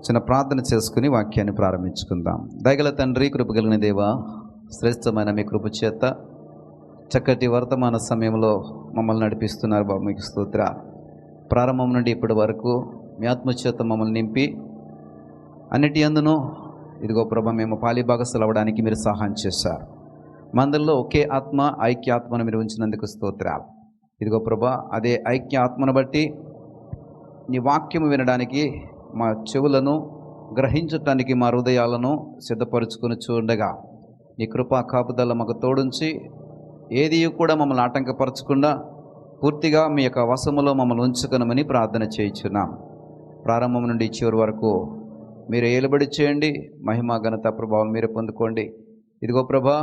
చిన్న ప్రార్థన చేసుకుని వాక్యాన్ని ప్రారంభించుకుందాం. దయగల తండ్రి, కృపగలిగిన దేవా, శ్రేష్టమైన మీ కృప చేత చక్కటి వర్తమాన సమయంలో మమ్మల్ని నడిపిస్తున్నారు బాబు. మీకు స్తోత్ర. ప్రారంభం నుండి ఇప్పటి వరకు మీ ఆత్మచేత మమ్మల్ని నింపి అన్నిటి అందును ఇదిగో ప్రభా మేము పాలిభాగస్తులు అవ్వడానికి మీరు సహాయం చేశారు. మందల్లో ఒకే ఆత్మ, ఐక్య ఆత్మను మీరు ఉంచినందుకు స్తోత్రాలు. ఇదిగో ప్రభా, అదే ఐక్య ఆత్మను బట్టి నీ వాక్యము వినడానికి మా చెవులను, గ్రహించటానికి మా హృదయాలను సిద్ధపరుచుకొని చూడగా నీ కృపా కాపుదల మాకు తోడుంచి ఏది కూడా మమ్మల్ని ఆటంకపరచకుండా పూర్తిగా మీ యొక్క వశములో మమ్మల్ని ఉంచుకొనమని ప్రార్థన చేయించున్నాం. ప్రారంభం నుండి చివరి వరకు మీరు ఏలుబడి చేయండి. మహిమ, ఘనత, ప్రభావం మీరే పొందుకోండి. ఇదిగో ప్రభా,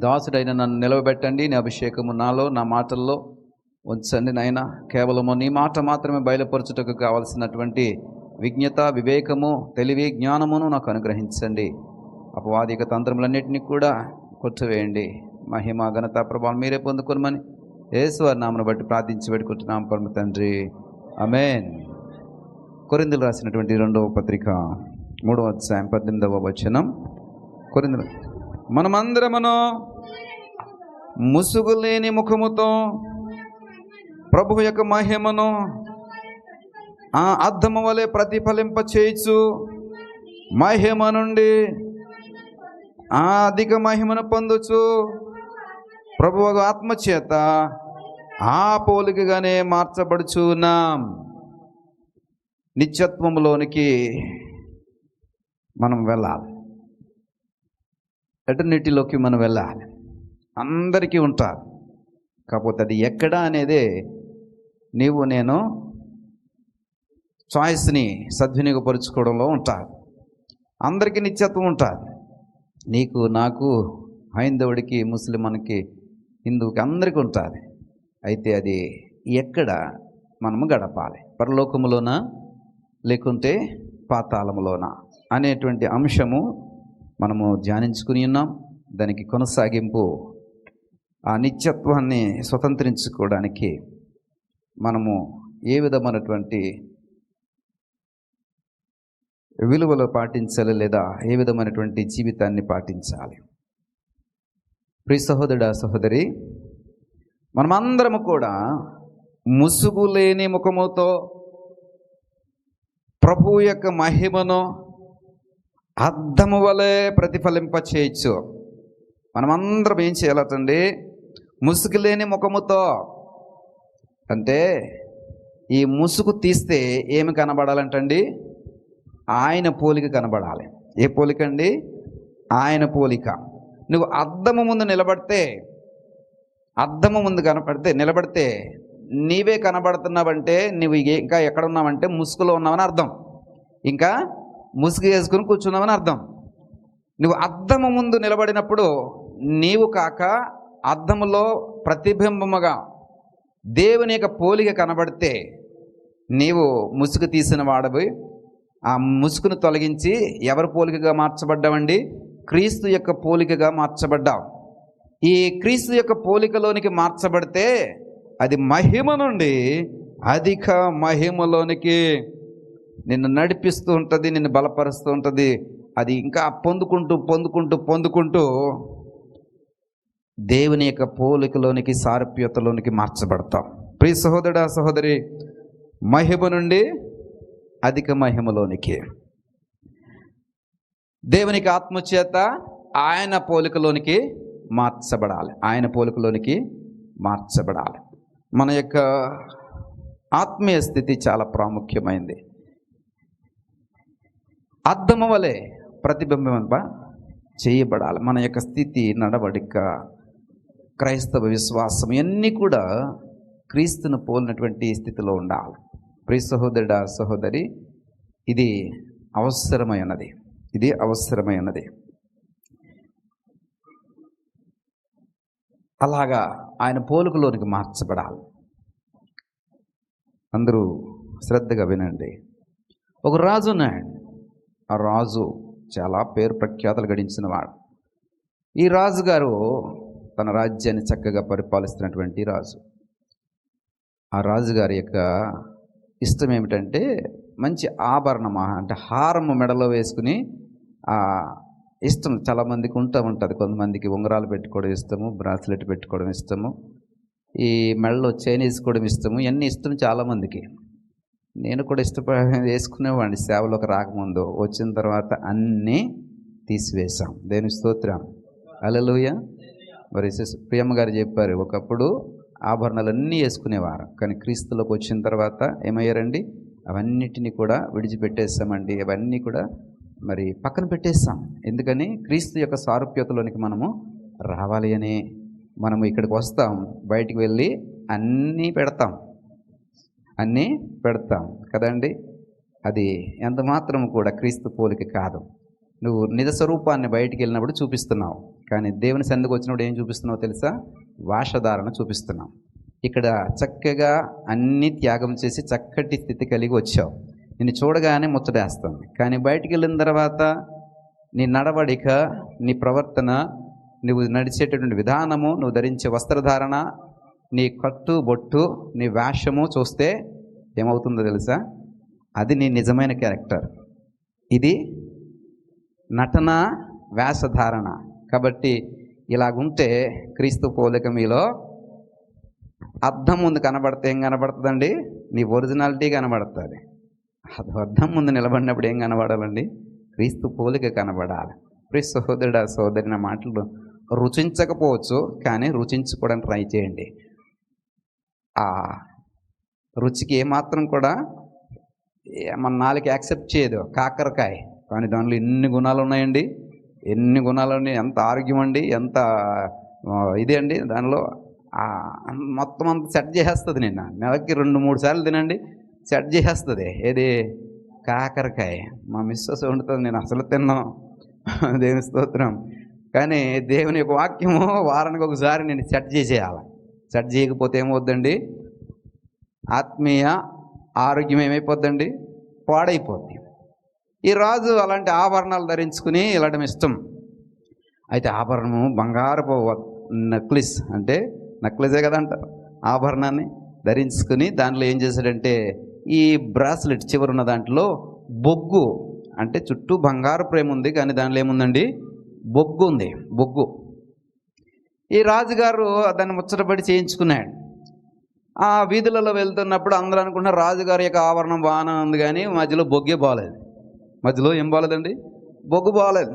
దాసుడైన నన్ను నిలవబెట్టండి. నీ అభిషేకము నాలో, నా మాటల్లో ఉంచండి నాయన. కేవలము నీ మాట మాత్రమే బయలుపరచుటకు కావలసినటువంటి విజ్ఞత, వివేకము, తెలివి, జ్ఞానమును నాకు అనుగ్రహించండి. అపవాదిక తంత్రములన్నింటినీ కూడా కొట్టువేయండి. మహిమ, ఘనత, ప్రభావం మీరే పొందుకోనమని యేసువారి నామమును బట్టి ప్రార్థించి పెట్టుకుంటున్నాం పరమ తండ్రి, ఆమేన్. కొరింథీయులకు రాసినటువంటి 2వ పత్రిక 3వ అధ్యాయం 18వ వచనం. కొరింథీయులకు, మనమందరమును ముసుగులేని ముఖముతో ప్రభువు యొక్క మహిమను అద్దము వలె ప్రతిఫలింప చేయుచు మహిమ నుండి అధిక మహిమను పొందుచు ప్రభువు ఆత్మచేత ఆ పోలికగానే మార్చబడుచున్నాం. నిత్యత్వంలోనికి మనం వెళ్ళాలి. ఎటర్నిటీలోకి మనం వెళ్ళాలి. అందరికీ ఉంటారు, కాకపోతే అది ఎక్కడ అనేదే నీవు నేను చాయిస్ని సద్వినియోగపరుచుకోవడంలో ఉంటారు. అందరికీ నిత్యత్వం ఉంటుంది. నీకు, నాకు, హైందవుడికి, ముస్లింకి, హిందువుకి అందరికీ ఉంటుంది. అయితే అది ఎక్కడ మనము గడపాలి? పరలోకములోనా లేకుంటే పాతాళములోనా అనేటువంటి అంశము మనము ధ్యానించుకుని ఉన్నాం. దానికి కొనసాగింపు ఆ నిత్యత్వాన్ని స్వతంత్రించుకోవడానికి మనము ఏ విధమైనటువంటి విలువలు పాటించాలి, లేదా ఏ విధమైనటువంటి జీవితాన్ని పాటించాలి? ప్రియ సహోదరుడా, సహోదరి, మనమందరము కూడా ముసుగు లేని ముఖముతో ప్రభువు యొక్క మహిమను అద్దము వలె ప్రతిఫలింప చేయొచ్చు. మనమందరం ఏం చేయాలటండి? ముసుగు లేని ముఖముతో అంటే ఈ ముసుగు తీస్తే ఏమి కనబడాలంటండి? ఆయన పోలిక కనబడాలి. ఏ పోలిక అండి? ఆయన పోలిక. నువ్వు అద్దము ముందు నిలబడితే, నిలబడితే నీవే కనబడుతున్నావంటే నువ్వు ఇంకా ఎక్కడ ఉన్నావంటే ముసుగులో ఉన్నావని అర్థం. ఇంకా ముసుగు వేసుకుని కూర్చున్నావని అర్థం. నువ్వు అద్దము ముందు నిలబడినప్పుడు నీవు కాక అద్దములో ప్రతిబింబముగా దేవుని యొక్క పోలిక కనబడితే నీవు ముసుగు తీసిన వాడవి. ఆ ముసుగును తొలగించి ఎవరి పోలికగా మార్చబడ్డావండి? క్రీస్తు యొక్క పోలికగా మార్చబడ్డావు. ఈ క్రీస్తు యొక్క పోలికలోనికి మార్చబడితే అది మహిమ నుండి అధిక మహిమలోనికి నిన్ను నడిపిస్తూ ఉంటుంది, నిన్ను బలపరుస్తూ ఉంటుంది. అది ఇంకా పొందుకుంటూ పొందుకుంటూ పొందుకుంటూ దేవుని యొక్క పోలికలోనికి, సారూప్యతలోనికి మార్చబడతాం. ప్రియ సహోదరుడా, సహోదరి, మహిమ నుండి అధిక మహిమలోనికి, దేవునికి ఆత్మచేత ఆయన పోలికలోనికి మార్చబడాలి. ఆయన పోలికలోనికి మార్చబడాలి. మన యొక్క ఆత్మీయ స్థితి చాలా ప్రాముఖ్యమైంది. అద్దము వలె ప్రతిబింబింప చేయబడాలి. మన యొక్క స్థితి, నడవడిక, క్రైస్తవ విశ్వాసం ఇవన్నీ కూడా క్రీస్తును పోలినటువంటి స్థితిలో ఉండాలి. ప్రియ సహోదరుడా, సహోదరి, ఇది అవసరమైనది. ఇది అవసరమైనది. అలాగా ఆయన పోలికలోనికి మార్చబడాలి. అందరూ శ్రద్ధగా వినండి. ఒక రాజు ఉన్నాడు. ఆ రాజు చాలా పేరు ప్రఖ్యాతలు గడించిన వాడు. ఈ రాజుగారు తన రాజ్యాన్ని చక్కగా పరిపాలిస్తున్నటువంటి రాజు. ఆ రాజుగారి యొక్క ఇష్టం ఏమిటంటే మంచి ఆభరణమా అంటే హారము మెడలో వేసుకుని ఇష్టం చాలామందికి ఉంటుంది. కొంతమందికి ఉంగరాలు పెట్టుకోవడం ఇష్టము, బ్రాస్లెట్ పెట్టుకోవడం ఇష్టము, ఈ మెడలో చైన్ వేసుకోవడం ఇష్టము, ఇవన్నీ ఇష్టం చాలామందికి. నేను కూడా వేసుకునేవాడిని సేవలోకి రాకముందు. వచ్చిన తర్వాత అన్నీ తీసివేశాం. దేవుని స్తోత్రం, హల్లెలూయా. మరి ప్రియమ్మ గారు చెప్పారు, ఒకప్పుడు ఆభరణాలన్నీ వేసుకునేవారు, కానీ క్రీస్తులోకి వచ్చిన తర్వాత ఏమయ్యారండి, అవన్నిటిని కూడా విడిచిపెట్టేస్తామండి. అవన్నీ కూడా మరి పక్కన పెట్టేస్తాం. ఎందుకని? క్రీస్తు యొక్క సారూప్యతలోనికి మనము రావాలి అని. మనము ఇక్కడికి వస్తాం, బయటికి వెళ్ళి అన్నీ పెడతాం కదండి. అది ఎంత మాత్రం కూడా క్రీస్తు పోలిక కాదు. నువ్వు నిజ స్వరూపాన్ని బయటికి వెళ్ళినప్పుడు చూపిస్తున్నావు, కానీ దేవుని సన్నిధికి వచ్చినప్పుడు ఏం చూపిస్తున్నావు తెలుసా? వేషధారణ చూపిస్తున్నావు. ఇక్కడ చక్కగా అన్నీ త్యాగం చేసి చక్కటి స్థితి కలిగి వచ్చావు. నిన్ను చూడగానే ముచ్చటేస్తుంది. కానీ బయటికి వెళ్ళిన తర్వాత నీ నడవడిక, నీ ప్రవర్తన, నువ్వు నడిచేటటువంటి విధానము, నువ్వు ధరించే వస్త్రధారణ, నీ కట్టు బొట్టు, నీ వేషము చూస్తే ఏమవుతుందో తెలుసా? అది నీ నిజమైన క్యారెక్టర్. ఇది నటన, వేషధారణ. కాబట్టి ఇలాగుంటే క్రీస్తు పోలిక మీలో అద్దం ముందు కనబడితే ఏం కనబడుతుందండి? నీ ఒరిజినాలిటీ కనబడుతుంది. అది అద్దం ముందు నిలబడినప్పుడు ఏం కనబడాలండి? క్రీస్తు పోలిక కనబడాలి. ప్రియ సహోదరుడా, సోదరి, నా మాటలు రుచించకపోవచ్చు, కానీ రుచించుకోవడానికి ట్రై చేయండి. ఆ రుచికి ఏమాత్రం కూడా మన నాలుగు యాక్సెప్ట్ చేయదు. కాకరకాయ, కానీ దానిలో ఎన్ని గుణాలు ఉన్నాయండి, ఎన్ని గుణాలు ఉన్నాయి. ఎంత ఆరోగ్యం అండి, ఎంత ఇది అండి. దానిలో మొత్తం అంతా సెట్ చేసేస్తుంది. నిన్న నెలకి 2-3 సార్లు తినండి, సెట్ చేసేస్తుంది. ఏది? కాకరకాయ. మా మిస్సెస్ వండుతుంది, నేను అసలు తిన్నాం. దేవుని స్తోత్రం. కానీ దేవుని యొక్క వాక్యము వారానికి ఒకసారి నేను సెట్ చేసేయాలి. సెట్ చేయకపోతే ఏమవుద్దండి? ఆత్మీయ ఆరోగ్యం ఏమైపోద్దండి? పాడైపోద్ది. ఈ రాజు అలాంటి ఆభరణాలు ధరించుకుని వెళ్ళడం ఇష్టం. అయితే ఆభరణము బంగారపు నెక్లెస్, అంటే నెక్లెసే కదా అంటారు, ఆభరణాన్ని ధరించుకుని దాంట్లో ఏం చేశాడంటే, ఈ బ్రాస్లెట్ చివరున్న దాంట్లో బొగ్గు, అంటే చుట్టూ బంగారు ప్రేమ ఉంది, కానీ దాంట్లో ఏముందండి? బొగ్గు ఉంది. బొగ్గు. ఈ రాజుగారు దాన్ని ముచ్చటపడి చేయించుకున్నాడు. ఆ వీధులలో వెళ్తున్నప్పుడు అందరూ అనుకుంటున్నారు రాజుగారి యొక్క ఆభరణం బాగానే ఉంది, కానీ మధ్యలో బొగ్గే బాగలేదు. మధ్యలో ఏం బాగలేదండి? బొగ్గు బాగలేదు.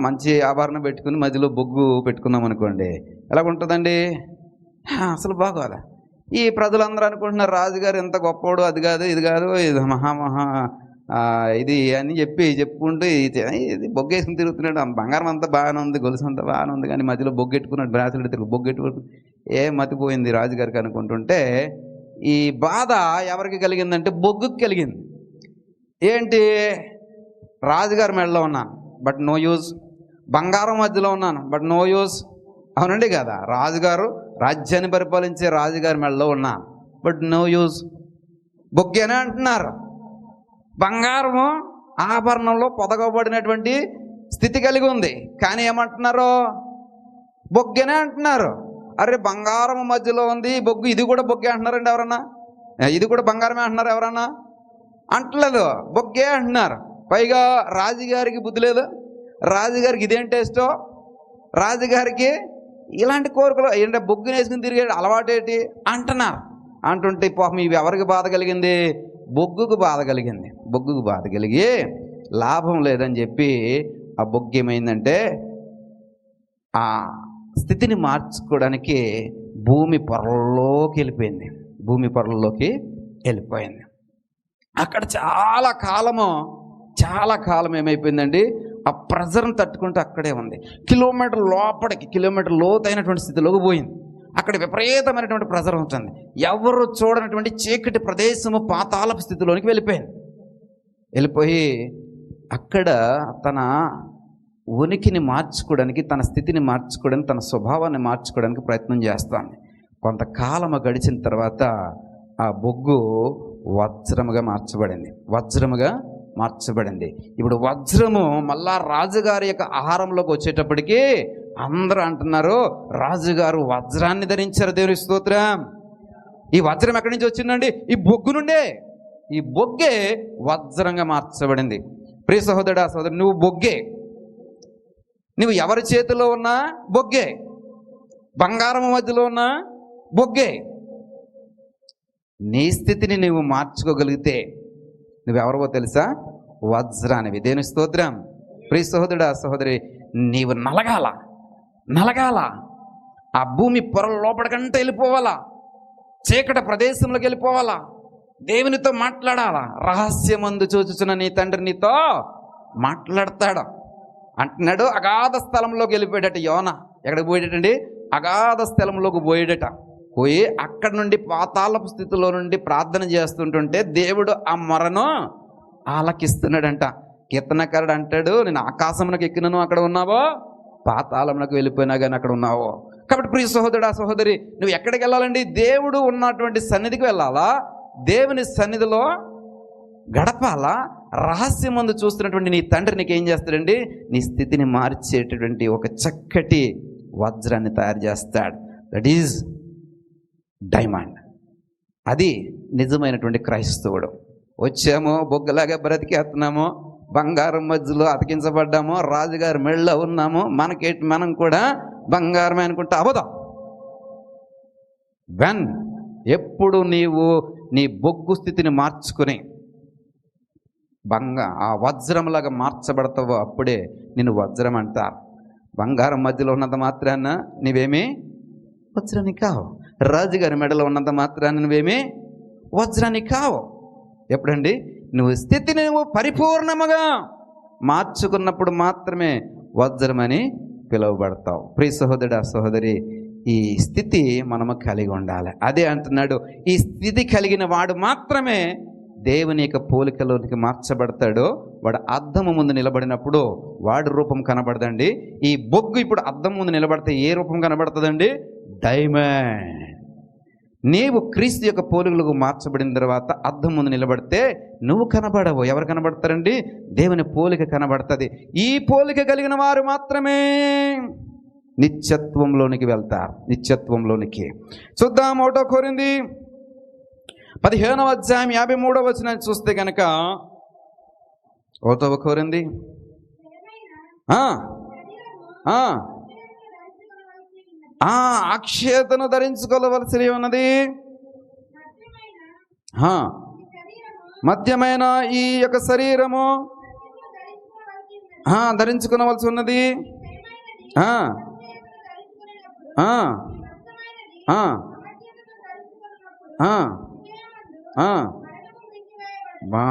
మంచి ఆభరణం పెట్టుకుని మధ్యలో బొగ్గు పెట్టుకున్నాం అనుకోండి, ఎలాగుంటుందండి? అసలు బాగోదా? ఈ ప్రజలందరూ అనుకుంటున్నారు రాజుగారు ఎంత గొప్పవాడు, అది కాదు ఇది కాదు, ఇది మహా ఇది అని చెప్పుకుంటూ ఇది బొగ్గేసుకుని తిరుగుతున్నాడు. బంగారం అంతా బాగానే ఉంది, గొలుసు అంతా బాగానే ఉంది, కానీ మధ్యలో బొగ్గెట్టుకున్నాడు, బ్రాసులు తిరుగు బొగ్గెట్టుకుని మతిపోయింది రాజుగారికి అనుకుంటుంటే, ఈ బాధ ఎవరికి కలిగిందంటే బొగ్గుకి కలిగింది. ఏంటి? రాజుగారి మెడలో ఉన్నాను బట్ నో యూజ్, బంగారం మధ్యలో ఉన్నాను బట్ నో యూజ్. అవునండి కదా? రాజుగారు రాజ్యాన్ని పరిపాలించే రాజుగారి మెడలో ఉన్నా బట్ నో యూజ్. బొగ్గేనే అంటున్నారు. బంగారము ఆభరణంలో పొదగబడినటువంటి స్థితి కలిగి ఉంది, కానీ ఏమంటున్నారు? బొగ్గేనే అంటున్నారు. అరే బంగారం మధ్యలో ఉంది బొగ్గు, ఇది కూడా బొగ్గే అంటున్నారండి ఎవరన్నా? ఇది కూడా బంగారమే అంటున్నారు ఎవరన్నా? అంటలేదు, బొగ్గే అంటున్నారు. పైగా రాజుగారికి బుద్ధి లేదు. రాజుగారికి ఇదేం టేస్టో, రాజుగారికి ఇలాంటి కోరికలు ఏంటంటే బొగ్గుని వేసుకుని తిరిగే అలవాటేంటి అంటున్నారు. అంటుంటే పాపం ఇవి ఎవరికి బాధ కలిగింది? బొగ్గుకు బాధ కలిగింది. బొగ్గుకు బాధ కలిగి లాభం లేదని చెప్పి ఆ బొగ్గు ఏమైందంటే ఆ స్థితిని మార్చుకోవడానికి భూమి పొరల్లోకి వెళ్ళిపోయింది. భూమి పొరల్లోకి వెళ్ళిపోయింది. అక్కడ చాలా కాలం ఏమైపోయిందండి, ఆ ప్రెజర్ని తట్టుకుంటూ అక్కడే ఉంది. కిలోమీటర్ లోపలికి, కిలోమీటర్ లోతైనటువంటి స్థితిలోకి పోయింది. అక్కడ విపరీతమైనటువంటి ప్రెజర్ ఉంటుంది. ఎవరు చూడనటువంటి చీకటి ప్రదేశము, పాతాళపు స్థితిలోనికి వెళ్ళిపోయి అక్కడ తన ఉనికిని మార్చుకోవడానికి, తన స్థితిని మార్చుకోవడానికి, తన స్వభావాన్ని మార్చుకోవడానికి ప్రయత్నం చేస్తాను. కొంతకాలం గడిచిన తర్వాత ఆ బొగ్గు వజ్రముగా మార్చబడింది. ఇప్పుడు వజ్రము మళ్ళా రాజుగారి యొక్క ఆహారంలోకి వచ్చేటప్పటికి అందరూ అంటున్నారు రాజుగారు వజ్రాన్ని ధరించారు. దేవుని స్తోత్రం. ఈ వజ్రం ఎక్కడి నుంచి వచ్చిందండి? ఈ బొగ్గు నుండే. ఈ బొగ్గే వజ్రంగా మార్చబడింది. ప్రియ సహోదరుడా సహోదరు, నువ్వు బొగ్గే. నువ్వు ఎవరి చేతిలో ఉన్నా బొగ్గే, బంగారం మధ్యలో ఉన్నా బొగ్గే. నీ స్థితిని నువ్వు మార్చుకోగలిగితే నువ్వెవరవో తెలుసా? వజ్రానివి. దేని స్తోత్రం. ప్రియ సహోదరుడా సహోదరి, నీవు నలగాల ఆ భూమి పొరల లోపలికంటే వెళ్ళిపోవాలా, చీకటి ప్రదేశంలోకి వెళ్ళిపోవాలా, దేవునితో మాట్లాడాలా. రహస్యమందు చూచుచున్న నీ తండ్రి నీతో మాట్లాడతాడు అంటున్నాడు. అగాధ స్థలంలోకి వెళ్ళిపోయాడట యోన. ఎక్కడికి పోయేటండి? అగాధ స్థలంలోకి పోయి అక్కడి నుండి పాతాళపు స్థితిలో నుండి ప్రార్థన చేస్తుంటుంటే దేవుడు ఆ మొరను ఆలకిస్తున్నాడంట. కీర్తనకారుడు అంటాడు, నేను ఆకాశమునకు ఎక్కినను అక్కడ ఉన్నావో, పాతాళమునకు వెళ్ళిపోయినా కానీ అక్కడ ఉన్నావో. కాబట్టి ప్రియ సహోదరుడా సహోదరి, నువ్వు ఎక్కడికి వెళ్ళాలండి? దేవుడు ఉన్నటువంటి సన్నిధికి వెళ్ళాలా, దేవుని సన్నిధిలో గడపాలా. రహస్యమందు చూస్తున్నటువంటి నీ తండ్రి నీకు ఏం చేస్తాడండి? నీ స్థితిని మార్చేటటువంటి ఒక చక్కటి వజ్రాన్ని తయారు చేస్తాడు. That is diamond. అది నిజమైనటువంటి క్రైస్తవుడు. వచ్చామో బొగ్గలాగా బ్రతికేస్తున్నామో, బంగారం మధ్యలో అతికించబడ్డామో, రాజుగారి మెళ్ళలో ఉన్నామో, మనం కూడా బంగారమే అనుకుంటా అబద్ధం. ఎప్పుడు నీవు నీ బొగ్గు స్థితిని మార్చుకుని ఆ వజ్రంలాగా మార్చబడతావో అప్పుడే నిన్ను వజ్రం అంటారు. బంగారం మధ్యలో ఉన్నంత మాత్రాన నువ్వేమీ వజ్రాన్ని కావు. రాజుగారి మెడలో ఉన్నంత మాత్రాన నువ్వేమీ వజ్రాన్ని కావు. ఎప్పుడండి? నువ్వు స్థితిని పరిపూర్ణముగా మార్చుకున్నప్పుడు మాత్రమే వజ్రమని పిలువబడతావు. ప్రియ సహోదరుడా సహోదరి, ఈ స్థితి మనము కలిగి ఉండాలి. అదే అంటున్నాడు, ఈ స్థితి కలిగిన వాడు మాత్రమే దేవుని యొక్క పోలికలోనికి మార్చబడతాడు. వాడు అద్దము ముందు నిలబడినప్పుడు వాడి రూపం కనబడదండి. ఈ బొగ్గు ఇప్పుడు అద్దం ముందు నిలబడితే ఏ రూపం కనబడుతుందండి? డైమండ్. నీవు క్రీస్తు యొక్క పోలికలకు మార్చబడిన తర్వాత అద్దం ముందు నిలబడితే నువ్వు కనబడవు. ఎవరు కనబడతారండి? దేవుని పోలిక కనబడుతుంది. ఈ పోలిక కలిగిన వారు మాత్రమే నిత్యత్వంలోనికి వెళ్తారు. నిత్యత్వంలోనికి చూద్దాం. 1 కొరింథీ 15వ అధ్యాయం 53వ వచనాన్ని చూస్తే కనుక, 1 కొరింథీ అక్షయతను ధరించుకోవలసి ఉన్నది. మధ్యమైన ఈ యొక్క శరీరము ధరించుకోవలసి ఉన్నది. బా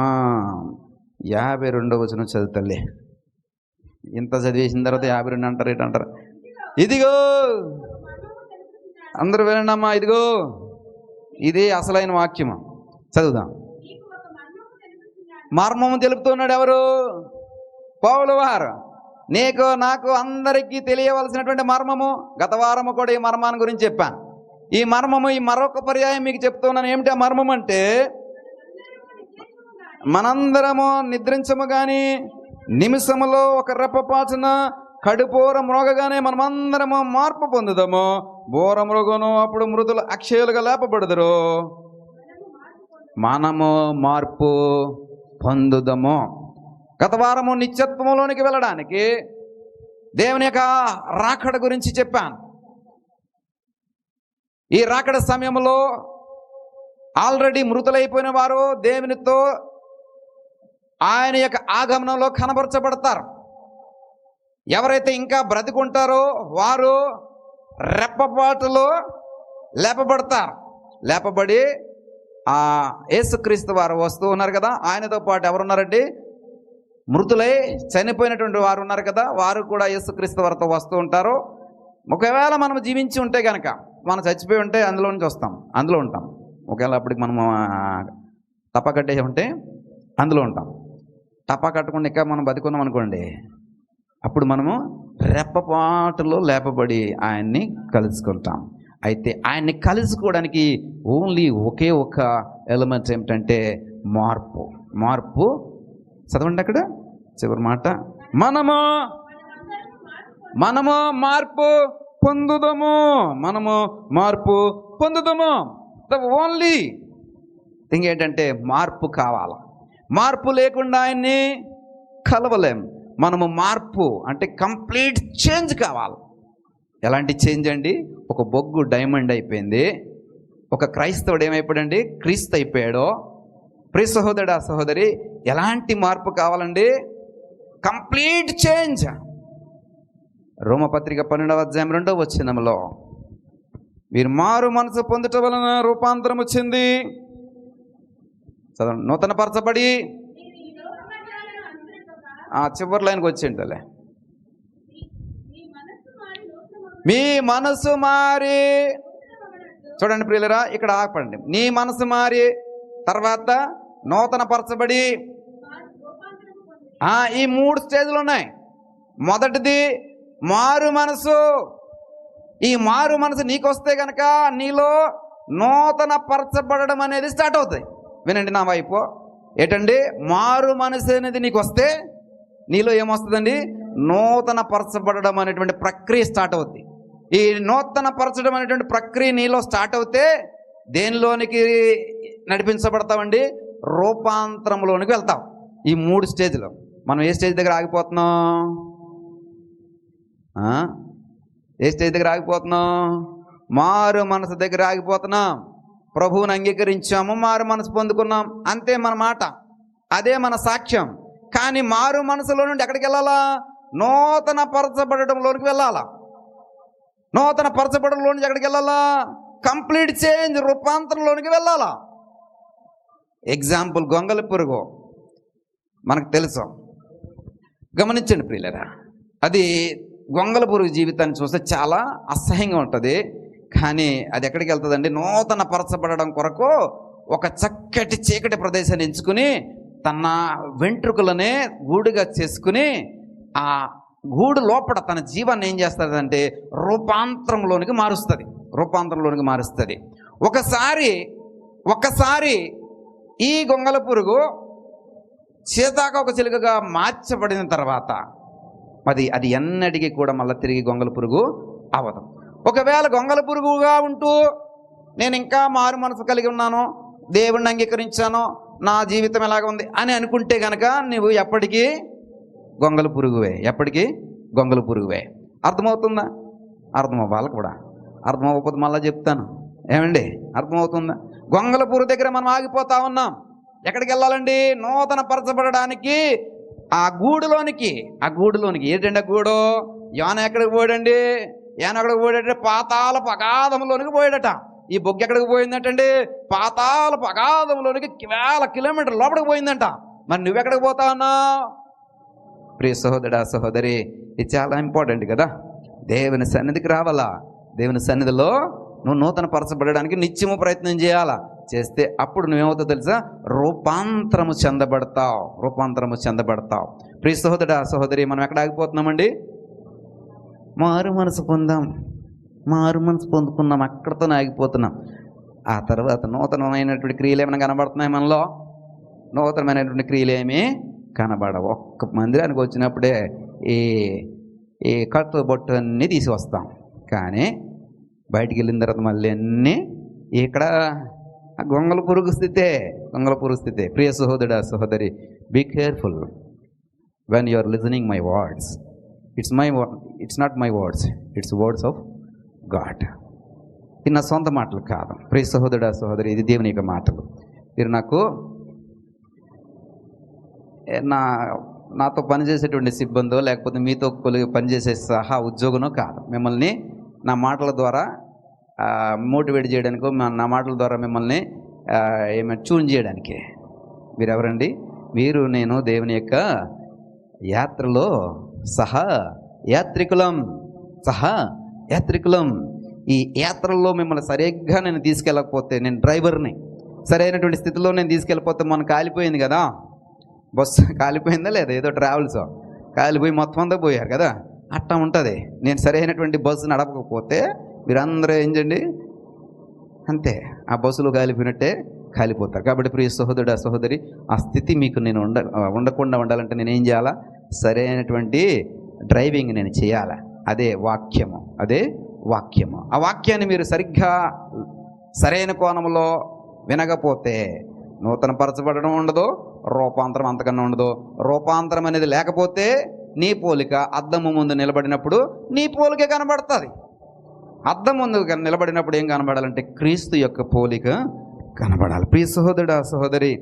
52వ వచనం చదువుతలే. ఇంత చదివేసిన తర్వాత 52 అంటారు, ఏంటంటారు? ఇదిగో అందరూ వినండమ్మా, ఇదిగో ఇది అసలైన వాక్యము. చదువుదాం. మర్మము తెలుపుతున్నాడు ఎవరు? పౌలు వారు. నీకు నాకు అందరికీ తెలియవలసినటువంటి మర్మము. గత వారము కూడా ఈ మర్మాన్ని గురించి చెప్పాను. ఈ మర్మము ఈ మరొక పర్యాయం మీకు చెప్తున్నాను. ఏమిటి ఆ మర్మం అంటే, మనందరము నిద్రించము కానీ నిమిషములో ఒక రెప్పపాటున కడుపూర మ్రోగగానే మనమందరము మార్పు పొందుదాము. బోర మ్రోగును అప్పుడు మృతులు అక్షయులుగా లేపబడుదురు. మనము మార్పు పొందుదాము. గత వారము నిత్యత్వంలోనికి వెళ్ళడానికి దేవుని యొక్క రాకడ గురించి చెప్పాను. ఈ రాకడ సమయంలో ఆల్రెడీ మృతులైపోయిన వారు దేవునితో ఆయన యొక్క ఆగమనంలో కనబరచబడతారు. ఎవరైతే ఇంకా బ్రతికుంటారో వారు రెప్పపాటులో లేపబడతారు. లేపబడి ఆ యేసుక్రీస్తు వారు వస్తూ ఉన్నారు కదా, ఆయనతో పాటు ఎవరున్నారండి? మృతులై చనిపోయినటువంటి వారు ఉన్నారు కదా, వారు కూడా యేసుక్రీస్తు వారితో వస్తూ ఉంటారు. ఒకవేళ మనం జీవించి ఉంటే కనుక, మనం చచ్చిపోయి ఉంటే అందులో నుంచి వస్తాం, అందులో ఉంటాం. ఒకవేళ అప్పటికి మనము తప్ప కట్టేసి ఉంటే అందులో ఉంటాం. తప్ప కట్టకుండా ఇంకా మనం బతికున్నాం అనుకోండి, అప్పుడు మనము రెప్పపాటులో లేపబడి ఆయన్ని కలుసుకుంటాం. అయితే ఆయన్ని కలుసుకోవడానికి ఓన్లీ ఒకే ఒక ఎలిమెంట్ ఏమిటంటే మార్పు. మార్పు చదవండి అక్కడ చివరి మాట. మనము మార్పు పొందుదాము. మనము మార్పు పొందుదాము. ద ఓన్లీ ఇంకేంటంటే మార్పు కావాలి. మార్పు లేకుండా ఆయన్ని కలవలేం. మనము మార్పు అంటే కంప్లీట్ చేంజ్ కావాలి. ఎలాంటి చేంజ్ అండి? ఒక బొగ్గు డైమండ్ అయిపోయింది, ఒక క్రైస్తవుడు ఏమైపోయాడండి? క్రీస్తు అయిపోయాడు. ప్రియ సహోదరుడా సహోదరి, ఎలాంటి మార్పు కావాలండి? Complete change. రోమపత్రిక 12వ అధ్యాయం 2వ వచనంలో మీరు మారు మనసు పొందుట వలన రూపాంతరం వచ్చింది, చదవండి, నూతన పరచబడి చివరి లైన్కి వచ్చింటలే, మీ మనసు మారి. చూడండి ప్రియులరా, ఇక్కడ ఆపండి. నీ మనసు మారి, తర్వాత నూతన పరచబడి. ఈ 3 స్టేజ్లు ఉన్నాయి. మొదటిది మారు మనసు. ఈ మారు మనసు నీకు వస్తే కనుక నీలో నూతన పరచబడడం అనేది స్టార్ట్ అవుతాయి. వినండి నా వైపు, ఏంటండి? మారు మనసు అనేది నీకు వస్తే నీలో ఏమొస్తుందండి? నూతన పరచబడడం అనేటువంటి ప్రక్రియ స్టార్ట్ అవుద్ది. ఈ నూతన పరచడం అనేటువంటి ప్రక్రియ నీలో స్టార్ట్ అవుతే దేనిలోనికి నడిపించబడతామండి? రూపాంతరంలోనికి వెళ్తాం. ఈ 3 స్టేజ్లో మనం ఏ స్టేజ్ దగ్గర ఆగిపోతున్నాం? ఏ స్టేజ్ దగ్గర ఆగిపోతున్నాం? మారు మనసు దగ్గర ఆగిపోతున్నాం. ప్రభువుని అంగీకరించాము, మారు మనసు పొందుకున్నాం, అంతే మన మాట, అదే మన సాక్ష్యం. కానీ మారు మనసులో నుండి ఎక్కడికి వెళ్ళాలా? నూతన పరచబడడంలోనికి వెళ్ళాలా. నూతన పరచబడంలో నుంచి ఎక్కడికి వెళ్ళాలా? కంప్లీట్ చేంజ్, రూపాంతరంలోనికి వెళ్ళాలా. ఎగ్జాంపుల్, గొంగళి పురుగు మనకు తెలుసు. గమనించండి ప్రియులరా, అది గొంగళి పురుగు జీవితాన్ని చూస్తే చాలా అసహ్యంగా ఉంటుంది. కానీ అది ఎక్కడికి వెళ్తుందండి? నూతన పరచబడడం కొరకు ఒక చక్కటి చీకటి ప్రదేశాన్ని ఎంచుకుని తన వెంట్రుకలనే గూడుగా చేసుకుని ఆ గూడు లోపల తన జీవాన్ని ఏం చేస్తుందంటే రూపాంతరంలోనికి మారుస్తుంది. ఒకసారి ఈ గొంగళి పురుగు సీతాకోక చిలుకగా మార్చబడిన తర్వాత అది ఎన్నటికీ కూడా మళ్ళీ తిరిగి గొంగళి పురుగు అవ్వదు. ఒకవేళ గొంగళి పురుగుగా ఉంటూ నేను ఇంకా మారు మనసు కలిగి ఉన్నాను, దేవుణ్ణి అంగీకరించాను, నా జీవితం ఎలాగ ఉంది అని అనుకుంటే కనుక నువ్వు ఎప్పటికీ గొంగళి పురుగువే. అర్థమవుతుందా? అర్థమవ్వాలి కూడా. అర్థమవ్వకపోతే మళ్ళీ చెప్తాను. ఏమండి, అర్థమవుతుందా? గొంగళి పురుగు దగ్గర మనం ఆగిపోతా ఉన్నాం. ఎక్కడికి వెళ్ళాలండి? నూతన పరచబడడానికి ఆ గూడులోనికి. ఏంటండి ఆ గూడు? యోన ఎక్కడికి పోయాడండి? ఎక్కడికి పోయాడంటే పాతాళపు అగాధంలోనికి పోయాడట. ఈ బొగ్గు ఎక్కడికి పోయిందంటండి? పాతాళపు అగాధంలోనికి వేల కిలోమీటర్ల లోపలికి పోయిందంట. మరి నువ్వెక్కడికి పోతా ఉన్నావు? ప్రియ సహోదరుడా సహోదరి, ఇది చాలా ఇంపార్టెంట్ కదా. దేవుని సన్నిధికి రావాలా. దేవుని సన్నిధిలో నువ్వు నూతన పరచబడడానికి నిత్యము ప్రయత్నం చేయాలా. చేస్తే అప్పుడు నువ్వేమవుతావు తెలుసా? రూపాంతరము చెందబడతావు. ప్రియ సహోదరుడా సహోదరి, మనం ఎక్కడ ఆగిపోతున్నామండి? మారు మనసు పొందుకున్నాం, అక్కడితో ఆగిపోతున్నాం. ఆ తర్వాత నూతనమైనటువంటి క్రియలు ఏమైనా కనబడుతున్నాయి మనలో? నూతనమైనటువంటి క్రియలు ఏమీ కనబడవు. ఒక్క మందిరానికి వచ్చినప్పుడే ఈ కట్టు బొట్టు అన్నీ తీసి వస్తాం. కానీ బయటికి వెళ్ళిన తర్వాత మళ్ళీ అన్నీ ఇక్కడ గొంగళి పురుగు స్థితే. ప్రియ సహోదరుడా సహోదరి, be careful when you are listening my words. It's not my words, it's words of God. ఇది నా సొంత మాటలు కాదు. ప్రియ సహోదరుడా సహోదరి, ఇది దేవుని యొక్క మాటలు. మీరు నాతో పనిచేసేటువంటి సిబ్బందో లేకపోతే మీతో పనిచేసే సహా ఉద్యోగనో కాదు. మిమ్మల్ని నా మాటల ద్వారా మోటివేట్ చేయడానికో, నా మాటల ద్వారా మిమ్మల్ని ఏమైనా ట్యూన్ చేయడానికి. మీరు ఎవరండి? నేను దేవుని యొక్క యాత్రలో సహా యాత్రికులం. ఈ యాత్రల్లో మిమ్మల్ని సరిగ్గా నేను తీసుకెళ్ళకపోతే, నేను డ్రైవర్ని, సరైనటువంటి స్థితిలో నేను తీసుకెళ్ళిపోతే, మనం కాలిపోయింది కదా బస్సు, కాలిపోయిందా లేదా? ఏదో ట్రావెల్స్ కాలిపోయి మొత్తం అంతా పోయారు కదా, అట్టా ఉంటుంది. నేను సరైనటువంటి బస్సు నడపకపోతే మీరందరూ ఏం చేయండి, అంతే, ఆ బస్సులో కాలిపోయినట్టే కాలిపోతారు. కాబట్టి ప్రియ సహోదరుడా సహోదరి, ఆ స్థితి మీకు నేను ఉండకుండా ఉండాలంటే నేను ఏం చేయాలా? సరైనటువంటి డ్రైవింగ్ నేను చేయాలా. అదే వాక్యము. ఆ వాక్యాన్ని మీరు సరిగ్గా సరైన కోణంలో వినకపోతే, నూతన పరచబడడం ఉండదు, రూపాంతరం అంతకన్నా ఉండదు. రూపాంతరం అనేది లేకపోతే నీ పోలిక అద్దము ముందు నిలబడినప్పుడు నీ పోలికే కనబడుతుంది. అద్దం ముందు నిలబడినప్పుడు ఏం కనబడాలంటే క్రీస్తు యొక్క పోలిక కనబడాలి. ప్రియ సహోదరుడా సహోదరి,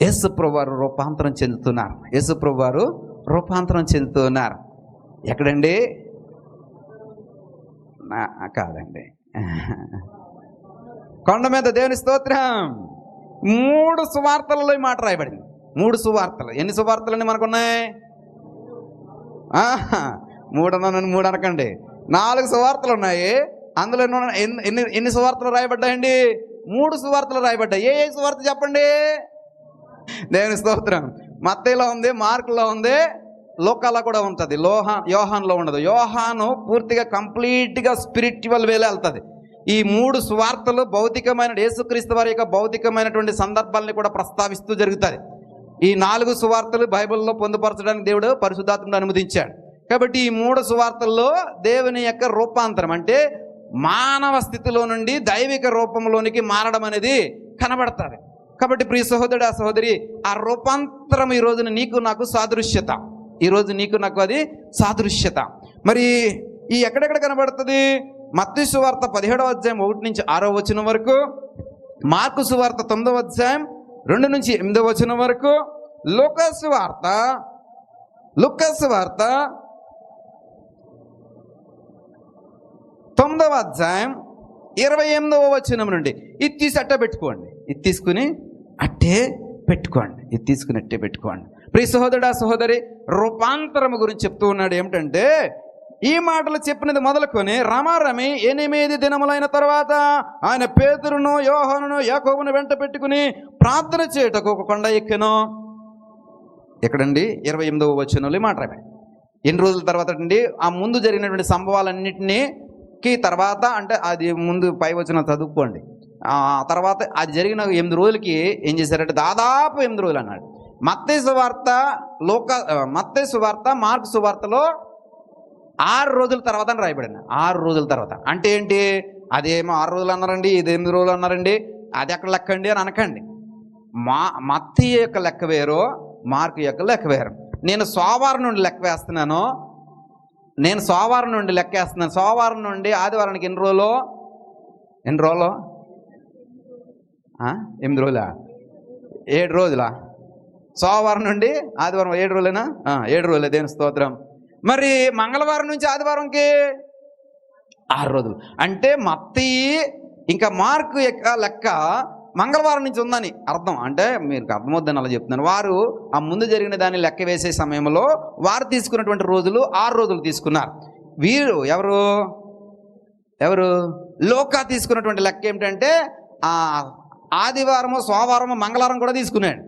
యేసుప్రభువు వారు రూపాంతరం చెందుతున్నారు. యేసుప్రభువు వారు రూపాంతరం చెందుతున్నారు. ఎక్కడండి? కాదండి, కొండ మీద. దేవుని స్తోత్రం. 3 సువార్తలలో ఈ మాట రాయబడింది. 3 సువార్తలు. ఎన్ని సువార్తలని మనకున్నాయి? 3 అనకండి, 4 సువార్తలు ఉన్నాయి. అందులో ఎన్ని సువార్తలు రాయబడ్డాయండి? 3 సువార్తలు రాయబడ్డాయి. ఏ సువార్త చెప్పండి? దేవుని స్తోత్రం. మత్తయిలో ఉంది, మార్కులో ఉంది, లోకాలో కూడా ఉంటుంది, యోహాన్లో ఉండదు. యోహాను పూర్తిగా కంప్లీట్గా స్పిరిచువల్ వేలో వెళ్తుంది. ఈ 3 సువార్తలు భౌతికమైన యేసుక్రీస్తు వారి యొక్క భౌతికమైనటువంటి సందర్భాలని కూడా ప్రస్తావిస్తూ జరుగుతుంది. ఈ 4 సువార్తలు బైబిల్లో పొందుపరచడానికి దేవుడు పరిశుద్ధాత్మను అనుమతించాడు. కాబట్టి ఈ 3 సువార్తల్లో దేవుని యొక్క రూపాంతరం అంటే మానవ స్థితిలో నుండి దైవిక రూపంలోనికి మారడం అనేది కనబడుతుంది. కాబట్టి ప్రియ సహోదరుడు సహోదరి, ఆ రూపాంతరం ఈ రోజున నీకు నాకు సాదృశ్యత. ఈరోజు నీకు నాకు అది సాదృశ్యత. మరి ఈ ఎక్కడెక్కడ కనబడుతుంది? మత్తయి సువార్త 17వ అధ్యాయం 1 నుంచి 6వ వచనం వరకు, మార్కు సువార్త 9వ అధ్యాయం 2 నుంచి 8వ వచనం వరకు, లూకా సువార్త 9వ అధ్యాయం 28వ వచనం నుండి. ఇది తీసి అట్టే పెట్టుకోండి, ఇది తీసుకుని అట్టే పెట్టుకోండి. ప్రియ సహోదరుడా సహోదరి, రూపాంతరం గురించి చెప్తూ ఉన్నాడు. ఏమిటంటే ఈ మాటలు చెప్పినది మొదలుకొని రమారమి 8 దినములైన తర్వాత ఆయన పేతురును, యోహానును, యాకోబును వెంట పెట్టుకుని ప్రార్థన చేయటకు ఒక కొండ ఎక్కెను. ఎక్కడండి? 28వ వచనంలో మాట రాయబడింది. ఎన్ని రోజుల తర్వాత అండి? ఆ ముందు జరిగినటువంటి సంభవాలన్నింటికి తర్వాత, అంటే అది ముందు పై వచనం చదువుకోండి. ఆ తర్వాత అది జరిగిన 8 రోజులకి ఏం చేశారంటే దాదాపు 8 రోజులు అన్నాడు. మత్తయి సువార్త మార్కు సువార్తలో 6 రోజుల తర్వాత అని రాయబడింది. 6 రోజుల తర్వాత అంటే ఏంటి? అదేమో 6 రోజులు అన్నారండి, ఇది 8 రోజులు అన్నారండి, అది ఎక్కడ లెక్క అండి అని అనకండి. మత్తయి యొక్క లెక్క వేరు, మార్కు యొక్క లెక్క వేరు. నేను సోమవారం నుండి లెక్క వేస్తున్నాను. సోమవారం నుండి ఆదివారానికి ఎన్ని రోజులు? 8 రోజులా? 7 రోజులా? సోమవారం నుండి ఆదివారం 7 రోజులేనా? 7 రోజులే. దేవుని స్తోత్రం. మరి మంగళవారం నుంచి ఆదివారంకి 6 రోజులు. అంటే మత్తయి ఇంకా మార్కు యొక్క లెక్క మంగళవారం నుంచి ఉందని అర్థం. అంటే మీరు అర్థమవుద్దని అలా చెప్తున్నాను. వారు ఆ ముందు జరిగిన దాన్ని లెక్క వేసే సమయంలో వారు తీసుకున్నటువంటి రోజులు 6 రోజులు తీసుకున్నారు. వీరు ఎవరు లోకా తీసుకున్నటువంటి లెక్క ఏమిటంటే ఆదివారము, సోమవారము, మంగళవారం కూడా తీసుకున్నాడు.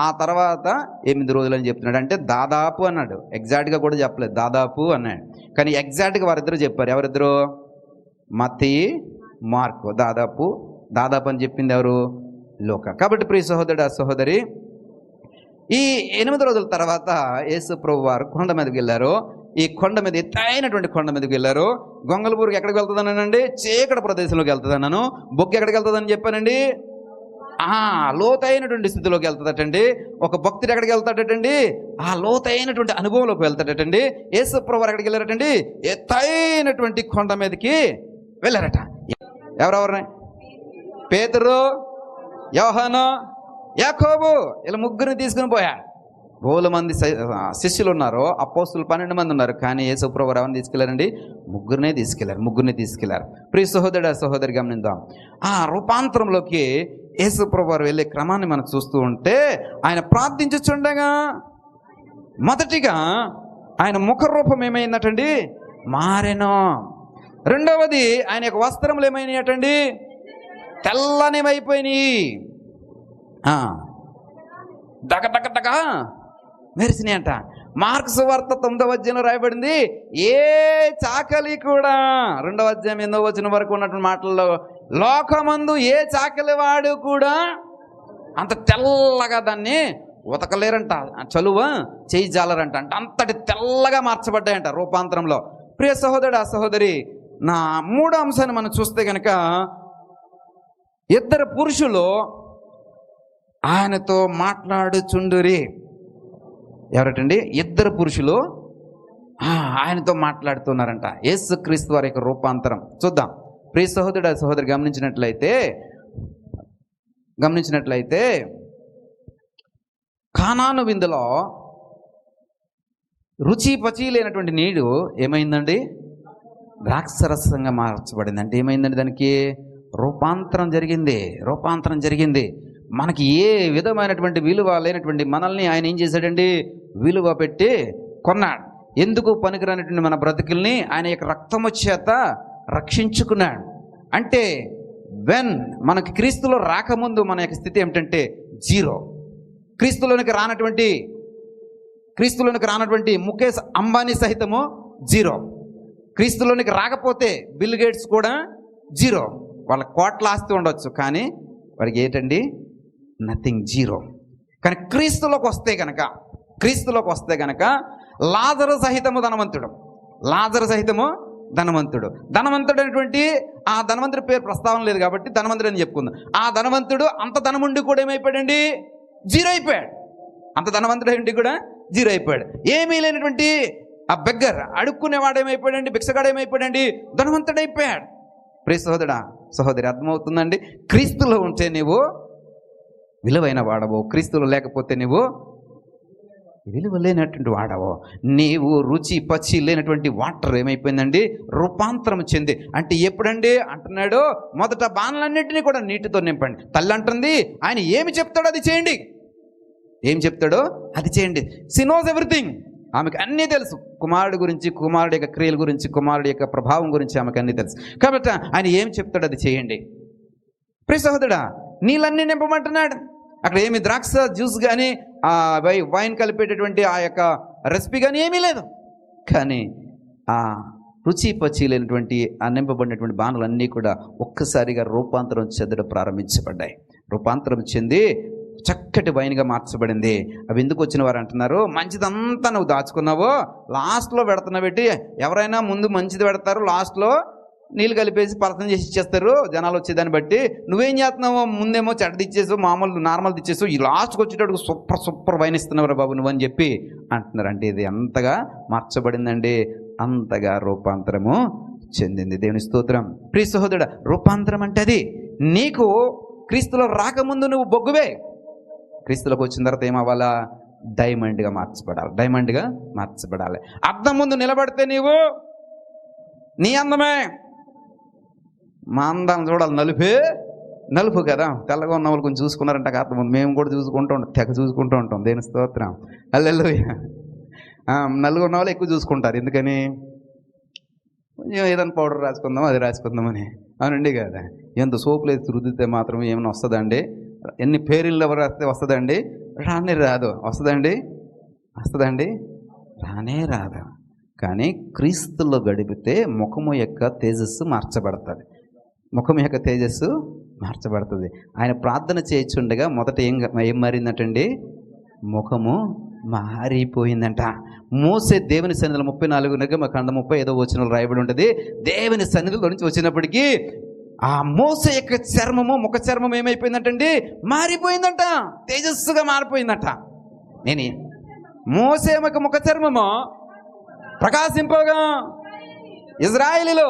ఆ తర్వాత 8 రోజులు అని చెప్తున్నాడు. అంటే దాదాపు అన్నాడు, ఎగ్జాక్ట్గా కూడా చెప్పలేదు, దాదాపు అన్నాడు. కానీ ఎగ్జాక్ట్గా వారిద్దరు చెప్పారు. ఎవరిద్దరు? మత్తయి, మార్కు. దాదాపు అని చెప్పింది ఎవరు? లోకా. కాబట్టి ప్రియ సహోదరుడు సహోదరి, ఈ 8 రోజుల తర్వాత యేసు ప్రభు వారు కొండ మీదకి వెళ్ళారు. ఈ కొండ మీద, ఎత్తైనటువంటి కొండ మీదకి వెళ్ళారు. గొంగళపూరుకి ఎక్కడికి వెళ్తుందనండి? చీకటి ప్రదేశంలోకి వెళ్తుందన్నాను. బొగ్గు ఎక్కడికి వెళ్తుందని చెప్పానండి? లోతైనటువంటి స్థితిలోకి వెళ్తాడటండి. ఒక భక్తుడు ఎక్కడికి వెళ్తాడటండి? ఆ లోతైనటువంటి అనుభవంలోకి వెళ్తాడటండి. యేసు ప్రభు వారు ఎక్కడికి వెళ్ళారటండి? ఎత్తైనటువంటి కొండ మీదకి వెళ్ళారట. ఎవరెవరిని? పేతురు, యోహాను, యాకోబు, ఇలా 3 తీసుకుని పోయాడు. బోల మంది శిష్యులు ఉన్నారు, అపోస్తులు 12 మంది ఉన్నారు. కానీ యేసు ప్రభు వారు ఎవరిని తీసుకెళ్లారండి? 3 తీసుకెళ్లారు. ప్రియ సహోదరుడు సహోదరి, గమనిద్దాం. ఆ రూపాంతరంలోకి యేసు ప్రభు వారు వెళ్ళే క్రమాన్ని మనం చూస్తూ ఉంటే, ఆయన ప్రార్థించుచుండగా మొదటిగా ఆయన ముఖరూపం ఏమైందటండి? మారెను. రెండవది ఆయన యొక్క వస్త్రములు ఏమైనాయటండి? తెల్లనివైపోయినాయి. దగ మెరిసినాయంట. మార్కు సువార్త 9వ అధ్యాయంలో రాయబడింది, ఏ చాకలి కూడా 2వ అధ్యాయం 8వ వచనం వరకు ఉన్నటువంటి మాటల్లో, లోకమందు ఏ చాకలి వాడు కూడా అంత తెల్లగా దాన్ని ఉతకలేరంట, చలువ చేయి జాలరంట. అంటే అంతటి తెల్లగా మార్చబడ్డాయంట రూపాంతరంలో. ప్రియ సహోదరుడు సహోదరి, నా 3వ అంశాన్ని మనం చూస్తే కనుక, 2 పురుషులు ఆయనతో మాట్లాడుచుండురి. ఎవరటండి? ఇద్దరు పురుషులు ఆయనతో మాట్లాడుతున్నారంట. యేసుక్రీస్తు వారి యొక్క రూపాంతరం చూద్దాం. ప్రియ సహోదరుడు సహోదరి గమనించినట్లయితే కానాను విందులో రుచి పచి లేనటువంటి నీడు ఏమైందండి? ద్రాక్షరసంగా మార్చబడింది. అంటే ఏమైందండి? దానికి రూపాంతరం జరిగింది. మనకి ఏ విధమైనటువంటి విలువ లేనటువంటి మనల్ని ఆయన ఏం చేశాడండి? విలువ పెట్టి కొన్నాడు. ఎందుకు పనికిరానటువంటి మన బ్రతుకుల్ని ఆయన యొక్క రక్తము చేత రక్షించుకున్నాడు. అంటే మనకి క్రీస్తులో రాకముందు మన యొక్క స్థితి ఏమిటంటే జీరో. క్రీస్తులోనికి రానటువంటి ముఖేష్ అంబానీ సహితము జీరో. క్రీస్తులోనికి రాకపోతే బిల్ గేట్స్ కూడా జీరో. వాళ్ళ కోట్ల ఆస్తి ఉండొచ్చు, కానీ వాడికి ఏంటండి? Nothing, zero. కానీ క్రీస్తులోకి వస్తే గనక లాజరు సహితము ధనవంతుడు. ధనవంతుడు ఆ ధనవంతుడి పేరు ప్రస్తావన లేదు కాబట్టి ధనవంతుడు అని చెప్పుకుందాం. ఆ ధనవంతుడు అంత ధనముండి కూడా ఏమైపోయాడండి? జీరో అయిపోయాడు. అంత ధనవంతుడు ఏంటి కూడా జీరో అయిపోయాడు. ఏమీ లేనటువంటి ఆ బెగ్గర్, అడుక్కునేవాడు ఏమైపోయాడండి? భిక్షగాడు ఏమైపోయాడండి? ధనవంతుడైపోయాడు. ప్రియ సహోదరా సహోదరి, అర్థమవుతుందండి? క్రీస్తులో ఉంటే నీవు విలువైన వాడవు, క్రీస్తులో లేకపోతే నీవు విలువ లేనటువంటి వాడవు. నీవు రుచి పచ్చి లేనటువంటి వాటర్ ఏమైపోయిందండి? రూపాంతరం చెంది. అంటే ఎప్పుడండి అంటున్నాడు? మొదట బాణలన్నింటినీ కూడా నీటితో నింపండి. తల్లి అంటుంది ఆయన ఏమి చెప్తాడో అది చేయండి. She knows everything. ఆమెకు అన్నీ తెలుసు. కుమారుడి గురించి, కుమారుడి యొక్క క్రియల గురించి, కుమారుడి యొక్క ప్రభావం గురించి ఆమెకు అన్నీ తెలుసు. కాబట్టి ఆయన ఏం చెప్తాడో అది చేయండి. ప్రియ సహోదరుడా, నీళ్ళన్నీ నింపమంటున్నాడు. అక్కడ ఏమి ద్రాక్ష జ్యూస్ కానీ వైన్ కలిపేటటువంటి ఆ యొక్క రెసిపీ కానీ ఏమీ లేదు. కానీ ఆ రుచి పచ్చి లేనటువంటి ఆ నింపబడినటువంటి బాణలన్నీ కూడా ఒక్కసారిగా రూపాంతరం చెంది చక్కటి వైన్గా మార్చబడింది. అవి ఎందుకు వచ్చిన వారు అంటున్నారు? మంచిదంతా నువ్వు దాచుకున్నావో లాస్ట్లో పెడుతున్నావు. ఎవరైనా ముందు మంచిది పెడతారు, లాస్ట్లో నీళ్ళు కలిపేసి పలసం చేసి ఇచ్చేస్తారు జనాలు వచ్చేదాన్ని బట్టి. నువ్వేం చేస్తున్నావు? ముందేమో చెడ్డది ఇచ్చేసావు, మామూలు నార్మల్ది ఇచ్చేసావు, ఈ లాస్ట్కి వచ్చేటప్పుడు సూపర్ వైన్ ఇస్తున్నావు రా బాబు నువ్వని చెప్పి అంటున్నారు. అంటే ఇది ఎంతగా మార్చబడిందండి, అంతగా రూపాంతరము చెందింది. దేవుని స్తోత్రం. ప్రియ సహోదరుడా, రూపాంతరం అంటే అది. నీకు క్రీస్తులో రాకముందు నువ్వు బొగ్గువే, క్రీస్తులోకి వచ్చిన తర్వాత ఏమవ్వాలా? డైమండ్గా మార్చబడాలి. అద్దం ముందు నిలబడితే నీ అందమే, మా అందం చూడాలి. నలుపు కదా. తెల్లగా ఉన్న వాళ్ళు కొంచెం చూసుకున్నారంట అర్థం. మేము కూడా చూసుకుంటూ ఉంటాం. దేని స్తోత్రం. హల్లెలూయా. నలుగు ఉన్న వాళ్ళు ఎక్కువ చూసుకుంటారు. ఎందుకని? కొంచెం ఏదైనా పౌడర్ అది రాసుకుందామని. అవునండి కదా. ఎంత సోపులు వేసి రుద్దితే మాత్రం ఏమైనా వస్తుందండి? ఎన్ని పేర్లు ఎవరు రాస్తే వస్తుందండి? రాదు. వస్తుందండి? రానే రాదు. కానీ క్రీస్తులో గడిపితే ముఖము యొక్క తేజస్సు మార్చబడుతుంది. ఆయన ప్రార్థన చేయించుండగా మొదట ఏం మారిందంటండి? ముఖము మారిపోయిందంట. మోసే దేవుని సన్నిధిలో 34 నిర్గమకాండం 35వ వచనంలో రాయబడి ఉంటుంది. దేవుని సన్నిధిలో నుంచి వచ్చినప్పటికీ ఆ మోసే యొక్క ముఖ చర్మం ఏమైపోయిందంటండి? మారిపోయిందంట, తేజస్సుగా మారిపోయిందంట. మోసే యొక్క ముఖ చర్మము ప్రకాశింపగా ఇజ్రాయేలీలో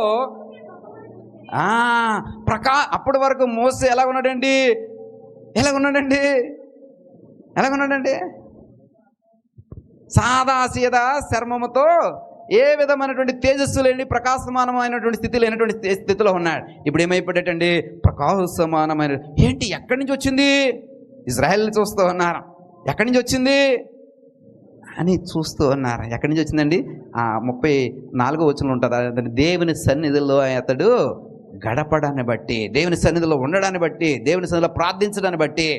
అప్పటి వరకు మోసే ఎలాగున్నాడండి? సాదా సీదా చర్మముతో ఏ విధమైనటువంటి తేజస్సు లేని ప్రకాశమానమైనటువంటి స్థితి లేనటువంటి స్థితిలో ఉన్నాడు. ఇప్పుడు ఏమైపోయాడండి? ప్రకాశమానమైన. ఏంటి? ఎక్కడి నుంచి వచ్చింది? ఇజ్రాయేల్ చూస్తూ ఉన్నారు. ఎక్కడి నుంచి వచ్చింది అని చూస్తూ ఉన్నారు. ఎక్కడి నుంచి వచ్చిందండి? 34వ వచనంలో ఉంటుంది. దేవుని సన్నిధిలో అతడు గడపడాన్ని బట్టి, దేవుని సన్నిధిలో ఉండడాన్ని బట్టి, దేవుని సన్నిధిలో ప్రార్థించడాన్ని బట్టి.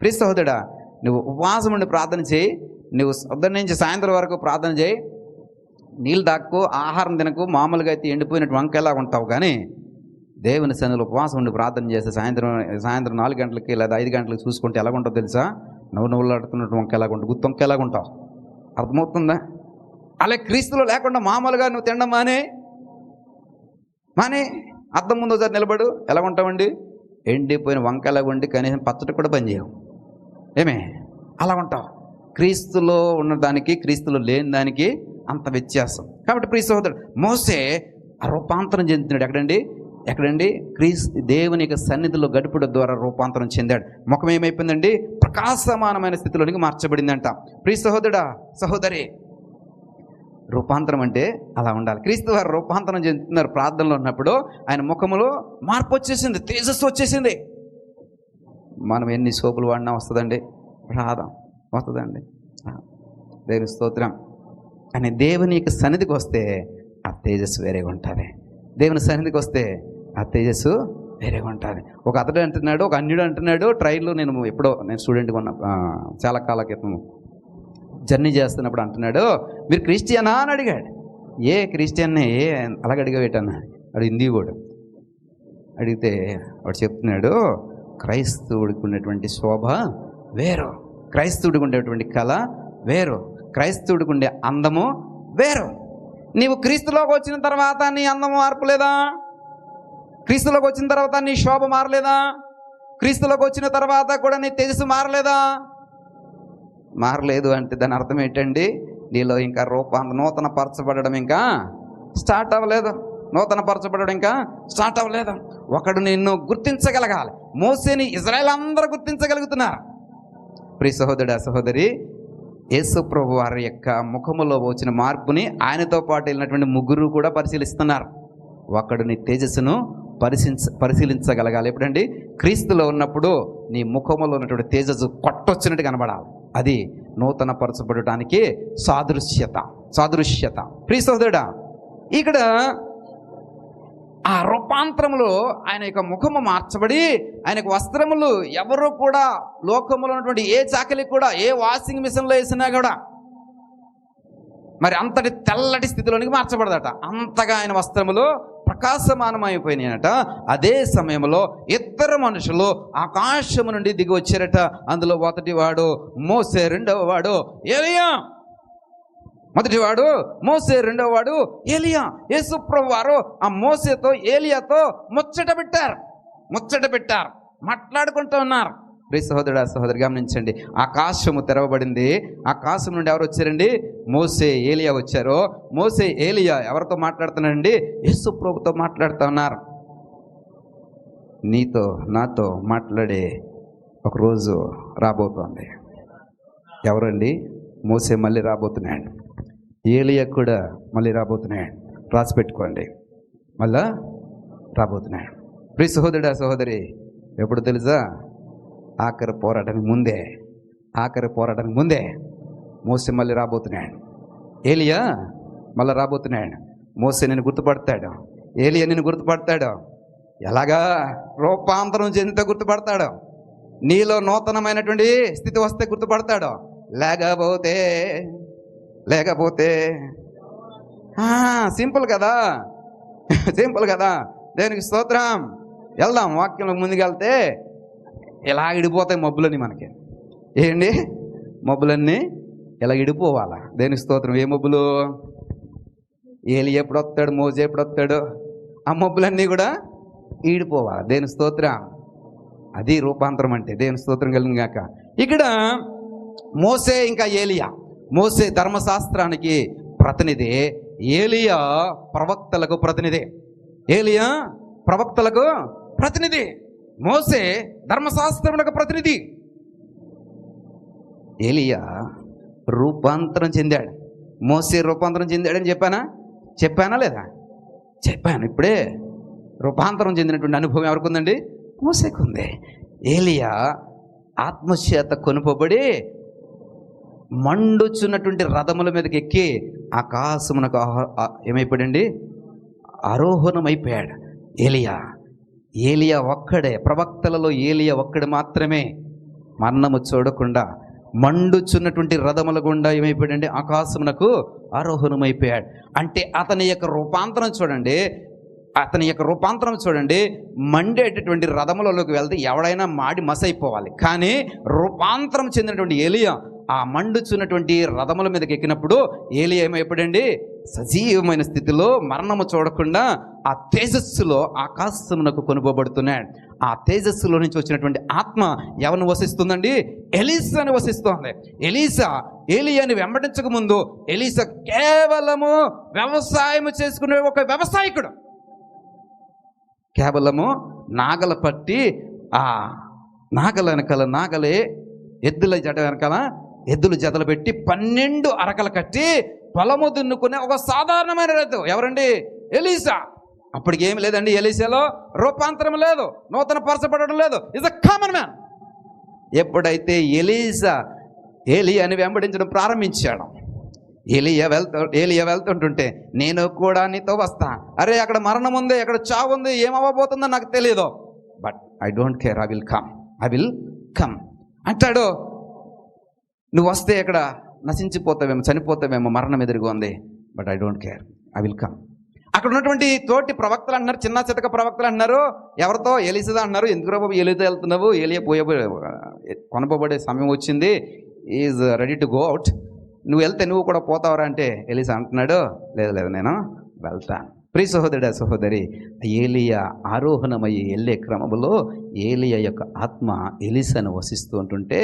ప్రియ సహోదరుడా, నువ్వు ఉపవాసం ఉండి ప్రార్థన చేయి. నువ్వు ఉదయం నుంచి సాయంత్రం వరకు ప్రార్థన చేయి. నీళ్ళు దాక్కు, ఆహారం తినకు, మామూలుగా అయితే ఎండిపోయినట్టు వంకాయలాగా ఉంటావు. కానీ దేవుని సన్నిధిలో ఉపవాసం ఉండి ప్రార్థన చేస్తే సాయంత్రం 4 గంటలకి లేదా 5 గంటలకి చూసుకుంటే ఎలాగుంటావు తెలుసా? నవ్వులాడుతున్నట్టు వంకాయలాగా ఉంటావు, గుత్తి వంకాయలాగా ఉంటావు. అర్థమవుతుందా? అలా క్రీస్తులో లేకుండా మామూలుగా నువ్వు తినడం మానే అద్దం ముందు ఒకసారి నిలబడు. ఎలా ఉంటామండి? ఎండిపోయిన వంకాయలాగా ఉండి కనీసం పచ్చడి కూడా పని చేయవు. ఏమే అలా ఉంటావు. క్రీస్తులో ఉన్నదానికి క్రీస్తులో లేని దానికి అంత వ్యత్యాసం. కాబట్టి ప్రియ సహోదరుడు, మోసే ఆ రూపాంతరం చెందుతున్నాడు. ఎక్కడండి దేవుని యొక్క సన్నిధిలో గడుపుడు ద్వారా రూపాంతరం చెందాడు. ముఖం ఏమైపోయిందండి? ప్రకాశమానమైన స్థితిలోనికి మార్చబడిందంట. ప్రియ సహోదరుడా, సహోదరి, రూపాంతరం అంటే అలా ఉండాలి. క్రీస్తు వారు రూపాంతరం చెందుతున్నారు. ప్రార్థనలో ఉన్నప్పుడు ఆయన ముఖములో మార్పు వచ్చేసింది, తేజస్సు వచ్చేసింది. మనం ఎన్ని సోపులు వాడినా వస్తుందండి? రాదా? వస్తుందండి. దేవుని స్తోత్రం. అని దేవుని యొక్క సన్నిధికి వస్తే ఆ తేజస్సు వేరేగా ఉంటుంది. దేవుని సన్నిధికి వస్తే ఆ తేజస్సు వేరేగా ఉంటుంది. ఒక అతడు అంటున్నాడు, ఒక అన్యుడు అంటున్నాడు ట్రైన్లో, నేను స్టూడెంట్గా ఉన్న చాలా కాల క్రితం జర్నీ చేస్తున్నప్పుడు అంటున్నాడు, మీరు క్రిస్టియనా అని అడిగాడు. ఏ క్రిస్టియన్నే అలాగ అడిగేటన్నా వాడు హిందీ కూడా అడిగితే వాడు చెప్తున్నాడు, క్రైస్తవుడికి ఉన్నటువంటి శోభ వేరు, క్రైస్తవుడికి ఉండేటువంటి కళ వేరు, క్రైస్తవుడికి ఉండే అందము వేరు. నీవు క్రీస్తులోకి వచ్చిన తర్వాత నీ అందము మార్పు లేదా? క్రీస్తులోకి వచ్చిన తర్వాత నీ శోభ మారలేదా? క్రీస్తులోకి వచ్చిన తర్వాత కూడా నీ తేజస్సు మారలేదా? మారలేదు అంటే దాని అర్థం ఏంటండి? నీలో ఇంకా నూతన పరచబడడం ఇంకా స్టార్ట్ అవ్వలేదు. నూతన పరచబడడం ఇంకా స్టార్ట్ అవ్వలేదు. ఒకడు నిన్ను గుర్తించగలగాలి. మోసేని ఇజ్రాయేల్ అందరూ గుర్తించగలుగుతున్నారు. ప్రియ సహోదరుడా, సహోదరి, యేసు ప్రభు వారి యొక్క ముఖములో వచ్చిన మార్పుని ఆయనతో పాటు వెళ్ళినటువంటి ముగ్గురు కూడా పరిశీలిస్తున్నారు. ఒకడు నీ తేజస్సును పరిశీలించగలగాలి. ఎప్పుడండి? క్రీస్తులో ఉన్నప్పుడు నీ ముఖములో ఉన్నటువంటి తేజస్సు కొట్టొచ్చినట్టు కనబడాలి. అది నూతన పరచబడటానికి సాదృశ్యత. ప్రియ సహోదరుడా, ఇక్కడ ఆ రూపాంతరములో ఆయన యొక్క ముఖము మార్చబడి ఆయన యొక్క వస్త్రములు ఎవరు కూడా లోకములో ఉన్నటువంటి ఏ చాకలి కూడా, ఏ వాషింగ్ మిషన్లో వేసినా కూడా మరి అంతటి తెల్లటి స్థితిలోనికి మార్చబడదట. అంతగా ఆయన వస్త్రములు ప్రకాశమానమైపోయినాయట. అదే సమయంలో ఇద్దరు మనుషులు ఆకాశము నుండి దిగి వచ్చారట. అందులో మొదటివాడు మోసే, రెండవ వాడు ఏలియా. మొదటివాడు మోసే, రెండవ వాడు ఏలియా. యేసు ప్రభువు వారు ఆ మోసేతో ఏలియాతో ముచ్చట పెట్టారు, మాట్లాడుకుంటూ ఉన్నారు. ప్రియ సహోదరుడా, సహోదరి, గమనించండి. ఆకాశము తెరవబడింది. ఆకాశం నుండి ఎవరు వచ్చారండి? మోసే, ఏలియా వచ్చారు. మోసే, ఏలియా ఎవరితో మాట్లాడుతున్నారండి? యేసు ప్రభుతో మాట్లాడుతూ ఉన్నారు. నీతో నాతో మాట్లాడే ఒక రోజు రాబోతోంది. ఎవరండి? మోసే మళ్ళీ రాబోతున్నాడు, ఏలియా కూడా మళ్ళీ రాబోతున్నాడు. రాసి పెట్టుకోండి, మళ్ళా రాబోతున్నాడు. ప్రియ సహోదరుడా, సహోదరి, ఎప్పుడు తెలుసా? ఆఖరి పోరాటానికి ముందే మోసే మళ్ళీ రాబోతున్నాడు, ఏలియా మళ్ళీ రాబోతున్నాడు. మోసే నిన్ను గుర్తుపడతాడు, ఏలియా నిన్ను గుర్తుపడతాడు. ఎలాగా? రూపాంతరం చెందితే గుర్తుపడతాడు. నీలో నూతనమైనటువంటి స్థితి వస్తే గుర్తుపడతాడు. లేకపోతే సింపుల్ కదా. దేనికి స్తోత్రం. వెళ్దాం, వాక్యంలో ముందుకెళ్తే ఇలా ఇడిపోతాయి మబ్బులని. మనకి ఏంటి? మబ్బులన్నీ ఇలా ఇడిపోవాలా? దేనికి స్తోత్రం. ఏ మబ్బులు? ఏలియా ఎప్పుడు వస్తాడు, మోసే ఎప్పుడు వస్తాడు, ఆ మబ్బులన్నీ కూడా ఈడిపోవాలి. దేని స్తోత్రం. అది రూపాంతరం అంటే. దేని స్తోత్రం కలిగిన గాక. ఇక్కడ మోసే ఇంకా ఏలియా. మోసే ధర్మశాస్త్రానికి ప్రతినిధి, ఏలియా ప్రవక్తలకు ప్రతినిధి. మోసే ధర్మశాస్త్రములకు ప్రతినిధి. ఏలియా రూపాంతరం చెందాడు, మోసే రూపాంతరం చెందాడని చెప్పానా లేదా? చెప్పాను. ఇప్పుడే రూపాంతరం చెందినటువంటి అనుభవం ఎవరికి ఉందండి? మోసేకు ఉంది. ఏలియా ఆత్మచేత కొనుపబడి మండుచున్నటువంటి రథముల మీదకి ఎక్కి ఆకాశమునకు ఏమైపోయాడండి? ఆరోహణమైపోయాడు. ఏలియా ఒక్కడే, ప్రవక్తలలో ఏలియా ఒక్కడే మాత్రమే మరణము చూడకుండా మండుచున్నటువంటి రథముల గుండా ఏమైపోయాడండి? ఆకాశమునకు ఆరోహణమైపోయాడు. అంటే అతని యొక్క రూపాంతరం చూడండి. మండేటటువంటి రథములలోకి వెళ్తే ఎవడైనా మాడి మసైపోవాలి. కానీ రూపాంతరం చెందినటువంటి ఏలియా ఆ మండుచున్నటువంటి రథముల మీదకి ఎక్కినప్పుడు ఏలి ఏమైపోయాడండి? సజీవమైన స్థితిలో మరణము చూడకుండా ఆ తేజస్సులో ఆకాశమునకు కొనుకోబడుతున్నాడు. ఆ తేజస్సులో నుంచి వచ్చినటువంటి ఆత్మ ఎవరిని వసిస్తుందండి? ఎలీసాని వసిస్తోంది. ఎలీసా ఏలియాని వెంబడించక ముందు ఎలీసా కేవలము వ్యవసాయం చేసుకునే ఒక వ్యవసాయకుడు. కేవలము నాగల పట్టి ఆ నాగల వెనకాల నాగలే ఎద్దుల జట వెనకాల ఎద్దులు జతలు పెట్టి 12 అరకలు కట్టి పొలము దున్నుకునే ఒక సాధారణమైన రైతు. ఎవరండి? ఎలీసా. అప్పటికి ఏమి లేదండి ఎలీసాలో, రూపాంతరం లేదు, నూతన పరచబడడం లేదు. Is a common man. ఎప్పుడైతే ఎలీసా ఏలియాని వెంబడించడం ప్రారంభించాడు, ఏలియా వెళ్తుంటుంటే నేను కూడా నీతో వస్తా, అరే అక్కడ మరణం ఉంది, అక్కడ చావు ఉంది, ఏమవ్వబోతుందో నాకు తెలియదు, but I don't care, I will come అంటాడు. నువ్వు వస్తే ఇక్కడ నశించిపోతావేమో, చనిపోతావేమో, మరణం ఎదురుగా ఉంది, but I don't care, I will come. అక్కడ ఉన్నటువంటి తోటి ప్రవక్తలు అంటున్నారు, చిన్న చితక ప్రవక్తలు అంటున్నారు, ఎవరితో? ఎలీసా అంటున్నారు. ఎందుకు బాబు ఎలీసా వెళ్తున్నావు? ఏలియా కొనబడే సమయం వచ్చింది, is ready to go out, నువ్వు వెళ్తే నువ్వు కూడా పోతావరా అంటే ఎలీసా అంటున్నాడు, లేదు నేను వెళ్తాను. ప్రియ సహోదరుడా సహోదరి, ఏలియా ఆరోహణమయ్యి వెళ్ళే క్రమంలో ఏలియా యొక్క ఆత్మ ఎలీసాను వసిస్తూ ఉంటుంటే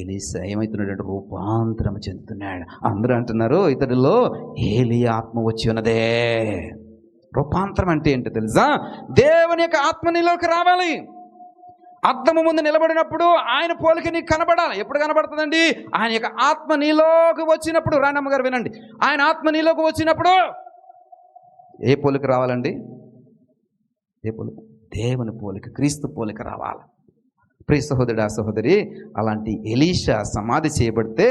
ఎలీసా ఏమవుతున్నాడు? రూపాంతరం చెందుతున్నాడు. అందరూ అంటున్నారు ఇతడిలో ఏలియా ఆత్మ వచ్చి ఉన్నదే. రూపాంతరం అంటే ఏంటో తెలుసా? దేవుని యొక్క ఆత్మ నీలోకి రావాలి. అద్దము ముందు నిలబడినప్పుడు ఆయన పోలిక నీకు కనబడాలి. ఎప్పుడు కనబడుతుందండి? ఆయన యొక్క ఆత్మ నీలోకి వచ్చినప్పుడు. రాణమ్మ గారు వినండి, ఆయన ఆత్మ నీలోకి వచ్చినప్పుడు ఏ పోలిక రావాలండి? ఏ పోలిక? దేవుని పోలిక, క్రీస్తు పోలిక రావాలి. ప్రియ సహోదరుడా సహోదరి, అలాంటి ఎలీషా సమాధి చేయబడితే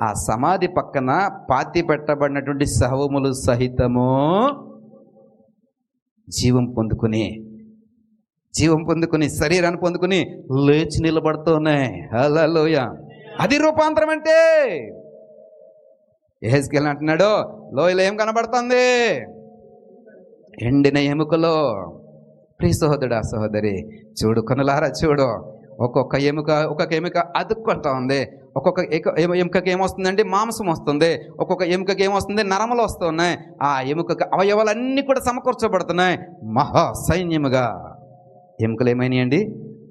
ఆ సమాధి పక్కన పాతి పెట్టబడినటువంటి శవములు సహితము జీవం పొందుకుని శరీరాన్ని పొందుకుని లేచి నిలబడుతున్నాయి. హల్లెలూయ. అది రూపాంతరం అంటే. యెహెజ్కేలు అంటున్నాడు, లోయలో ఏం కనబడుతుంది? ఎండిన ఎముకలో. ప్రియ సహోదరుడా సహోదరి, చూడు కనులారా చూడు, ఒక్కొక్క ఎముక అతుక్కుంటా ఉంది. ఒక్కొక్క ఎముకకి ఏమొస్తుందండి? మాంసం వస్తుంది. ఒక్కొక్క ఎముకకి ఏమొస్తుంది? నరములు వస్తున్నాయి. ఆ ఎముకకి అవయవాలన్నీ కూడా సమకూర్చబడుతున్నాయి. మహా సైన్యముగా ఎముకలు ఏమైనాయండి?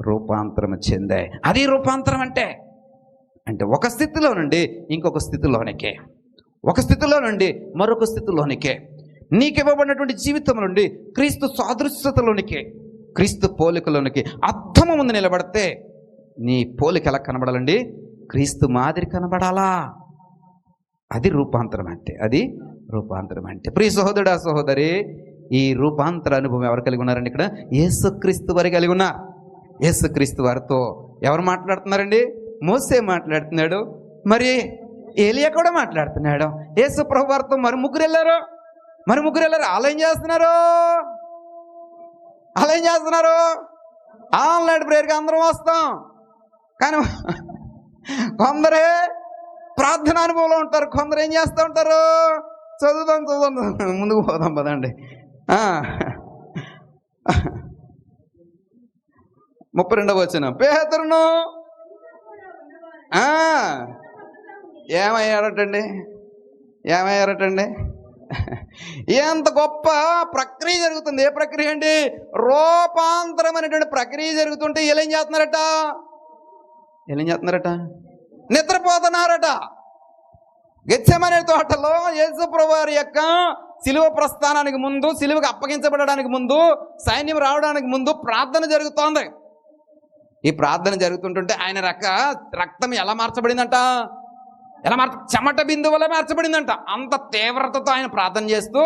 రూపాంతరం చెందాయి. అది రూపాంతరం అంటే ఒక స్థితిలో నుండి ఇంకొక స్థితిలోనికే, ఒక స్థితిలో నుండి మరొక స్థితిలోనికే, నీకు ఇవ్వబడినటువంటి జీవితం నుండి క్రీస్తు సాదృశ్యతలోనికి, క్రీస్తు పోలికలోనికి అద్దము ముందు నిలబడితే నీ పోలిక ఎలా కనబడాలండి? క్రీస్తు మాదిరి కనబడాలా. అది రూపాంతరం అంటే. ప్రియ సహోదరుడా సహోదరి, ఈ రూపాంతర అనుభవం ఎవరు కలిగి ఉన్నారండి? ఇక్కడ యేసుక్రీస్తు వారి కలిగి ఉన్నారు. యేసుక్రీస్తు వారితో ఎవరు మాట్లాడుతున్నారండి? మోసే మాట్లాడుతున్నాడు, మరి ఏలియా కూడా మాట్లాడుతున్నాడు. యేసు ప్రభు వారితో మరి ముగ్గురు వెళ్ళారు. వాళ్ళు ఏం చేస్తున్నారు? ఆన్లైన్ ప్రేయర్కి అందరం వస్తాం, కానీ కొందరే ప్రార్థన అనుభవంలో ఉంటారు, కొందరు ఏం చేస్తూ ఉంటారు? చదువుదాం ముందుకు పోదాం పదండి. 32వ వచనం, పేతురును ఏమయ్యారటండి? ఎంత గొప్ప ప్రక్రియ జరుగుతుంది. ఏ ప్రక్రియ అండి? రూపాంతరం అనేటువంటి ప్రక్రియ జరుగుతుంటే ఏం చేస్తున్నారట? నిద్రపోతున్నారట. గెత్సెమనే తోటలో యేసు ప్రభువు వారి యొక్క సిలువ ప్రస్థానానికి ముందు, సిలువకు అప్పగించబడడానికి ముందు, సైన్యం రావడానికి ముందు ప్రార్థన జరుగుతోంది. ఈ ప్రార్థన జరుగుతుంటుంటే ఆయన రక్తం ఎలా మార్చబడిందంట? చెమట బిందువులా మార్చబడిందంట. అంత తీవ్రతతో ఆయన ప్రార్థన చేస్తూ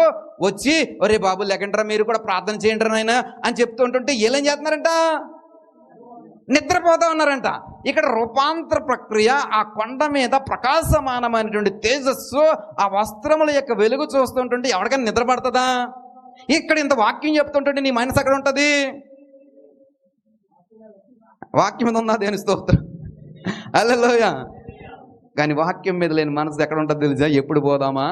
వచ్చి, ఒరే బాబు లేకంటారా, మీరు కూడా ప్రార్థన చేయండి నాయన అని చెప్తుంటుంటే ఏం చేస్తున్నారంట? నిద్రపోతా ఉన్నారంట. ఇక్కడ రూపాంతర ప్రక్రియ. ఆ కొండ మీద ప్రకాశమానమైనటువంటి తేజస్సు, ఆ వస్త్రముల యొక్క వెలుగు చూస్తుంటుంటే ఎవరికైనా నిద్ర పడుతుందా? ఇక్కడ ఇంత వాక్యం చెప్తుంటుంటే నీ మనసు ఎక్కడ ఉంటుంది? వాక్యం మీద ఉందా? దేని స్తోత్రం, హల్లెలూయా. కానీ వాక్యం మీద లేని మనసు ఎక్కడ ఉంటుంది తెలుసా? ఎప్పుడు పోదామా,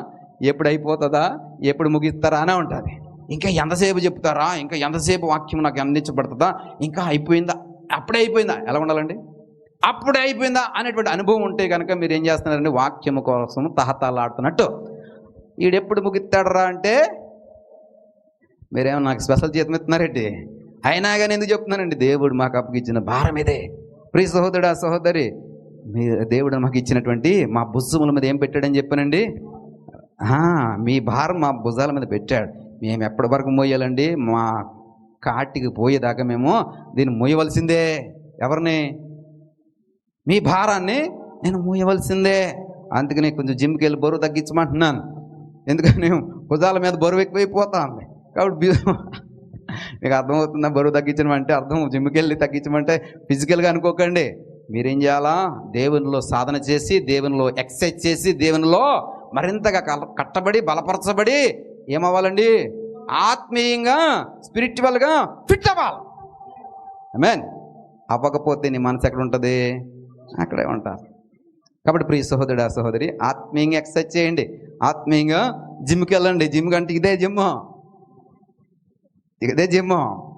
ఎప్పుడు అయిపోతుందా, ఎప్పుడు ముగిస్తారా అనే ఉంటుంది. ఇంకా ఎంతసేపు చెప్తారా, ఇంకా ఎంతసేపు వాక్యం నాకు అందించబడుతుందా, ఇంకా అయిపోయిందా, అప్పుడే అయిపోయిందా? ఎలా ఉండాలండి? అప్పుడే అయిపోయిందా అనేటువంటి అనుభవం ఉంటే కనుక మీరు ఏం చేస్తున్నారండి, వాక్యము కోసం తహతలాడుతున్నట్టు. ఈడెప్పుడు ముగిస్తాడరా అంటే మీరేమో నాకు స్పెషల్ జీతం ఇస్తున్నారండి. అయినా కానీ ఎందుకు చెప్తున్నానండి, దేవుడు మాకు అప్పగిచ్చిన భారం ఇదే. ప్రియ సహోదరుడా సహోదరి, మీ దేవుడు మాకు ఇచ్చినటువంటి మా భుజముల మీద ఏం పెట్టాడని చెప్పానండి, మీ భారం మా భుజాల మీద పెట్టాడు. మేము ఎప్పటి వరకు మోయాలండి, మా కాటికి పోయేదాకా మేము దీన్ని మోయవలసిందే. ఎవరిని? మీ భారాన్ని నేను మోయవలసిందే. అందుకని కొంచెం జిమ్కి వెళ్ళి బరువు తగ్గించమంటున్నాను. ఎందుకని భుజాల మీద బరువు ఎక్కువైపోతుంది కాబట్టి. మీకు అర్థమవుతుందా? బరువు తగ్గించడం అర్థం జిమ్కి వెళ్ళి తగ్గించమంటే ఫిజికల్గా అనుకోకండి. మీరేం చేయాలా, దేవునిలో సాధన చేసి, దేవునిలో ఎక్సర్సైజ్ చేసి, దేవునిలో మరింతగా కట్టబడి బలపరచబడి ఏమవ్వాలండి, ఆత్మీయంగా స్పిరిచువల్గా ఫిట్ అవ్వాలి. ఆమేన్. అవ్వకపోతే నీ మనసు ఎక్కడ ఉంటుంది? అక్కడే ఉంటారు. కాబట్టి ప్రియ సహోదరుడా సహోదరి, ఆత్మీయంగా ఎక్సర్సైజ్ చేయండి, ఆత్మీయంగా జిమ్కి వెళ్ళండి. జిమ్ కంటే ఇదే జిమ్.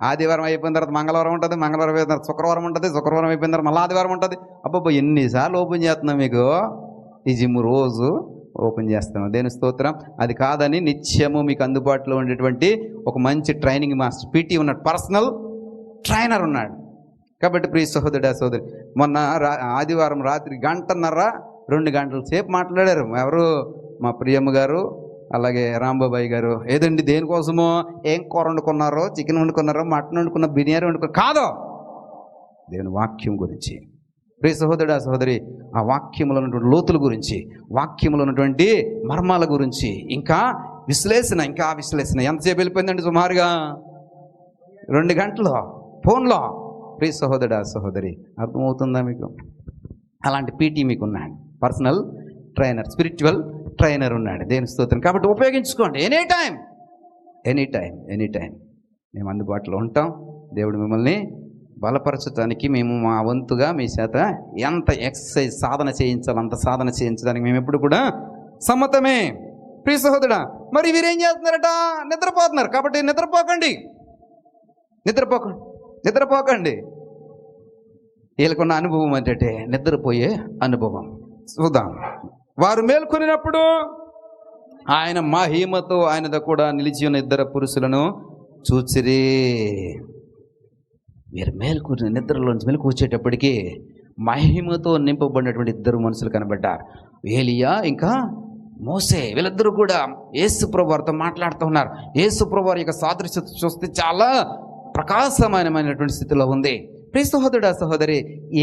ఆదివారం అయిపోయిన తర్వాత మంగళవారం ఉంటుంది, మంగళవారం అయిపోయిన తర్వాత శుక్రవారం ఉంటుంది, శుక్రవారం అయిపోయిన తర్వాత మళ్ళీ ఆదివారం ఉంటుంది. అబ్బబ్బా, ఎన్నిసార్లు ఓపెన్ చేస్తున్నాం మీకు ఈ జిమ్, రోజు ఓపెన్ చేస్తున్నాం. దేని స్తోత్రం. అది కాదని నిత్యము మీకు అందుబాటులో ఉండేటువంటి ఒక మంచి ట్రైనింగ్ మాస్టర్, పీటీ ఉన్నాడు, పర్సనల్ ట్రైనర్ ఉన్నాడు. కాబట్టి ప్రియ సహోదరుడా సహోదరి, మొన్న ఆదివారం రాత్రి 1.5-2 గంటల సేపు మాట్లాడారు. ఎవరు? మా ప్రియమ్మ గారు, అలాగే రాంబాబాయి గారు. ఏదండి, దేనికోసమో? ఏం కూర వండుకున్నారో, చికెన్ వండుకున్నారో, మటన్ వండుకున్న, బిర్యానీ వండుకున్నారు కాదు, దేవుని వాక్యం గురించి. ప్రియ సహోదరుడా సహోదరి, ఆ వాక్యంలో ఉన్నటువంటి లోతుల గురించి, వాక్యంలో ఉన్నటువంటి మర్మాల గురించి ఇంకా విశ్లేషణ. ఎంతసేపు వెళ్ళిపోయిందండి? సుమారుగా 2 గంటలు ఫోన్లో. ప్రియ సహోదరుడా సహోదరి, అర్థమవుతుందా మీకు? అలాంటి పీటీ మీకు ఉన్నాడు, పర్సనల్ ట్రైనర్, స్పిరిచువల్ ట్రైనర్ ఉన్నాడు. దేని స్తోత్రం. కాబట్టి ఉపయోగించుకోండి. ఎనీ టైం మేము అందుబాటులో ఉంటాం. దేవుడు మిమ్మల్ని బలపరచడానికి మేము మా వంతుగా మీ చేత ఎంత ఎక్సర్సైజ్ సాధన చేయించాలో అంత సాధన చేయించడానికి మేము ఎప్పుడు కూడా సమ్మతమే. ప్రియ సహోదరుడా, మరి వీరేం చేస్తున్నారట? నిద్రపోతున్నారు. కాబట్టి నిద్రపోకండి. వీళ్ళకున్న అనుభవం అంటే నిద్రపోయే అనుభవం. చూద్దాం. వారు మేల్కొనినప్పుడు ఆయన మహిమతో ఆయనతో కూడా నిలిచి ఉన్న 2 పురుషులను చూచిరి. మీరు నిద్రలోంచి మెలకు వచ్చేటప్పటికి మహిమతో నింపబడినటువంటి 2 మనుషులు కనబడ్డారు. ఏలియా ఇంకా మోసే. వీళ్ళిద్దరూ కూడా యేసు ప్రభువు వారితో మాట్లాడుతూ ఉన్నారు. యేసు ప్రభువు వారి యొక్క సాదృశ్యత చూస్తే చాలా ప్రకాశమానమైనటువంటి స్థితిలో ఉంది. ప్రియ సహోదరుడా సహోదరి,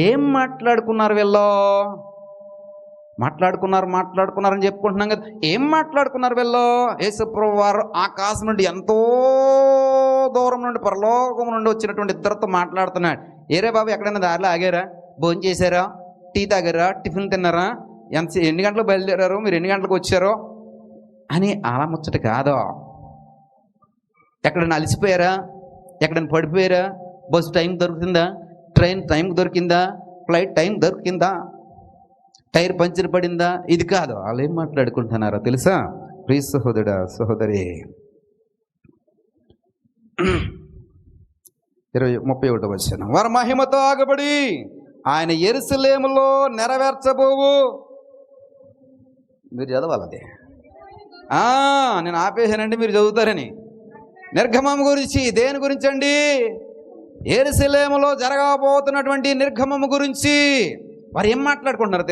ఏం మాట్లాడుకున్నారు వీళ్ళు? మాట్లాడుకున్నారని చెప్పుకుంటున్నాం కదా. ఏం మాట్లాడుకున్నారు వీళ్ళు? యేసు ప్రభువు వారు ఆకాశం నుండి ఎంతో దూరం నుండి, పరలోకం నుండి వచ్చినటువంటి 2తో మాట్లాడుతున్నాడు. ఏరే బాబు, ఎక్కడైనా దారిలో ఆగారా? భోజనం చేశారా? టీ తాగారా? టిఫిన్ తిన్నారా? ఎన్ని గంటలకు బయలుదేరారు? మీరు ఎన్ని గంటలకు వచ్చారో అని అలా ముచ్చట కాదు. ఎక్కడైనా అలసిపోయారా? ఎక్కడైనా పడిపోయారా? బస్సు టైం దొరికిందా? ట్రైన్ టైంకి దొరికిందా? ఫ్లైట్ టైం దొరికిందా? టైర్ పంచర్ పడిందా? ఇది కాదు. వాళ్ళు ఏం మాట్లాడుకుంటున్నారో తెలుసా? ప్రియ సహోదరుడా సహోదరి, 31వ వచనం. వారు మహిమతో ఆగబడి ఆయన యెరూషలేములో నెరవేర్చబోవు. మీరు చదవాలది. నేను ఆపేసానండి, మీరు చదువుతారని. నిర్గమం గురించి. దేని గురించి అండి? యెరూషలేములో జరగబోతున్నటువంటి నిర్గమము గురించి. వారు ఏం మాట్లాడుకుంటున్నారో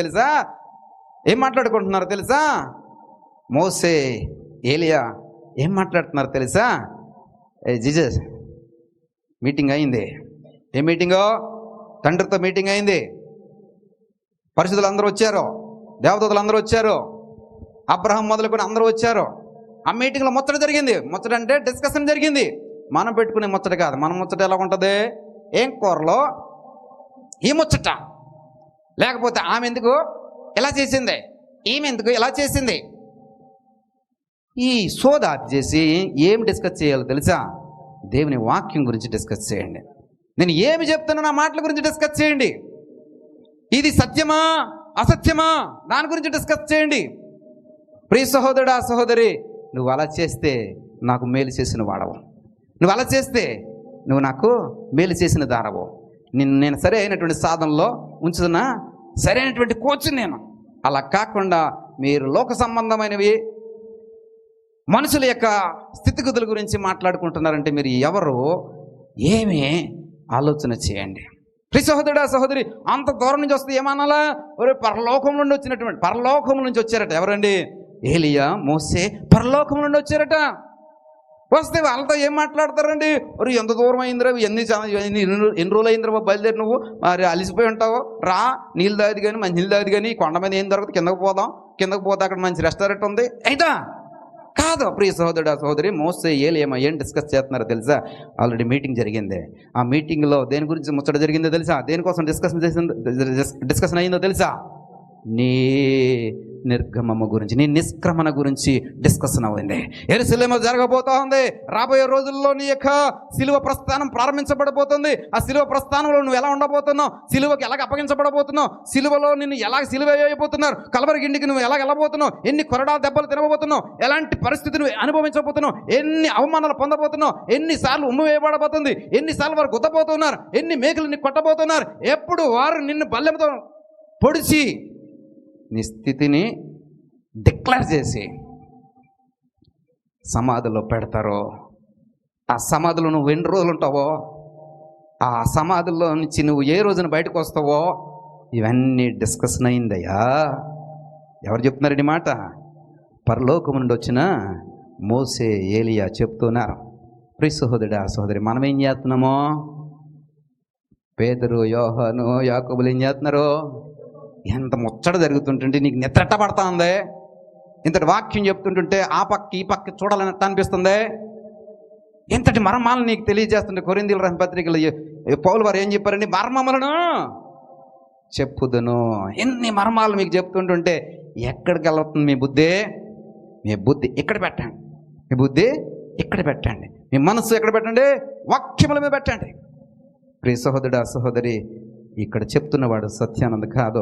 తెలుసా? మోసే, ఏలియా ఏం మాట్లాడుతున్నారు తెలుసా? జీసస్ మీటింగ్ అయింది. ఏ మీటింగో? తండ్రితో మీటింగ్ అయింది. పరిశుద్ధులు అందరూ వచ్చారు, దేవదూతలు అందరూ వచ్చారు, అబ్రహాం మొదలుకొని అందరూ వచ్చారు. ఆ మీటింగ్లో ముచ్చట జరిగింది. ముచ్చట అంటే డిస్కషన్ జరిగింది. మనం పెట్టుకునే ముచ్చట కాదు. మన ముచ్చట ఎలా ఉంటుంది? ఏం కూరలో ఈ ముచ్చట, లేకపోతే ఆమె ఎందుకు ఇలా చేసింది, ఈమె ఎందుకు ఇలా చేసింది, ఈ సోదా చేసి ఏం డిస్కస్ చేయాలో తెలుసా? దేవుని వాక్యం గురించి డిస్కస్ చేయండి. నేను ఏమి చెప్తున్నా నా మాటల గురించి డిస్కస్ చేయండి. ఇది సత్యమా అసత్యమా దాని గురించి డిస్కస్ చేయండి. ప్రియ సహోదరుడా సహోదరి, నువ్వు అలా చేస్తే నాకు మేలు చేసిన వాడవు. నువ్వు అలా చేస్తే నువ్వు నాకు మేలు చేసిన దానవు. నేను సరి అయినటువంటి సాధనలో ఉంచుతున్నా, సరైనటువంటి కోచ్ నేను. అలా కాకుండా మీరు లోక సంబంధమైనవి మనుషుల యొక్క స్థితిగతుల గురించి మాట్లాడుకుంటున్నారంటే మీరు ఎవరు, ఏమి ఆలోచన చేయండి. ప్రియ సహోదరుడా సహోదరి, అంత దూరం నుంచి వస్తే ఏమనాలా? ఒరే పరలోకం నుండి వచ్చినటువంటి, పరలోకం నుంచి వచ్చారట. ఎవరండి? ఏలియా, మోసే పరలోకం నుండి వచ్చారట. వస్తే వాళ్ళతో ఏం మాట్లాడతారండి? ఒరే ఎంత దూరం అయిందిరా, ఎన్ని రోజులు అయిందిరా బయలుదేరి, నువ్వు మరి అలిసిపోయి ఉంటావు, రా నీళ్ళు తాగదు కానీ మంచి నీళ్ళు తాగదు కానీ కొండ మీద ఏం దొరకదు, కిందకు పోదాం, కిందకు పోతే అక్కడ మంచి రెస్టారెంట్ ఉంది అయితా కాదు. ప్రియ సహోదరుడా సహోదరి, మోసే ఏలియా ఏం డిస్కస్ చేస్తున్నారో తెలుసా? ఆల్రెడీ మీటింగ్ జరిగింది. ఆ మీటింగ్లో దేని గురించి ముచ్చట జరిగిందో తెలుసా? దేనికోసం డిస్కషన్ అయిందో తెలుసా? నీ నిర్గమము గురించి, నీ నిష్క్రమణ గురించి డిస్కషన్ అయింది. యెరూషలేములో జరగబోతా ఉంది. రాబోయే రోజుల్లో నీ యొక్క సిలువ ప్రస్థానం ప్రారంభించబడబోతుంది. ఆ సిలువ ప్రస్థానంలో నువ్వు ఎలా ఉండబోతున్నావు, సిలువకి ఎలాగ అప్పగించబడబోతున్నావు, సిలువలో నిన్ను ఎలాగ సిలువ వేయబోతున్నారు, కలవరి గిండికి నువ్వు ఎలాగ వెళ్ళబోతున్నావు, ఎన్ని కొరడా దెబ్బలు తినబోతున్నావు, ఎలాంటి పరిస్థితిని అనుభవించబోతున్నావు, ఎన్ని అవమానాలు పొందబోతున్నావు, ఎన్నిసార్లు ఉమ్ము వేయబడబోతుంది, ఎన్నిసార్లు వారు గుద్దబోతున్నారు, ఎన్ని మేకలు నిన్ను కొట్టబోతున్నారు, ఎప్పుడు వారు నిన్ను బల్లెంతో పొడిచి నీ స్థితిని డిక్లేర్ చేసి సమాధిలో పెడతారో, ఆ సమాధిలో నువ్వు ఎన్ని రోజులు ఉంటావో, ఆ సమాధిలో నుంచి నువ్వు ఏ రోజున బయటకు వస్తావో, ఇవన్నీ డిస్కషన్ అయిందయ్యా. ఎవరు చెప్తున్నారండి మాట? పరలోకం నుండి వచ్చిన మోసే ఏలియా చెప్తున్నారు. ప్రియ సహోదరుడా సహోదరి, మనం ఏం చేస్తున్నామో? పేతురు, యోహాను, యాకోబులు ఏం చేస్తున్నారు? ఎంత ముచ్చట జరుగుతుంటుంటే నీకు నిద్రట పడతా ఉంది. ఇంతటి వాక్యం చెప్తుంటుంటే ఆ పక్క ఈ పక్క చూడాలని అనిపిస్తుంది. ఇంతటి మర్మాలను నీకు తెలియజేస్తుంటే కొరింథీయుల రాసిన పత్రికలు పౌలు వారు ఏం చెప్పారండి? మర్మములను చెప్పుదును. ఎన్ని మర్మాలు మీకు చెప్తుంటుంటే ఎక్కడికి వెళ్తుంది మీ బుద్ధి? మీ బుద్ధి ఇక్కడ పెట్టండి, మీ బుద్ధి ఇక్కడ పెట్టండి, మీ మనస్సు ఎక్కడ పెట్టండి? వాక్యముల మీద పెట్టండి. ప్రియ సహోదరుడా సహోదరి, ఇక్కడ చెప్తున్నవాడు సత్యానంద్ కాదు,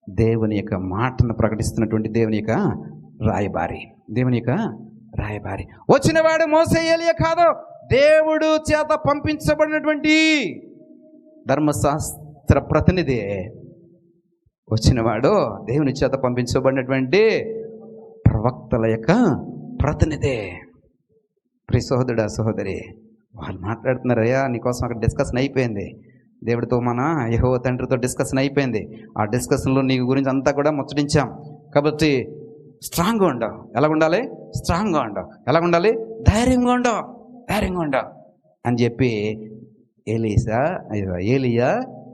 దేవుని యొక్క మాటను ప్రకటిస్తున్నటువంటి దేవుని యొక్క రాయబారి, దేవుని యొక్క రాయబారి. వచ్చినవాడు మోసే ఏలియా కాదు, దేవుడు చేత పంపించబడినటువంటి ధర్మశాస్త్ర ప్రతినిధి. వచ్చినవాడు దేవుని చేత పంపించబడినటువంటి ప్రవక్తల యొక్క ప్రతినిధి. ప్రియ సహోదరుడా సహోదరి, వాళ్ళు మాట్లాడుతున్నారయ్యా నీకోసం అక్కడ డిస్కషన్ అయిపోయింది. దేవుడితో, మన యెహోవా తండ్రితో డిస్కషన్ అయిపోయింది. ఆ డిస్కషన్లో నీ గురించి అంతా కూడా ముచ్చటించాం. కాబట్టి స్ట్రాంగ్గా ఉండవు. ఎలా ఉండాలి? స్ట్రాంగ్గా ఉండవు. ఎలా ఉండాలి? ధైర్యంగా ఉండవు, ధైర్యంగా ఉండవు అని చెప్పి ఏలియా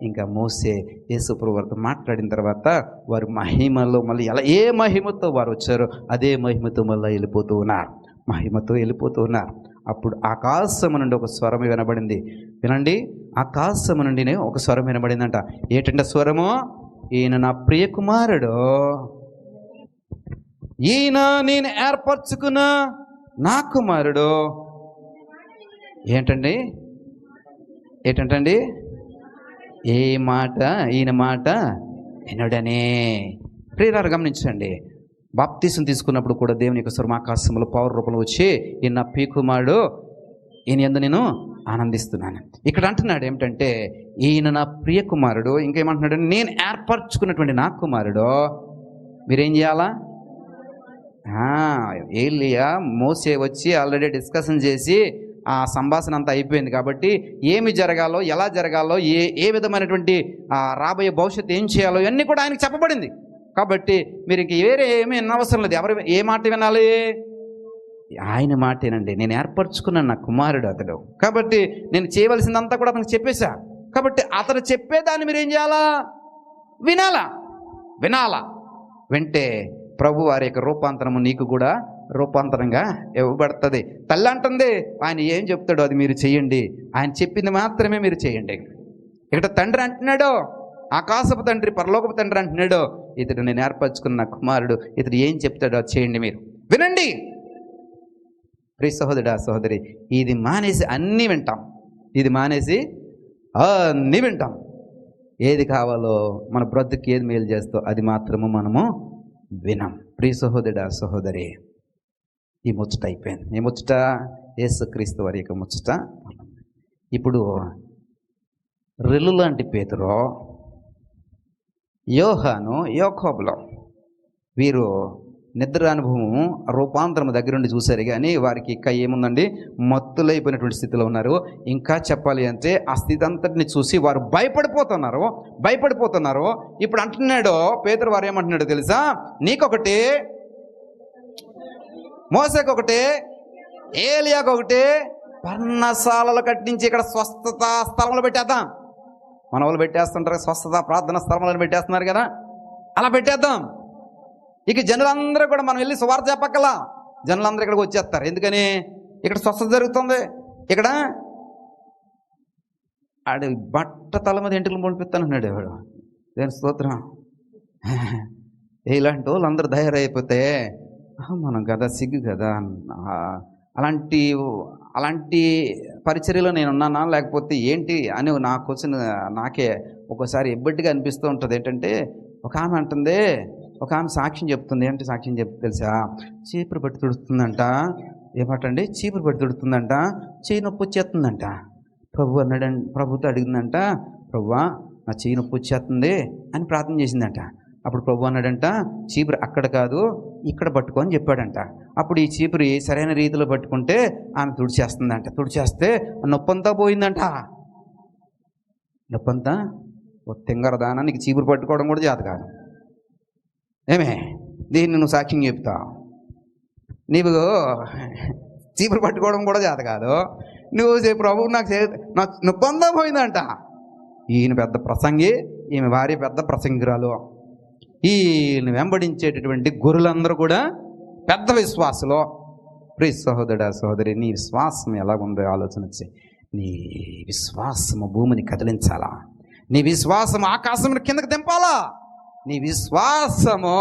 ఇంకా మోసే యేసుప్రభువు వారితో మాట్లాడిన తర్వాత వారు మహిమలో మళ్ళీ ఎలా ఏ మహిమతో వారు వచ్చారో అదే మహిమతో మళ్ళీ వెళ్ళిపోతూ ఉన్నారు, మహిమతో వెళ్ళిపోతూ ఉన్నారు. అప్పుడు ఆకాశము నుండి ఒక స్వరం వినబడింది. వినండి, ఆకాశము నుండినే ఒక స్వరం వినబడిందంట. ఏంటంటే స్వరము? ఈయన నా ప్రియ కుమారుడు, ఈయన నేను ఏర్పరచుకున్న నా కుమారుడు. ఏంటండి? ఏంటంటండి? ఏ మాట? ఈయన మాట వినడనే. ప్రియులారా గమనించండి, బాప్తీసం తీసుకున్నప్పుడు కూడా దేవుని యొక్క స్వరం ఆకాశంలో పౌర రూపంలో వచ్చి ఈయన నా ప్రియ కుమారుడు, ఈయన యందు నేను ఆనందిస్తున్నాను. ఇక్కడ అంటున్నాడు ఏమిటంటే ఈయన నా ప్రియ కుమారుడు. ఇంకేమంటున్నాడు? నేను ఏర్పరచుకున్నటువంటి నా కుమారుడు. మీరేం చేయాలా? ఏలియా మోసే వచ్చి ఆల్రెడీ డిస్కషన్ చేసి ఆ సంభాషణ అంతా అయిపోయింది. కాబట్టి ఏమి జరగాలో, ఎలా జరగాలో, ఏ విధమైనటువంటి రాబోయే భవిష్యత్తు ఏం చేయాలో ఇవన్నీ కూడా ఆయనకు చెప్పబడింది. కాబట్టి మీరు ఇంక వేరే ఏమీ వినవసరం లేదు. ఎవరు ఏ మాట వినాలి? ఆయన మాటేనండి. నేను ఏర్పరచుకున్నాను నా కుమారుడు అతడు. కాబట్టి నేను చేయవలసిందంతా కూడా అతనికి చెప్పేశా. కాబట్టి అతను చెప్పేదాన్ని మీరు ఏం చేయాలా? వినాలా, వినాలా. వింటే ప్రభు వారి యొక్క రూపాంతరము నీకు కూడా రూపాంతరంగా ఇవ్వబడుతుంది. తల్లి అంటుంది ఆయన ఏం చెప్తాడో అది మీరు చేయండి, ఆయన చెప్పింది మాత్రమే మీరు చేయండి. ఇక్కడ తండ్రి అంటున్నాడు, ఆకాశపు తండ్రి, పరలోకపు తండ్రి అంటున్నాడు, ఇతడు నేను ఏర్పరచుకున్న కుమారుడు, ఇతడు ఏం చెప్తాడో చేయండి, మీరు వినండి. ప్రియ సహోదరుడా సహోదరి, ఇది మానేసి అన్నీ వింటాం, ఇది మానేసి అన్నీ వింటాం. ఏది కావాలో మన బ్రతుకు ఏది మేలు చేస్తో అది మాత్రము మనము వినం. ప్రియ సహోదరుడా సహోదరి, ఈ ముచ్చట అయిపోయింది. ఈ ముచ్చట యేసుక్రీస్తు వారి యొక్క ముచ్చట. ఇప్పుడు రెల్లు లాంటి పేతురు, యోహాను, యాకోబులు వీరు నిద్ర అనుభవం రూపాంతరం దగ్గరుండి చూశారు, కానీ వారికి ఇంకా ఏముందండి, మత్తులైపోయినటువంటి స్థితిలో ఉన్నారు. ఇంకా చెప్పాలి అంటే ఆ స్థితి అంతటిని చూసి వారు భయపడిపోతున్నారు. ఇప్పుడు అంటున్నాడు పేతురు, వారు ఏమంటున్నాడో తెలుసా? నీకొకటి, మోసేకొకటి, ఏలియాకొకటి పర్ణశాలలు కట్టించి ఇక్కడ స్వస్థత స్థలంలో పెట్టేద్దాం. మన వాళ్ళు పెట్టేస్తుంటారు, స్వస్థత ప్రార్థన స్థలంలో పెట్టేస్తున్నారు కదా, అలా పెట్టేద్దాం. ఇక జనులందరూ కూడా మనం వెళ్ళి సువార్త చెప్పక్కలా, జనులందరూ ఇక్కడికి వచ్చేస్తారు. ఎందుకని? ఇక్కడ స్వస్థత జరుగుతుంది. ఇక్కడ ఆడు బట్ట తల మీద ఎంటుకలు పంపిస్తానన్నాడు వాడు. దేని స్తోత్రం. ఇలాంటి వాళ్ళు అందరూ ధైర్యమైపోతే మనం కదా, సిగ్గు కదా, అలాంటి పరిచర్యలో నేను ఉన్నానా లేకపోతే ఏంటి అని నా క్వశ్చన్ నాకే ఒక్కోసారి ఇబ్బట్టిగా అనిపిస్తూ ఉంటుంది. ఏంటంటే ఒక ఆమె అంటుంది, ఒక ఆమె సాక్ష్యం చెప్తుంది. ఏంటి సాక్ష్యం చెప్తే తెలుసా? చీపురు పట్టి తుడుతుందంట. ఏమంటండి? చీపురు పట్టి తుడుతుందంట, చేయి నొప్పి వచ్చేస్తుందంట. ప్రభుతో అడిగిందంట, ప్రభువా నా చేయి నొప్పి వచ్చేస్తుంది అని ప్రార్థన చేసిందంట. అప్పుడు ప్రభు అన్నాడంట, చీపురు అక్కడ కాదు ఇక్కడ పట్టుకో అని చెప్పాడంట. అప్పుడు ఈ చీపురు సరైన రీతిలో పట్టుకుంటే ఆమె తుడిచేస్తుందంట. తుడిచేస్తే నొప్పంతా పోయిందంట. నొప్పంతా తింగరదానా, నీకు చీపురు పట్టుకోవడం కూడా చేత కాదు. ఏమే, దీన్ని నువ్వు సాక్ష్యం చెప్తావు. నీవు చీపురు పట్టుకోవడం కూడా చేత కాదు. నువ్వు ప్రభు నాకు నొప్పంతా పోయిందంట. ఈయన పెద్ద ప్రసంగి, ఈమె భార్య పెద్ద ప్రసంగిరాలు. ఈయన వెంబడించేటటువంటి గొర్రెలందరూ కూడా పెద్ద విశ్వాసులు. ప్రియ సహోదరుడా, సహోదరి, నీ విశ్వాసం ఎలాగుందో ఆలోచన వచ్చి, నీ విశ్వాసము భూమిని కదిలించాలా, నీ విశ్వాసం ఆకాశముని కిందకి దింపాలా, నీ విశ్వాసము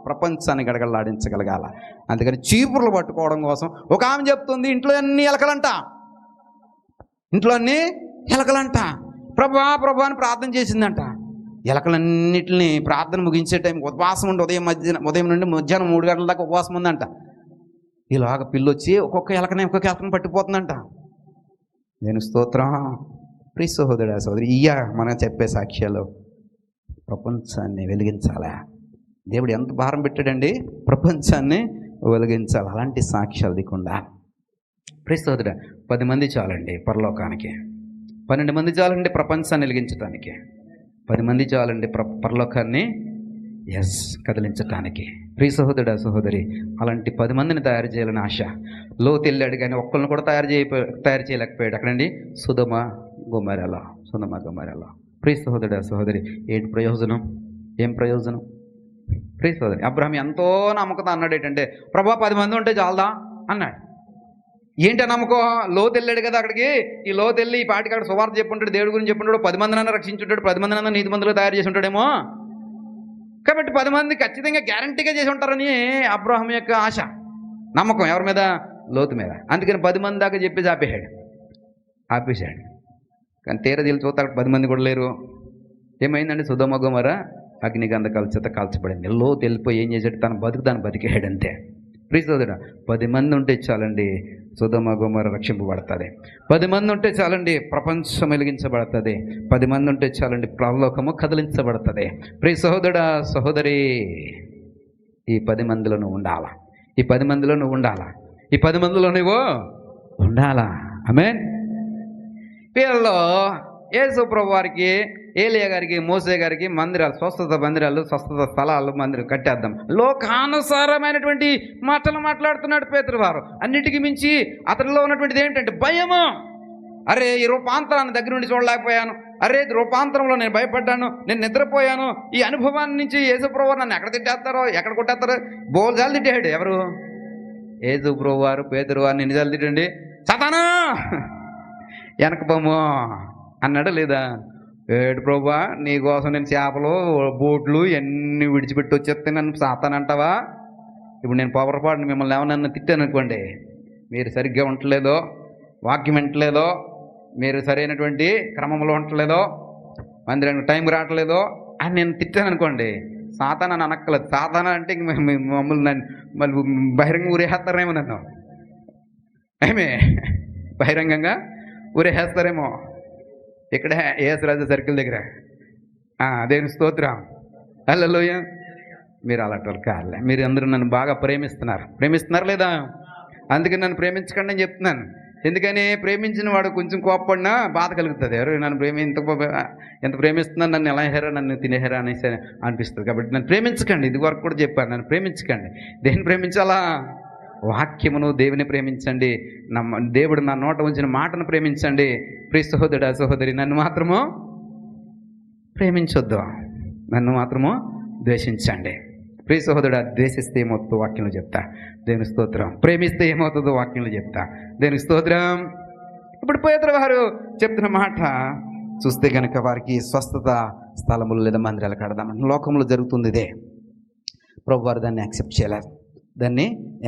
ప్రపంచాన్ని గడగడలాడించగలగాల. అందుకని చీపుర్లు పట్టుకోవడం కోసం ఒక ఆమె చెప్తుంది, ఇంట్లో అన్ని ఎలకలంట, ప్రభు అని ప్రార్థన చేసిందంట. ఎలకలన్నింటినీ ప్రార్థన ముగించే టైంకి ఉపవాసం ఉండి ఉదయం నుండి మధ్యాహ్నం 3 గంటల దాకా ఉపవాసం ఉందంట. ఇలాగ పిల్లొచ్చి ఒక్కొక్క ఎలకని పట్టిపోతుందంట. నేను స్తోత్రం. ప్రియ సహోదరుడా, సహోదరి, మనం చెప్పే సాక్ష్యాలు ప్రపంచాన్ని వెలిగించాలా. దేవుడు ఎంత భారం పెట్టాడండి, ప్రపంచాన్ని వెలిగించాలి. అలాంటి సాక్ష్యాలు దికుండా. ప్రియ సహోదరుడా, 10 మంది చాలండి పరలోకానికి, 12 మంది చాలండి ప్రపంచాన్ని వెలిగించడానికి, 10 మంది చాలండి పరలోకాన్ని కదిలించటానికి. ప్రియ సహోదరుడా, సహోదరి, అలాంటి 10 మందిని తయారు చేయాలని ఆశ. లోతు వెళ్ళాడు కానీ ఒక్కరిని కూడా తయారు చేయలేకపోయాడు. అక్కడండి సొదొమ గొమొర్రాలో. ప్రియ సహోదరుడా, సహోదరి, ఏంటి ప్రయోజనం? ఏం ప్రయోజనం? ప్రియ సహోదరి, అబ్రహాం ఎంతో నమ్మకంతో అన్నాడు, ఏంటంటే ప్రభా 10 మంది ఉంటే చాలదా అన్నాడు. ఏంటి నమ్మకం? లోతు వెళ్ళాడు కదా అక్కడికి. ఈ లోతు వెళ్ళి ఈ పాటికి అక్కడ సువార్త చెప్పుంటాడు, దేవుడి గురించి చెప్పుంటాడు, 10 మందినైనా రక్షించుంటాడు, 10 మందినైనా నీతి మందులు తయారు చేసి ఉంటాడేమో. కాబట్టి 10 మంది ఖచ్చితంగా గ్యారంటీగా చేసి ఉంటారని అబ్రహాం యొక్క ఆశ, నమ్మకం ఎవరి మీద? లోతు మీద. అందుకని 10 మంది దాకా చెప్పేసి ఆపేశాడు. కానీ తీర తీలు చూస్తే అక్కడ 10 మంది కూడా లేరు. ఏమైందండి? సొదొమ గొమొర్రా అగ్నిగంధకాల చేత కాల్చబడింది. లోతు వెళ్ళిపోయి ఏం చేశాడు? తను బతికాడు అంతే. ప్రియ సోదరుడా, 10 మంది ఉంటే చాలండి సొదొమ గొమొర్రా రక్షింపబడుతుంది. 10 మంది ఉంటే చాలండి ప్రపంచం వెలిగించబడుతుంది. 10 మంది ఉంటే చాలండి పరలోకము కదిలించబడుతుంది. ప్రియ సహోదరుడా, సహోదరి, ఈ 10 మందిలో నువ్వు ఉండాలా. ఈ 10 మందిలో నువ్వు ఉండాలా. ఆమేన్. వీళ్ళలో యేసు ప్రభు వారికి, ఏలియా గారికి, మోసే గారికి మందిరాలు, స్వస్థత స్థలాలు, మందిరం కట్టేద్దాం. లోకానుసారమైనటువంటి మాటలు మాట్లాడుతున్నాడు పేతురు వారు. అన్నిటికీ మించి అతనిలో ఉన్నటువంటిది ఏమిటంటే భయము. అరే, ఈ రూపాంతరాన్ని దగ్గర నుండి చూడలేకపోయాను, అరే రూపాంతరంలో నేను భయపడ్డాను, నేను నిద్రపోయాను. ఈ అనుభవాన్ని నుంచి యేసు ప్రభు వారు నన్ను ఎక్కడ కొట్టేస్తారో బోల్జాలు తిట్టాడు. ఎవరు? యేసు ప్రభు వారు పేతురు వారిని ఎన్నిసార్లు తిట్టండి? సాతానా వెనకబొమ్ము అన్నాడు లేదా? ఏడు ప్రభువా, నీకోసం నేను చేపలు, బోట్లు ఇవన్నీ విడిచిపెట్టి వచ్చేస్తే నన్ను సాతాను అంటావా? ఇప్పుడు నేను పొరపాటుని మిమ్మల్ని ఏమన్నా తిట్టాను అనుకోండి, మీరు సరిగ్గా ఉండలేదో, వాక్యం వింటలేదో, మీరు సరైనటువంటి క్రమంలో ఉండలేదో, మందిరానికి టైంకి రావట్లేదో అని నేను తిట్టాను అనుకోండి, సాతాను అని అనక్కలేదు. సాతాను అంటే మమ్మల్ని మళ్ళీ బహిరంగ ఊరేస్తారేమో, నన్ను బహిరంగంగా ఊరేస్తారేమో. ఇక్కడ యేసురాజు సర్కిల్ దగ్గర దేవుని స్తోత్రం. హల్లెలూయా. మీరు అలాంటి వాళ్ళు కాదులే. మీరు అందరూ నన్ను బాగా ప్రేమిస్తున్నారు లేదా? అందుకని నన్ను ప్రేమించకండి అని చెప్తున్నాను. ఎందుకని? ప్రేమించిన వాడు కొంచెం కోప్పడినా బాధ కలుగుతుంది. ఎవరు నన్ను ఎంత ప్రేమిస్తున్నాను, నన్ను ఎలా హెరా, నన్ను తినేహెరా అనేసి అనిపిస్తుంది. కాబట్టి నన్ను ప్రేమించకండి. ఇది వరకు కూడా చెప్పాను, నన్ను ప్రేమించకండి. దేన్ని ప్రేమించాలా? వాక్యమును, దేవుని ప్రేమించండి. దేవుడు నా నోట ఉంచిన మాటను ప్రేమించండి. ప్రియ సహోదరుడా సహోదరి, నన్ను మాత్రము ప్రేమించొద్దు, నన్ను మాత్రము ద్వేషించండి. ప్రియ సహోదరుడా, ద్వేషిస్తే ఏమవుతుందో వాక్యంలో చెప్తా. దేవుని స్తోత్రం. ప్రేమిస్తే ఏమవుతుందో వాక్యంలో చెప్తా. దేవుని స్తోత్రం. ఇప్పుడు పేతురు వారు చెప్తున్న మాట చూస్తే కనుక వారికి స్వస్థత స్థలములు లేదా మందిరాలు కడదామని లోకంలో జరుగుతుంది. ఇదే ప్రభువారు దాన్ని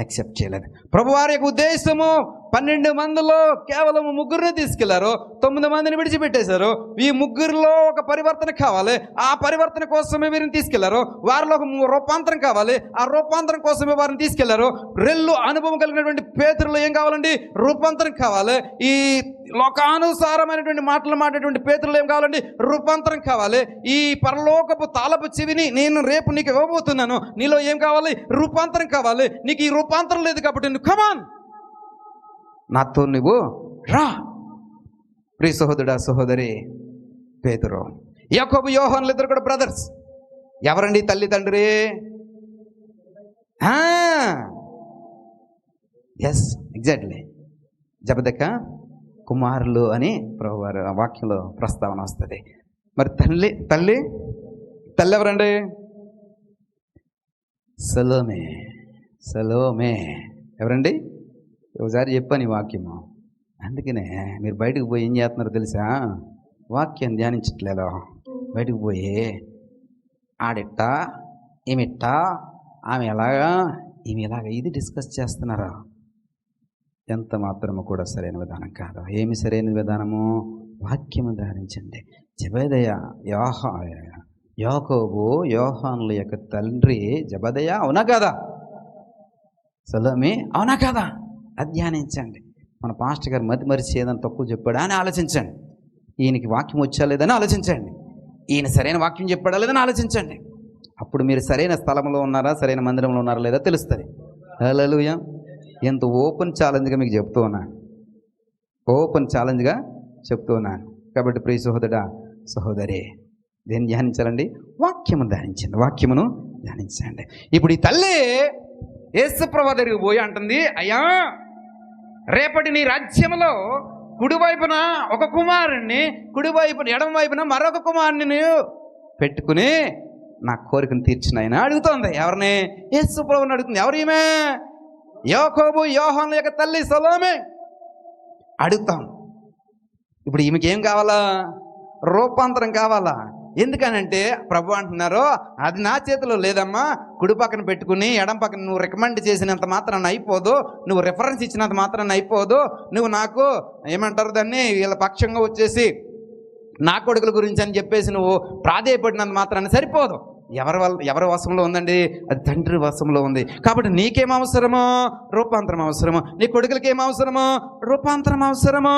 యాక్సెప్ట్ చేయలేదు. ప్రభువారి యొక్క ఉద్దేశము 12 మందిలో కేవలం 3 తీసుకెళ్లారు, 9 మందిని విడిచిపెట్టేశారు. ఈ 3లో ఒక పరివర్తన కావాలి, ఆ పరివర్తన కోసమే వీరిని తీసుకెళ్లారు. వారిలో ఒక రూపాంతరం కావాలి, ఆ రూపాంతరం కోసమే వారిని తీసుకెళ్లారు. రెల్లు అనుభవం కలిగినటువంటి పేతురులో ఏం కావాలండి? రూపాంతరం కావాలి. ఈ లోకానుసారమైనటువంటి మాటలు మాట్లాడేటువంటి పేతురులో ఏం కావాలండి? రూపాంతరం కావాలి. ఈ పరలోకపు తాళపు చెవిని నేను రేపు నీకు ఇవ్వబోతున్నాను, నీలో ఏం కావాలి? రూపాంతరం కావాలి. నీకు ఈ రూపాంతరం లేదు కాబట్టి నువ్వు కమాన్, నాతో నువ్వు రా. ప్రియ సహోదరుడా సహోదరి, పేతురు, యాకోబు, యోహానులు ఇద్దరు కూడా బ్రదర్స్. ఎవరండి తల్లి తండ్రి? ఎస్, ఎగ్జాక్ట్లీ, జబదక కుమారులు అని ప్రభువారు ఆ వాక్యంలో ప్రస్తావన వస్తుంది. మరి తల్లి ఎవరండి? సలోమే. ఎవరండి? ఒకసారి చెప్పాను ఈ వాక్యము. అందుకనే మీరు బయటకు పోయి ఏం చేస్తున్నారో తెలుసా? వాక్యం ధ్యానించట్లేదు. బయటకు పోయి ఆడిట్టా, ఏమిట్టా, ఆమె ఎలాగా, ఈమె ఎలాగా, ఇది డిస్కస్ చేస్తున్నారా? ఎంత మాత్రము కూడా సరైన విధానం కాదు. ఏమి సరైన విధానము? వాక్యము ధ్యానించండి. జబదయ, యాకోబు, యోహానుల యొక్క తండ్రి జబదయ అవునా కదా? సలోమి అవునా కదా? అది ధ్యానించండి. మన పాస్టర్ గారు మరిచి ఏదైనా తక్కువ చెప్పాడా అని ఆలోచించండి. ఈయనకి వాక్యం వచ్చా లేదని ఆలోచించండి. ఈయన సరైన వాక్యం చెప్పాడా లేదని ఆలోచించండి. అప్పుడు మీరు సరైన స్థలంలో ఉన్నారా, సరైన మందిరంలో ఉన్నారా లేదా తెలుస్తుంది. హల్లెలూయా. ఎంత ఓపెన్ ఛాలెంజ్గా మీకు చెప్తూ ఉన్నాను, కాబట్టి ప్రియ సహోదరుడా సహోదరి, దేన్ని ధ్యానించాలండి? వాక్యమును ధ్యానించండి. ఇప్పుడు ఈ తల్లి యేసుప్రభువు దగ్గరికి పోయి అంటుంది, అయ్యా, రేపటి నీ రాజ్యంలో కుడివైపున ఒక కుమారుణ్ణి, ఎడమ వైపున మరొక కుమారుని పెట్టుకుని నా కోరికను తీర్చిన అడుగుతోంది. ఎవరిని? యేసుప్రభువుని అడుగుతుంది. ఎవరు ఈమె? యాకోబు, యోహాను యొక్క తల్లి సలోమే అడుగుతాం. ఇప్పుడు ఈమెకి ఏం కావాలా? రూపాంతరం కావాలా? ఎందుకనంటే ప్రభు అంటున్నారు, అది నా చేతిలో లేదమ్మా. కుడి పక్కన పెట్టుకుని ఎడం పక్కన నువ్వు రికమెండ్ చేసినంత మాత్రాన్ని అయిపోదు, నువ్వు రిఫరెన్స్ ఇచ్చినంత మాత్రాన్ని అయిపోదు. నువ్వు నాకు ఏమంటారు దాన్ని, వీళ్ళ పక్షంగా వచ్చేసి నా కొడుకుల గురించి అని చెప్పేసి నువ్వు ప్రాధేయపడినంత మాత్రాన్ని సరిపోదు. ఎవరి వశంలో ఉందండి? అది తండ్రి వశంలో ఉంది. కాబట్టి నీకేం అవసరమో? రూపాంతరం అవసరము. నీ కొడుకులకి ఏం అవసరమో? రూపాంతరం అవసరము.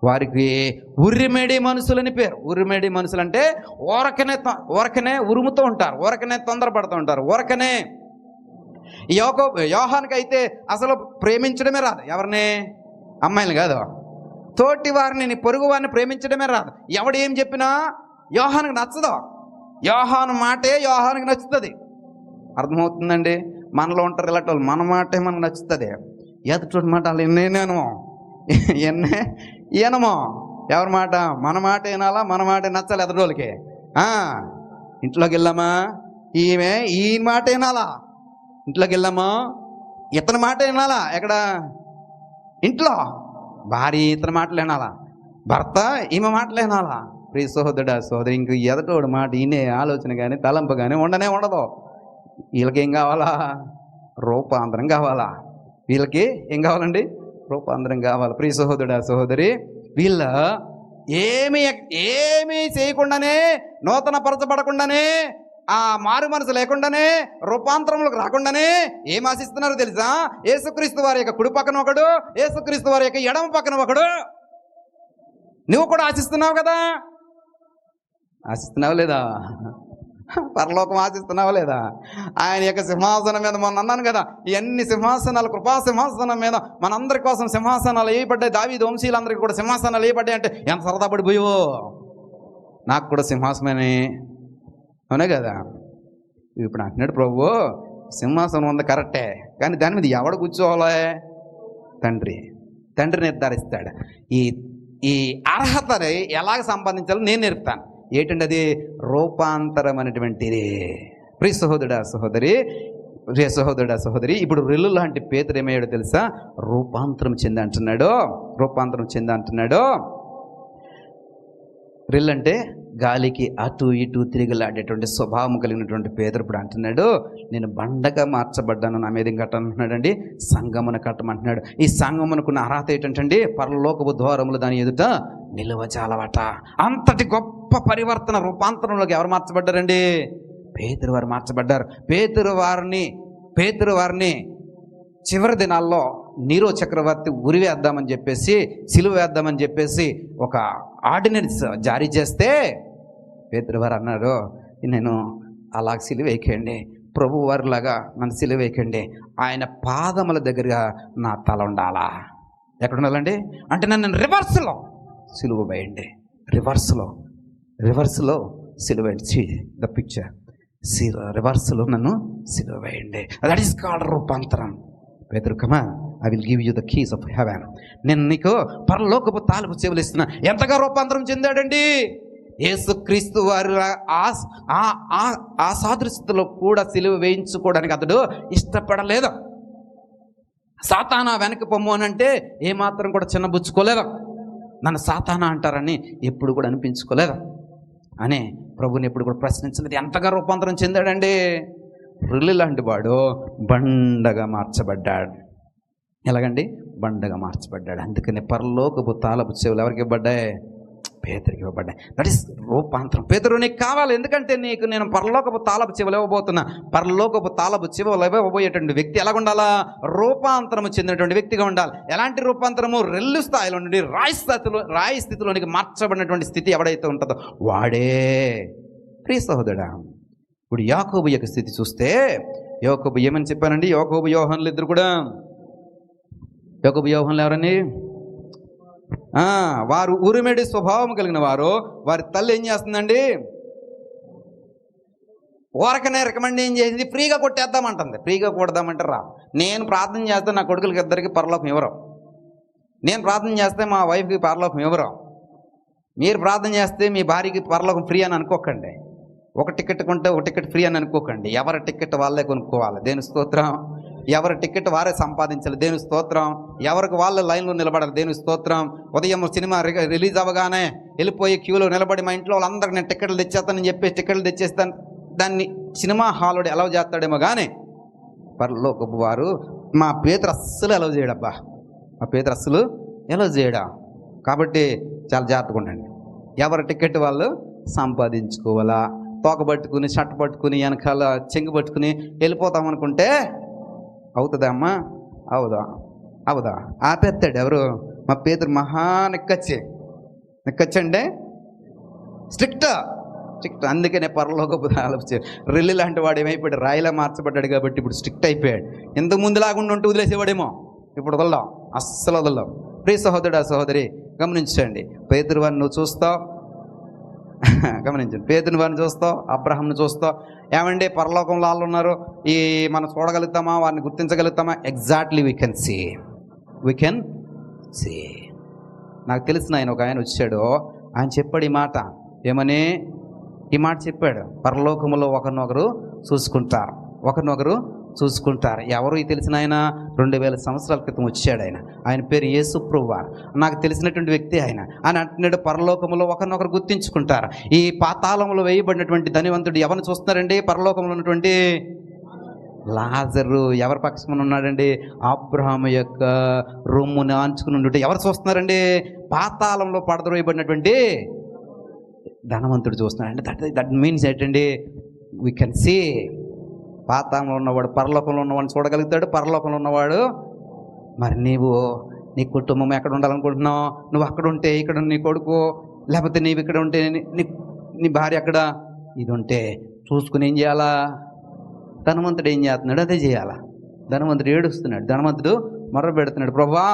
వారికి ఉర్రిమేడి మనుషులని పేరు. ఉర్రిమేడి మనుషులు అంటే ఊరకనే ఉరుముతూ ఉంటారు, ఊరకనే తొందరపడుతూ ఉంటారు, ఊరకనే. యోహానికి అయితే అసలు ప్రేమించడమే రాదు. ఎవరిని? అమ్మాయిలు కాదు, తోటి వారిని, నీ పొరుగు వారిని ప్రేమించడమే రాదు. ఎవడు ఏం చెప్పినా యోహానికి నచ్చదు. యోహాను మాటే యోహానికి నచ్చుతుంది. అర్థమవుతుందండి? మనలో ఉంటారు ఇలాంటి వాళ్ళు, మన మాటే మనకు నచ్చుతుంది. ఎదుటి మాట వాళ్ళు ఈయనమో ఎవరి మాట? మన మాట వినాలా, మన మాట నచ్చాలి ఎదరోళ్ళకి. ఇంట్లోకి వెళ్ళామా, ఈయన మాట వినాలా. ఇంట్లోకి వెళ్ళామా, ఇతని మాట వినాలా. ఎక్కడ? ఇంట్లో భార్య ఇతని మాటలు వినాలా, భర్త ఈమె మాటలు వినాలా. ప్రియ సహోదరుడా సహోదరి, ఇంక ఎదటోడు మాట ఈయనే ఆలోచన కానీ తలంపు కానీ ఉండదు. వీళ్ళకి ఏం కావాలా? రూపాంతరం కావాలా. వీళ్ళకి ఏం కావాలండి? రూపాంతరం కావాలి. ప్రియ సహోదరుడా సహోదరి, వీళ్ళ ఏమీ చేయకుండానే, నూతన పరచబడకుండానే, ఆ మారు మనసు లేకుండానే, రూపాంతరంలోకి రాకుండానే ఏం ఆశిస్తున్నారో తెలుసా? యేసుక్రీస్తు వారి యొక్క కుడి పక్కన ఒకడు, యేసుక్రీస్తు వారి యొక్క ఎడమ పక్కన ఒకడు. నువ్వు కూడా ఆశిస్తున్నావు కదా, ఆశిస్తున్నావు లేదా? పరలోకం ఆశిస్తున్నావు లేదా? ఆయన యొక్క సింహాసనం మీద మొన్న అన్నాను కదా, ఇవన్నీ సింహాసనాలు, కృపా సింహాసనం మీద మనందరి కోసం సింహాసనాలు వేయబడ్డాయి. దావీదు వంశీయులందరికీ కూడా సింహాసనాలు వేయబడ్డాయి అంటే ఎంత సరదా పడిపోయావో. నాకు కూడా సింహాసనమే, అవునే కదా. ఇప్పుడు అంటున్నాడు ప్రభు, సింహాసనం ఉంది కరెక్టే, కానీ దాని మీద ఎవడు కూర్చోవాలి? తండ్రి నిర్ధారిస్తాడు. ఈ అర్హతని ఎలాగ సంపాదించాలో నేను నేర్పుతాను. ఏంటంటే అది రూపాంతరం అనేటువంటిది. ప్రియ సహోదరుడా సహోదరి, ఇప్పుడు రెల్లు లాంటి పేతురు ఏమయ్యాడో తెలుసా? రూపాంతరం చెంది అంటున్నాడు. రెల్లు అంటే గాలికి అటు ఇటు తిరిగిలాడేటువంటి స్వభావం కలిగినటువంటి పేతురు ఇప్పుడు అంటున్నాడు, నేను బండగా మార్చబడ్డాను, నా మీద కట్టమంటున్నాడండి, సంగమును కట్టమంటున్నాడు. ఈ సంగమునకున్న అర్హత ఏంటంటే పరలోకపు ద్వారములు దాని ఎదుట నిలువజాలవట. అంతటి గొప్ప పరివర్తన, రూపాంతరంలోకి ఎవరు మార్చబడ్డారండి? పేతురు వారు మార్చబడ్డారు. పేతురు వారిని చివరి దినాల్లో నీరో చక్రవర్తి ఉరివేద్దామని చెప్పేసి, సిలువ వేద్దామని చెప్పేసి ఒక ఆర్డినెన్స్ జారీ చేస్తే పేతురు వారు అన్నారు, నేను అలా సిలువ వేయకండి, ప్రభు వారిలాగా నన్ను సిలువ వేయకండి, ఆయన పాదముల దగ్గరగా నా తల ఉండాలా. ఎక్కడ ఉండాలండి అంటే నన్ను రివర్స్లో సిలువ వేయండి, రివర్స్లో సిలువ వేయండి. ద పిక్చర్, రివర్స్లో నన్ను సిలువ వేయండి. దట్ ఈస్ కాల్డ్ రూపాంతరం. పేతురు, come on, I will give you the keys of haven. నేను నీకు పరలోకపు తాలపు చెవులు ఇస్తున్నా. ఎంతగా రూపాంతరం చెందాడండి? యేసుక్రీస్తు వారి ఆ సాదృశ్యతలో కూడా సిలువ వేయించుకోవడానికి అతడు ఇష్టపడలేదు. సాతానా వెనక్కి పొమ్ము అని అంటే ఏమాత్రం కూడా చిన్నబుచ్చుకోలేదు. నన్ను సాతానా అంటారని ఎప్పుడు కూడా అనిపించుకోలేదు అని ప్రభుని ఎప్పుడు కూడా ప్రశ్నించలేదు. ఎంతగా రూపాంతరం చెందాడండి? రెల్లు లాంటి వాడు బండగా మార్చబడ్డాడు. ఎలాగండి? బండగా మార్చబడ్డాడు. అందుకని పరలోకపు తాలపు చెవులు ఎవరికి ఇవ్వబడ్డాయి? పేతురికి ఇవ్వబడ్డాయి. దట్ ఈస్ రూపాంతరం. పేతురు, నీకు కావాలి, ఎందుకంటే నీకు నేను పరలోకపు తాలపు చెవులు ఇవ్వబోతున్నా. పరలోకపు తాలపు చెవులు ఇవ్వబోయేటువంటి వ్యక్తి ఎలాగ ఉండాలా? రూపాంతరము చెందినటువంటి వ్యక్తిగా ఉండాలి. ఎలాంటి రూపాంతరము? రెల్లు స్థాయిలో నుండి రాయి స్థితిలోనికి మార్చబడినటువంటి స్థితి ఎవడైతే ఉంటుందో వాడే. ప్రియ సహోదరుడా, ఇప్పుడు యాకోబు యొక్క స్థితి చూస్తే, యాకోబు ఏమని చెప్పానండి? యాకోబు యోహానులు ఇద్దరు కూడా, యాకోబు యోహానులు ఎవరండి? వారు ఉరిమెడి స్వభావం కలిగిన వారు. వారి తల్లి ఏం చేస్తుందండి? ఊరకనే రికమెండ్ ఏం చేసింది? ఫ్రీగా కొట్టేద్దామంటుంది. ఫ్రీగా కొడదామంటారా? నేను ప్రార్థన చేస్తే నా కొడుకులకి ఇద్దరికి పరలోకం ఇవ్వరు, నేను ప్రార్థన చేస్తే మా వైఫ్కి పరలోకం ఇవ్వరు. మీరు ప్రార్థన చేస్తే మీ భార్యకి పరలోకం ఫ్రీ అని అనుకోకండి. ఒక టికెట్ కొంటే ఒక టికెట్ ఫ్రీ అని అనుకోకండి. ఎవరి టికెట్ వాళ్ళే కొనుక్కోవాలి, దేని స్తోత్రం. ఎవరి టికెట్ వారే సంపాదించాలి, దేని స్తోత్రం. ఎవరికి వాళ్ళ లైన్లో నిలబడాలి, దేని స్తోత్రం. ఉదయం సినిమా రిలీజ్ అవ్వగానే వెళ్ళిపోయి క్యూలో నిలబడి మా ఇంట్లో వాళ్ళందరికీ నేను టికెట్లు తెచ్చేస్తానని చెప్పి టికెట్లు తెచ్చేస్తాను, దాన్ని సినిమా హాల్లో అలౌ చేస్తాడేమో కానీ పరలోకపు వారు మా పేతురు అస్సలు అలౌ చేయడబ్బా. మా పేతురు అస్సలు అలౌ చేయడా. కాబట్టి చాలా జాగ్రత్తగా ఉండండి. ఎవరి టికెట్ వాళ్ళు సంపాదించుకోవాలా. తోక పట్టుకుని, షర్ట్ పట్టుకుని, వెనకాల చెంగు పట్టుకుని వెళ్ళిపోతాం అనుకుంటే అవుతుందా అమ్మా? అవుదా? ఆపేస్తాడు ఎవరు? మా పేతురు మహా నిక్కచ్చండి, స్ట్రిక్ట్. అందుకనే పరలోకపు తాలపు రెల్లు లాంటి వాడు ఏమైపోయాడు? రాయిలా మార్చబడ్డాడు కాబట్టి ఇప్పుడు స్ట్రిక్ట్ అయిపోయాడు. ఇంతకు ముందు లాగుండి ఉంటూ వదిలేసేవాడేమో, ఇప్పుడు వదలడం, అస్సలు వదలడం. ప్రియ సహోదరుడా సహోదరి, గమనించండి. పేతురు వారిని నువ్వు చూస్తావు, గమనించండి. పేతురు వారిని చూస్తావు, అబ్రహాంను చూస్తావు. ఏమండి పరలోకంలో వాళ్ళు ఉన్నారు, మనం చూడగలుగుతామా? వారిని గుర్తించగలుగుతామా? Exactly we can see. నాకు తెలిసిన ఒక ఆయన వచ్చాడు, ఆయన చెప్పాడు ఈ మాట. ఏమని? ఈ మాట చెప్పాడు, పరలోకములో ఒకరినొకరు చూసుకుంటారు. ఎవరు తెలిసిన ఆయన? 2000 సంవత్సరాల క్రితం వచ్చాడు ఆయన పేరు యేసు ప్రభువారు. నాకు తెలిసినటువంటి వ్యక్తి ఆయన అంటున్నాడు, పరలోకములో ఒకరినొకరు గుర్తించుకుంటారు. ఈ పాతాళంలో వేయబడినటువంటి ధనవంతుడు ఎవరిని చూస్తున్నారండి? పరలోకంలో ఉన్నటువంటి లాజరు ఎవరి పక్షమున ఉన్నాడండి? అబ్రహాము యొక్క రొమ్ముని ఆంచుకుని ఉంటే ఎవరు చూస్తున్నారండి? పాతాళంలో పడద్రోయబడినటువంటి ధనవంతుడు చూస్తున్నాడండి. దట్ మీన్స్ ఏంటండి? We can see. పాతాళంలో ఉన్నవాడు పరలోకంలో ఉన్నవాడిని చూడగలుగుతాడు, పరలోకంలో ఉన్నవాడు. మరి నీవు నీ కుటుంబం ఎక్కడ ఉండాలనుకుంటున్నావు? నువ్వు అక్కడ ఉంటే ఇక్కడ నీ కొడుకు, లేకపోతే నీవు ఇక్కడ ఉంటే నీ భార్య అక్కడ, ఇది ఉంటే చూసుకుని ఏం చేయాలా? ధనవంతుడు ఏం చేస్తున్నాడు అదే చేయాలా. ధనవంతుడు ఏడుస్తున్నాడు, ధనవంతుడు మొర్ర పెడుతున్నాడు, ప్రభువా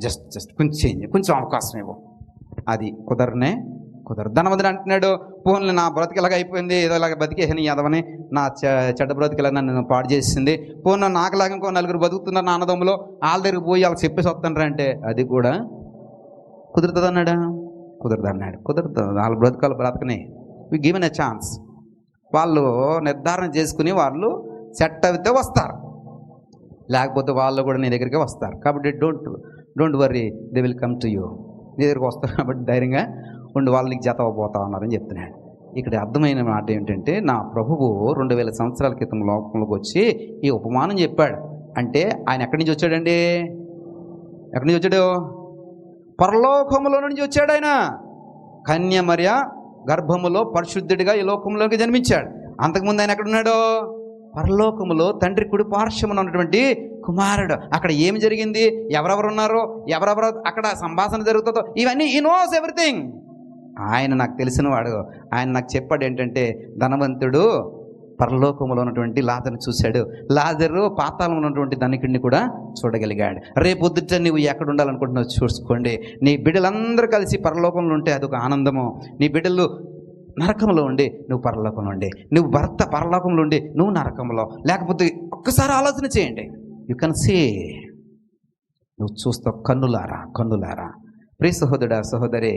జస్ట్ కొంచెం అవకాశం ఇవ్వు. అది కుదరదు. ధనవంతుడు అంటున్నాడు, ఫోన్లు నా బ్రతికి ఇలాగ అయిపోయింది, ఏదో ఇలాగ బతికేసాను ఎదవని, నా చెడ్డ బ్రతికిలా నన్ను పాడు చేసింది, ఫోన్ నాకులాగా ఇంకో నలుగురు బతుకుతున్నారు నా అన్నదమ్ములో, వాళ్ళ దగ్గరికి పోయి వాళ్ళకి చెప్పేసి వస్తాను అంటే అది కూడా కుదురుతుంది అన్నాడు. కుదరదు. వాళ్ళ బ్రతుకాలు బ్రతకనే. వి గివెన్ ఎ ఛాన్స్. వాళ్ళు నిర్ధారణ చేసుకుని వాళ్ళు సెట్ అయితే వస్తారు, లేకపోతే వాళ్ళు కూడా నీ దగ్గరికి వస్తారు. కాబట్టి don't worry, they will come to you. నీ దగ్గరికి వస్తారు కాబట్టి ధైర్యంగా ఉండి వాళ్ళు నీకు జత అవ్వబోతా ఉన్నారని చెప్తున్నాడు. ఇక్కడ అర్థమైన మాట ఏంటంటే, నా ప్రభువు 2000 సంవత్సరాల క్రితం లోకంలోకి వచ్చి ఈ ఉపమానం చెప్పాడు. అంటే ఆయన ఎక్కడి నుంచి వచ్చాడండి? ఎక్కడి నుంచి వచ్చాడు? పరలోకములో నుంచి వచ్చాడు. ఆయన కన్యమర్య గర్భములో పరిశుద్ధుడిగా ఈ లోకంలోకి జన్మించాడు. అంతకుముందు ఆయన ఎక్కడున్నాడు? పరలోకములో తండ్రి కుడి పార్శ్వమున ఉన్నటువంటి కుమారుడు. అక్కడ ఏమి జరిగింది, ఎవరెవరు ఉన్నారో, ఎవరెవరు అక్కడ సంభాషణ జరుగుతుందో, ఇవన్నీ ఈ నోస్ ఎవ్రీథింగ్. ఆయన నాకు తెలిసిన వాడు. ఆయన నాకు చెప్పాడు ఏంటంటే, ధనవంతుడు పరలోకములో ఉన్నటువంటి లాజరును చూశాడు, లాజరు పాతాళంలో ఉన్నటువంటి ధనికుడిని కూడా చూడగలిగాడు. రేపొద్దుట నువ్వు ఎక్కడ ఉండాలనుకుంటున్నావు చూసుకోండి. నీ బిడ్డలందరూ కలిసి పరలోకంలో ఉంటే అదొక ఆనందము. నీ బిడ్డలు నరకంలో ఉండి నువ్వు పరలోకంలో ఉండి, నువ్వు భర్త పరలోకంలో ఉండి నువ్వు నరకంలో, లేకపోతే ఒక్కసారి ఆలోచన చేయండి. యు కెన్ సీ, నువ్వు చూస్తావు కన్నులారా. ప్రియ సహోదరుడా సహోదరి,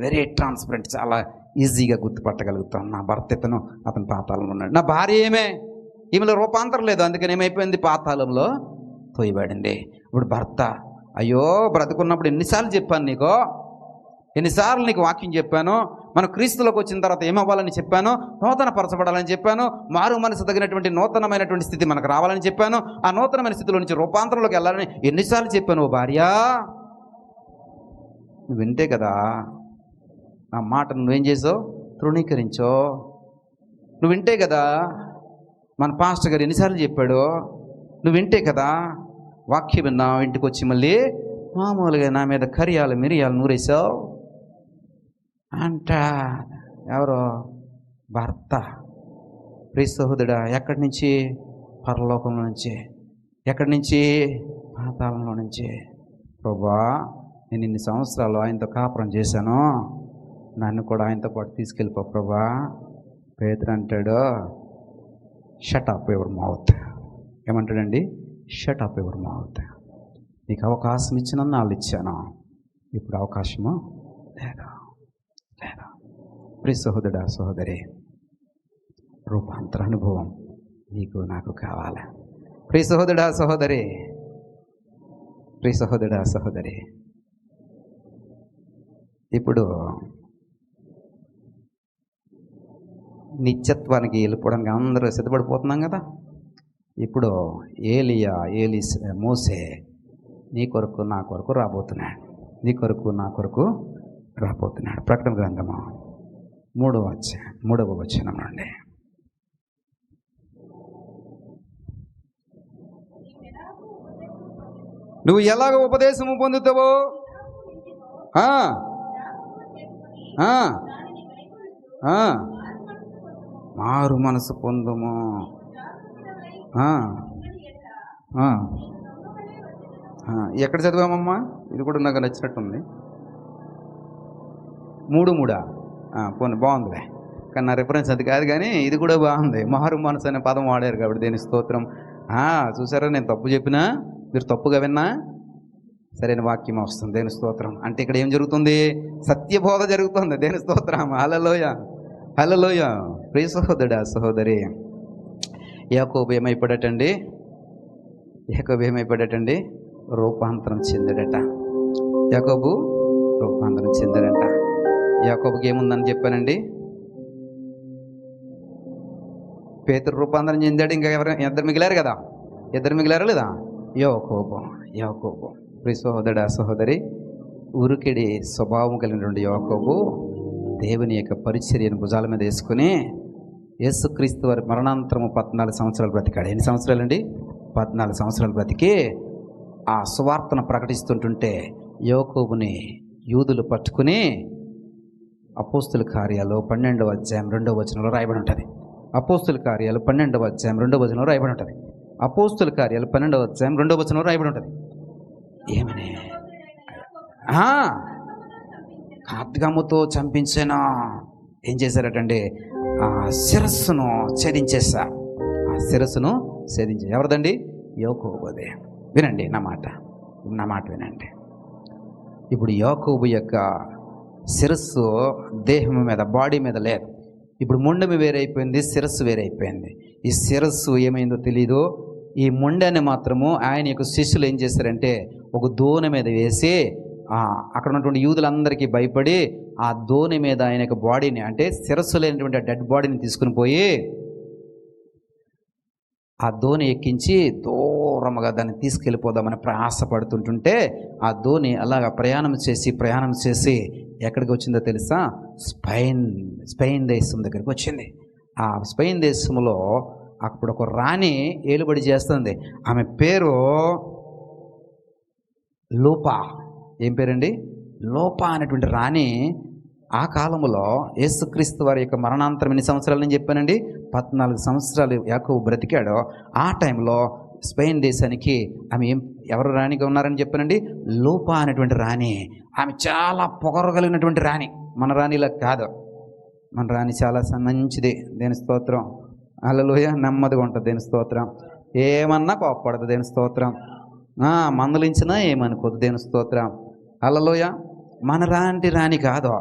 వెరీ ట్రాన్స్పరెంట్, చాలా ఈజీగా గుర్తుపట్టగలుగుతాం. నా భర్త అతను పాతాళంలో ఉన్నాడు, నా భార్య ఈమెలో రూపాంతరం లేదు, అందుకని ఏమైపోయింది, పాతాళంలో తోయబడింది. ఇప్పుడు భర్త, అయ్యో బ్రతుకున్నప్పుడు ఎన్నిసార్లు చెప్పాను నీకు, ఎన్నిసార్లు నీకు వాక్యం చెప్పాను, మనం క్రీస్తులోకి వచ్చిన తర్వాత ఏమవ్వాలని చెప్పాను, నూతన పరచబడాలని చెప్పాను, మారు మనసు తగినటువంటి నూతనమైనటువంటి స్థితి మనకు రావాలని చెప్పాను, ఆ నూతనమైన స్థితిలో నుంచి రూపాంతరంలోకి వెళ్ళాలని ఎన్నిసార్లు చెప్పాను. ఓ భార్య, నువ్వు వింటే కదా ఆ మాట నువ్వేం చేసావు, తృణీకరించో. నువ్వు వింటే కదా మన పాస్టర్ గారు ఎన్నిసార్లు చెప్పాడు, నువ్వు వింటే కదా వాక్యం విన్నావు, ఇంటికి వచ్చి మళ్ళీ మామూలుగా నా మీద మిరియాలు నూరేసావు అంట. ఎవరో భర్త. ప్రియ సహోదరుడా, ఎక్కడి నుంచి? పరలోకంలో నుంచి. ఎక్కడి నుంచి? పాతాళంలో నుంచి. ప్రభువా, నేను ఇన్ని సంవత్సరాలు ఆయనతో కాపురం చేశాను, నన్ను కూడా ఆయనతో పాటు తీసుకెళ్ళిపో ప్రభువా. పేతురు అంటాడు, షట్ అప్ యువర్ మౌత్. ఏమంటాడండి? Shut up your mouth. నీకు అవకాశం ఇచ్చిన నాళ్ళు ఇచ్చాను, ఇప్పుడు అవకాశము లేదు. ప్రియ సహోదరుడా సహోదరి, రూపాంతర అనుభవం నీకు నాకు కావాలి. ప్రియ సహోదరుడా సహోదరి, ఇప్పుడు నిత్యత్వానికి వెళ్ళిపోవడానికి అందరూ సిద్ధపడిపోతున్నాం కదా. ఇప్పుడు మోసే నీ కొరకు నా కొరకు రాబోతున్నాడు, నీ కొరకు నా కొరకు రాబోతున్నాడు. ప్రకటన గ్రంథము 3వ వచనం నుండి, నువ్వు ఎలాగ ఉపదేశము పొందుతావో మారు మనసు పొందుము. ఎక్కడ చదివామమ్మా? ఇది కూడా నాకు నచ్చినట్టుంది. 3:3 పోనీ బాగుందిలే, కానీ నా రిఫరెన్స్ అది కాదు, కానీ ఇది కూడా బాగుంది. మారు మనసు అనే పదం వాడారు కాబట్టి దేని స్తోత్రం. చూసారా, నేను తప్పు చెప్పినా మీరు తప్పుగా విన్నా సరైన వాక్యం వస్తుంది. దేని స్తోత్రం. అంటే ఇక్కడ ఏం జరుగుతుంది? సత్యబోధ జరుగుతుంది. దేని స్తోత్రం. హల్లెలూయ. ప్రియ సహోదరుడా సహోదరి, యాకోబు ఏమైపడటండి? రూపాంతరం చెందాడట. యాకోబు రూపాంతరం చెందాడట. యాకోబుకి ఏముందని చెప్పానండి? పేతురు రూపాంతరం చెందాడు. ఇంకా ఇద్దరు మిగిలారు కదా, లేదా? యాకోబు. ప్రియ సహోదరుడా సహోదరి, ఉరికిడి స్వభావం కలిగినటువంటి యాకోబు దేవుని యొక్క పరిచర్యను భుజాల మీద వేసుకుని యేసుక్రీస్తు వారి మరణాంతరము 14 సంవత్సరాలు బ్రతికాడు. ఎన్ని సంవత్సరాలండి? 14 సంవత్సరాలు బ్రతికి ఆ సువార్తను ప్రకటిస్తుంటుంటే యాకోబుని యూదులు పట్టుకుని అపోస్తుల కార్యాలు 12వ అధ్యాయం 2వ వచనంలో రాయబడి ఉంటుంది. అపోస్తుల కార్యాలు 12వ అధ్యాయం 2వ వచనంలో రాయబడి ఉంటుంది. అపోస్తుల కార్యాలు 12వ అధ్యాయం 2వ వచనంలో రాయబడి ఉంటుంది. ఏమని? ఖడ్గముతో చంపించాను. ఏం చేశారటండి? ఆ శిరస్సును ఛేదించేశా. ఆ శిరస్సును ఛేదించే ఎవరిదండి? యాకోబుదే. వినండి నా మాట వినండి. ఇప్పుడు యాకోబు యొక్క శిరస్సు దేహం మీద, బాడీ మీద లేదు. ఇప్పుడు మొండెము వేరైపోయింది, శిరస్సు వేరైపోయింది. ఈ శిరస్సు ఏమైందో తెలీదు. ఈ మొండెని మాత్రము ఆయన యొక్క శిష్యులు ఏం చేశారంటే ఒక దోణి మీద వేసి అక్కడ ఉన్నటువంటి యూదులందరికీ భయపడి ఆ దోణి మీద ఆయన యొక్క బాడీని, అంటే శిరస్సు లేనటువంటి డెడ్ బాడీని తీసుకుని పోయి ఆ దోణి ఎక్కించి దూరముగా దాన్ని తీసుకెళ్ళిపోదామని ప్రయాసపడుతుంటుంటే ఆ దోణి అలాగా ప్రయాణం చేసి ఎక్కడికి వచ్చిందో తెలుసా? స్పెయిన్ దేశం దగ్గరికి వచ్చింది. ఆ స్పెయిన్ దేశంలో అప్పుడు ఒక రాణి ఏలుబడి చేస్తుంది. ఆమె పేరు లోపా. ఏం పేరండి? లోపా అనేటువంటి రాణి ఆ కాలంలో యేసుక్రీస్తు వారి యొక్క మరణాంతరం ఎన్ని సంవత్సరాలు నేను చెప్పానండి? 14 సంవత్సరాలు యాకోబు బ్రతికాడో ఆ టైంలో స్పెయిన్ దేశానికి ఆమె ఎవరు రాణిగా ఉన్నారని చెప్పానండి? లోపా అనేటువంటి రాణి. ఆమె చాలా పొగరగలిగినటువంటి రాణి. మన రాణిలా కాదు. మన రాణి చాలా మంచిది. దేని స్తోత్రం. హల్లెలూయా. నెమ్మదిగా ఉంటుంది. దేని స్తోత్రం. ఏమన్నా కోప్పడదు. దేని స్తోత్రం. మందలించినా ఏమనుకోదు. దేని స్తోత్రం. హల్లెలూయా. మన రాణి కాదు.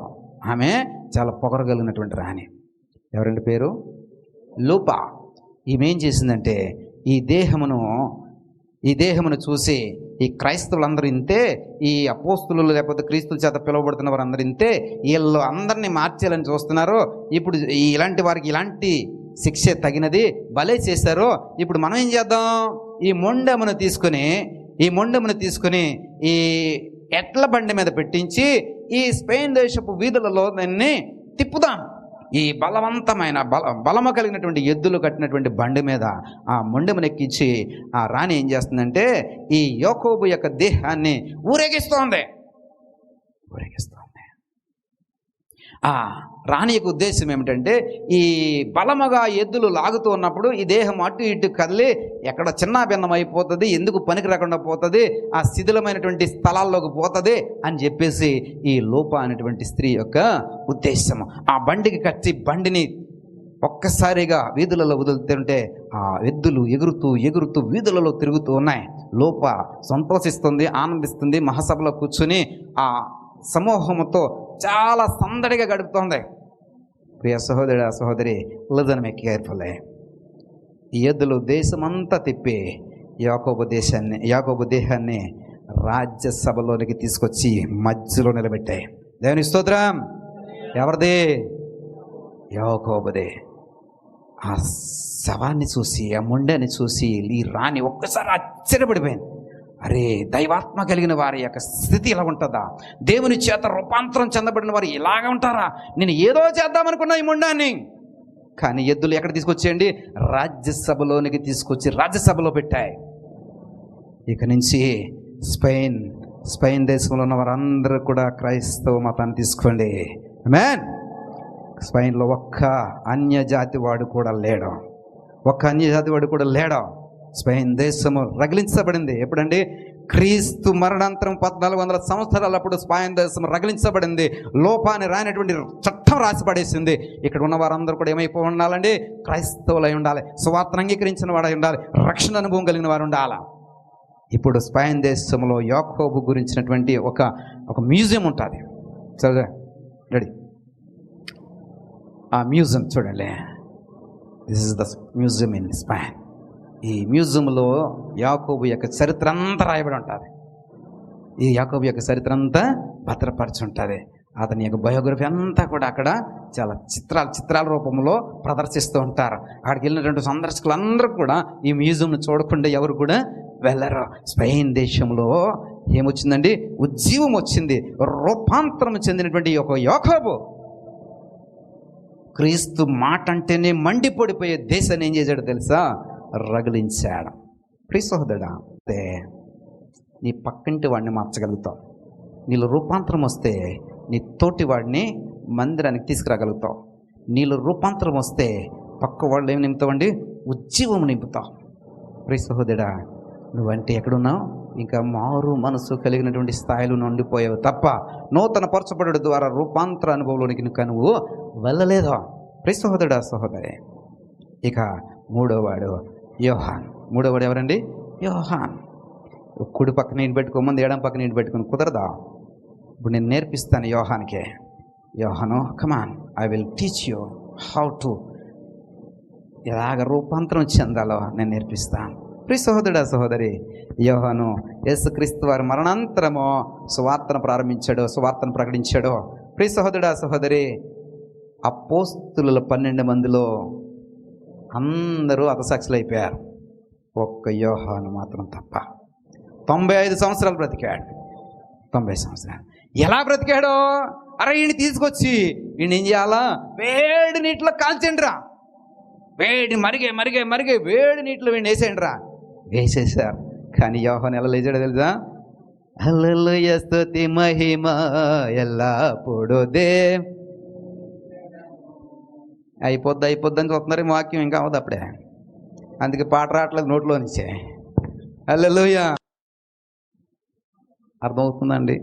ఆమె చాలా పొగరగలిగినటువంటి రాణి. ఎవరండి పేరు? లోపా. ఈమె ఏం చేసిందంటే ఈ దేహమును చూసి ఈ క్రైస్తవులందరూ ఇంతే, ఈ అపోస్తులు లేకపోతే క్రీస్తుల చేత పిలువబడుతున్న వారు అందరూ ఇంతే, వీళ్ళు అందరినీ మార్చేయాలని చూస్తున్నారు. ఇప్పుడు ఇలాంటి వారికి ఇలాంటి శిక్ష తగినది, భలే చేశారు. ఇప్పుడు మనం ఏం చేద్దాం? ఈ మొండెమును తీసుకొని ఈ ఎట్ల బండి మీద పెట్టించి ఈ స్పెయిన్ దేశపు వీధులలో దాన్ని తిప్పుదాం. ఈ బలవంతమైన బలము కలిగినటువంటి ఎద్దులు కట్టినటువంటి బండి మీద ఆ మొండెమును ఎక్కించి ఆ రాణి ఏం చేస్తుందంటే ఈ యాకోబు యొక్క దేహాన్ని ఊరేగిస్తోంది. ఆ రాణి యొక్క ఉద్దేశం ఏమిటంటే ఈ బలముగా ఎద్దులు లాగుతూ ఉన్నప్పుడు ఈ దేహం అటు ఇటు కదిలి ఎక్కడ చిన్న భిన్నం అయిపోతుంది, ఎందుకు పనికి రాకుండా పోతుంది, ఆ శిథిలమైనటువంటి స్థలాల్లోకి పోతుంది అని చెప్పేసి ఈ లోపా అనేటువంటి స్త్రీ యొక్క ఉద్దేశము. ఆ బండికి కట్టి బండిని ఒక్కసారిగా వీధులలో వదులుతుంటే ఆ ఎద్దులు ఎగురుతూ వీధులలో తిరుగుతూ ఉన్నాయి. లోపా సంతోషిస్తుంది, ఆనందిస్తుంది. మహాసభలో కూర్చుని ఆ సమూహముతో చాలా సందడిగా గడుపుతోంది. ప్రియ సహోదరుడు, సహోదరి, లిజన్ మీ కేర్ఫుల్లీ. ఈ ఎద్దులు దేశమంతా తిప్పి యాకోబు దేహాన్ని రాజ్యసభలోనికి తీసుకొచ్చి మధ్యలో నిలబెట్టాయి. దేవుని స్తోత్రం. ఎవరిది? యాకోబుదే. ఆ శవాన్ని చూసి, ఆ మొండెని చూసి ఈ రాణి ఒక్కసారి ఆశ్చర్యపడిపోయింది. అరే, దైవాత్మ కలిగిన వారి యొక్క స్థితి ఇలా ఉంటుందా? దేవుని చేత రూపాంతరం చెందబడిన వారు ఇలాగ ఉంటారా? నేను ఏదో చేద్దామనుకున్నా ఈ మొండాన్ని, కానీ ఎద్దులు ఎక్కడ తీసుకొచ్చేయండి? రాజ్యసభలోనికి తీసుకొచ్చి రాజ్యసభలో పెట్టాయి. ఇక నుంచి స్పెయిన్ దేశంలో ఉన్న వారందరూ కూడా క్రైస్తవ మతాన్ని తీసుకోండి. ఆమేన్. స్పెయిన్లో ఒక్క అన్యజాతి వాడు కూడా లేడు. స్పెయిన్ దేశము రగిలించబడింది. ఎప్పుడండి? క్రీస్తు మరణాంతరం 1400 సంవత్సరాలప్పుడు స్పెయిన్ దేశం రగిలించబడింది. లోపాన్ని రానటువంటి చట్టం రాసి పడేసింది. ఇక్కడ ఉన్న వారందరూ కూడా ఏమైపోయి ఉండాలండి? క్రైస్తవులై ఉండాలి, సువార్తను అంగీకరించిన వాడై ఉండాలి, రక్షణ అనుభవం కలిగిన వారు ఉండాలి. ఇప్పుడు స్పెయిన్ దేశంలో యాకోబు గురించినటువంటి ఒక మ్యూజియం ఉంటుంది. సరే రెడీ? ఆ మ్యూజియం చూడండి. This is the museum in Spain. ఈ మ్యూజియంలో యాకోబు యొక్క చరిత్ర అంతా రాయబడి ఉంటుంది. ఈ యాకోబు యొక్క చరిత్ర అంతా భద్రపరిచి ఉంటుంది. అతని యొక్క బయోగ్రఫీ అంతా కూడా అక్కడ చాలా చిత్రాల రూపంలో ప్రదర్శిస్తూ ఉంటారు. అక్కడికి వెళ్ళినటువంటి సందర్శకులందరూ కూడా ఈ మ్యూజియంను చూడకుండా ఎవరు కూడా వెళ్ళరు. స్పెయిన్ దేశంలో ఏమొచ్చిందండి? ఉజ్జీవం వచ్చింది. రూపాంతరం చెందినటువంటి ఒక యాకోబు క్రీస్తు మాట అంటేనే మండిపడిపోయే దేశాన్ని ఏం చేశాడో తెలుసా? రగిలించాడు. ప్రియ సహోదరుడా, నీ పక్కింటి వాడిని మార్చగలుగుతావు. నీలో రూపాంతరం వస్తే నీ తోటి వాడిని మందిరానికి తీసుకురాగలుగుతావు. నీలో రూపాంతరం వస్తే పక్క వాళ్ళు ఏమి నింపుతావండి? ఉజ్జీవం నింపుతావు. ప్రియ సహోదరుడా, నువ్వంటే ఎక్కడున్నావు? ఇంకా మారు మనసు కలిగినటువంటి స్థాయిలో ఉండిపోయావు తప్ప నూతన పరచబడు ద్వారా రూపాంతర అనుభవంలోనికి నువ్వు వెళ్ళలేదా? ప్రియ సహోదరుడా, సహోదరి. ఇక మూడోవాడు యోహాన్. మూడోవాడు ఎవరండి? యోహాన్. కుడి పక్కన నీటి పెట్టుకోమంది, ఎడం పక్కన నీటి పెట్టుకుని కుదరదా? ఇప్పుడు నేను నేర్పిస్తాను యోహాన్కే. Yohanu, come on, I will teach you how to ఎలాగ రూపాంతరం చెందాలో నేను నేర్పిస్తాను. ప్రియ సహోదరుడా, సహోదరి, యోహాను యేసుక్రీస్తు వారి మరణాంతరము సువార్తను ప్రారంభించాడు, సువార్తను ప్రకటించాడు. ప్రియ సహోదరుడా, సహోదరి, అపోస్తుల 12 మందిలో అందరూ హతసాక్షులు అయిపోయారు. ఒక్క యోహాను మాత్రం తప్ప 95 సంవత్సరాలు బ్రతికాడు. 90 సంవత్సరాలు ఎలా బ్రతికాడో? అరే ఈయన తీసుకొచ్చి ఈయన ఏం చేయాలా? వేడి నీటిలో కాల్చండిరా, వేడి మరిగే మరిగే మరిగే వేడి నీటిలో వీడిని వేసేయండిరా. వేసేసారు. కానీ యోహాను ఎలా లేచాడో తెలుసా? హల్లెలూయా స్తుతి మహిమ ఎల్లప్పుడూ అయిపోద్ది అని చూస్తున్నారు. వాక్యం ఇంకా అవదు అప్పుడే, అందుకే పాట రావట్లేదు నోట్లో నుంచే. హల్లెలూయా. అర్థమవుతుందండి?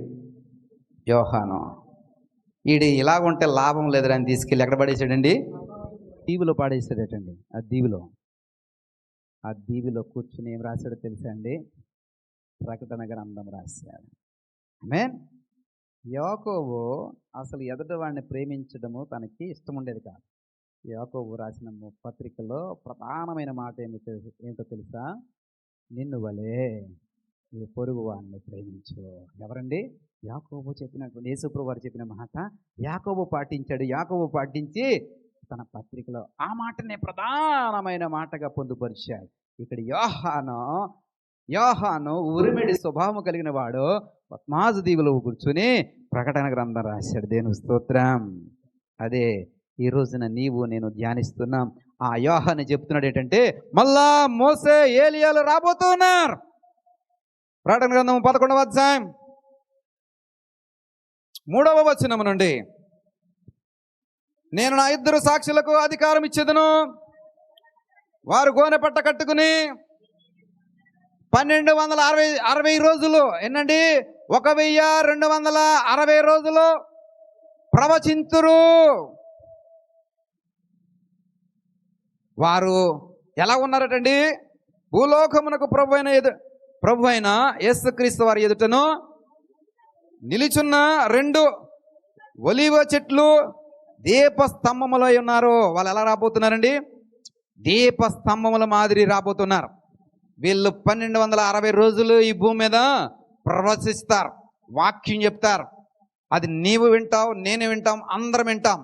యోహాను ఈడు ఇలాగుంటే లాభం లేదని అని తీసుకెళ్ళి ఎక్కడ పడేసాడండి? దీవిలో పాడేసాడటండి. ఆ దీవిలో కూర్చుని ఏం రాశాడో తెలుసా అండి? ప్రకటన గ్రంథం రాశాడు. ఆమేన్. యాకోబు అసలు ఎదుటి వాడిని ప్రేమించడము తనకి ఇష్టం ఉండేది కాదు. యాకోబు రాసిన పత్రికలో ప్రధానమైన మాట ఏంటో తెలుసా? నిన్ను వలే నీ పొరుగు వాడిని ప్రేమించు. ఎవరండి? యాకోబు చెప్పినటువంటి, యేసుప్రభువు వారు చెప్పిన మాట యాకోబు పాటించాడు. యాకోబు పాటించి తన పత్రికలో ఆ మాటనే ప్రధానమైన మాటగా పొందుపరిచాడు. ఇక్కడ యోహాను ఉరిమిడి స్వభావం కలిగిన వాడు పద్మాజు దీవులో కూర్చుని ప్రకటన గ్రంథం రాశాడు. దేవుని స్తోత్రం. అదే ఈ రోజున నీవు నేను ధ్యానిస్తున్నాం. ఆ యోహాను చెప్తున్నాడు ఏంటంటే, మళ్ళా మోసే ఏలియాలు రాబోతున్నారు. ప్రకటన గ్రంథం 11వ అధ్యాయం 3వ వచనం నుండి, నేను నా 2 సాక్షులకు అధికారం ఇచ్చేదను. వారు గోనె పట్ట కట్టుకుని 1260 రోజులు, ఎన్నండి, 1260 రోజులు ప్రవచింతురు. వారు ఎలా ఉన్నారటండి? భూలోకమునకు ప్రభు అయిన యేసుక్రీస్తు వారి ఎదుటను నిలుచున్న 2 ఒలీవ చెట్లు దీపస్తంభములో ఉన్నారు. వాళ్ళు ఎలా రాబోతున్నారండి? దీపస్తంభముల మాదిరి రాబోతున్నారు. వీళ్ళు 1260 రోజులు ఈ భూమి మీద ప్రవచిస్తారు, వాక్యం చెప్తారు. అది నీవు వింటావు, నేను వింటాం, అందరం వింటాం.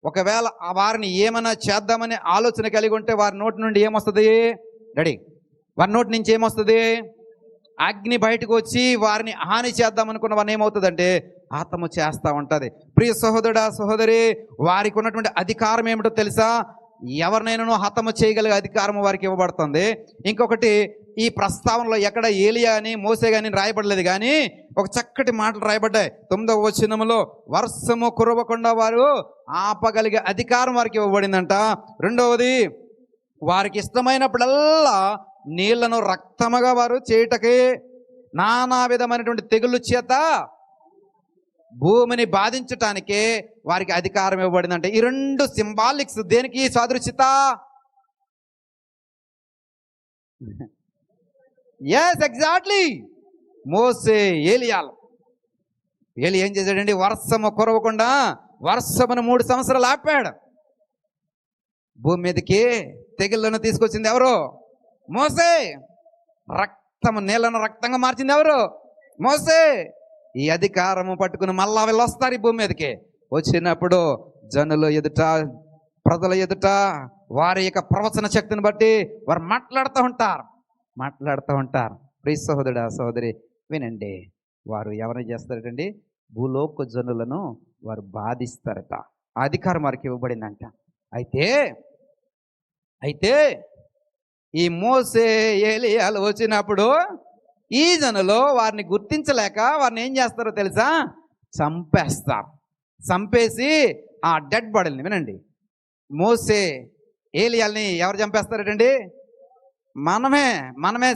ఒకవేళ వారిని ఏమైనా చేద్దామనే ఆలోచన కలిగి ఉంటే వారి నోటి నుండి ఏమొస్తుంది? వారి నోటి నుంచి ఏమొస్తుంది? అగ్ని బయటకు వచ్చి వారిని హాని చేద్దామనుకున్న వారిని ఏమవుతుందంటే ఆత్మ చేస్తూ ఉంటుంది. ప్రియ సహోదరుడా, సహోదరి, వారికి ఉన్నటువంటి అధికారం ఏమిటో తెలుసా? ఎవరినైనా హతము చేయగలిగే అధికారం వారికి ఇవ్వబడుతుంది. ఇంకొకటి, ఈ ప్రస్తావనలో ఎక్కడ ఏలియా అని మోసే కానీ రాయబడలేదు, కానీ ఒక చక్కటి మాటలు రాయబడ్డాయి. 9వ వచనములో వర్షము కురవకుండా వారు ఆపగలిగే అధికారం వారికి ఇవ్వబడిందంట. రెండవది, వారికి ఇష్టమైనప్పుడల్లా నీళ్లను రక్తముగా వారు చేయుటకి నానా విధమైనటువంటి తెగుళ్ళ చేత భూమిని బాధించటానికే వారికి అధికారం ఇవ్వబడిందంటే ఈ 2 సింబాలిక్స్ దేనికి సాదృశ్యత? Yes, exactly. మోసే, ఏలియాలు. ఏం చేశాడండి? వర్షము కురవకుండా వర్షమును 3 సంవత్సరాలు ఆపాడు. భూమి మీదకి తెగుళ్ళను తీసుకొచ్చింది ఎవరు? మోసే. రక్తము, నీళ్లను రక్తంగా మార్చింది ఎవరు? మోసే. ఈ అధికారము పట్టుకుని మళ్ళా వీళ్ళు వస్తారు ఈ భూమి మీదకి. వచ్చినప్పుడు జనుల ఎదుట, ప్రజల ఎదుట వారి యొక్క ప్రవచన శక్తిని బట్టి వారు మాట్లాడుతూ ఉంటారు. ప్రియ సహోదరుడా, సహోదరి, వినండి. వారు ఎవరిని చేస్తారటండి? భూలోక జనులను వారు బాధిస్తారట. అధికారం వారికి ఇవ్వబడిందంట. అయితే ఈ మోసే, ఏలియాలు వచ్చినప్పుడు ఈ జనులు వారిని గుర్తించలేక వారిని ఏం చేస్తారో తెలుసా? చంపేస్తారు. చంపేసి ఆ డెడ్ బాడీని, వినండి, మోసే ఏలియాల్ని ఎవరు చంపేస్తారటండి? మనమే మనమే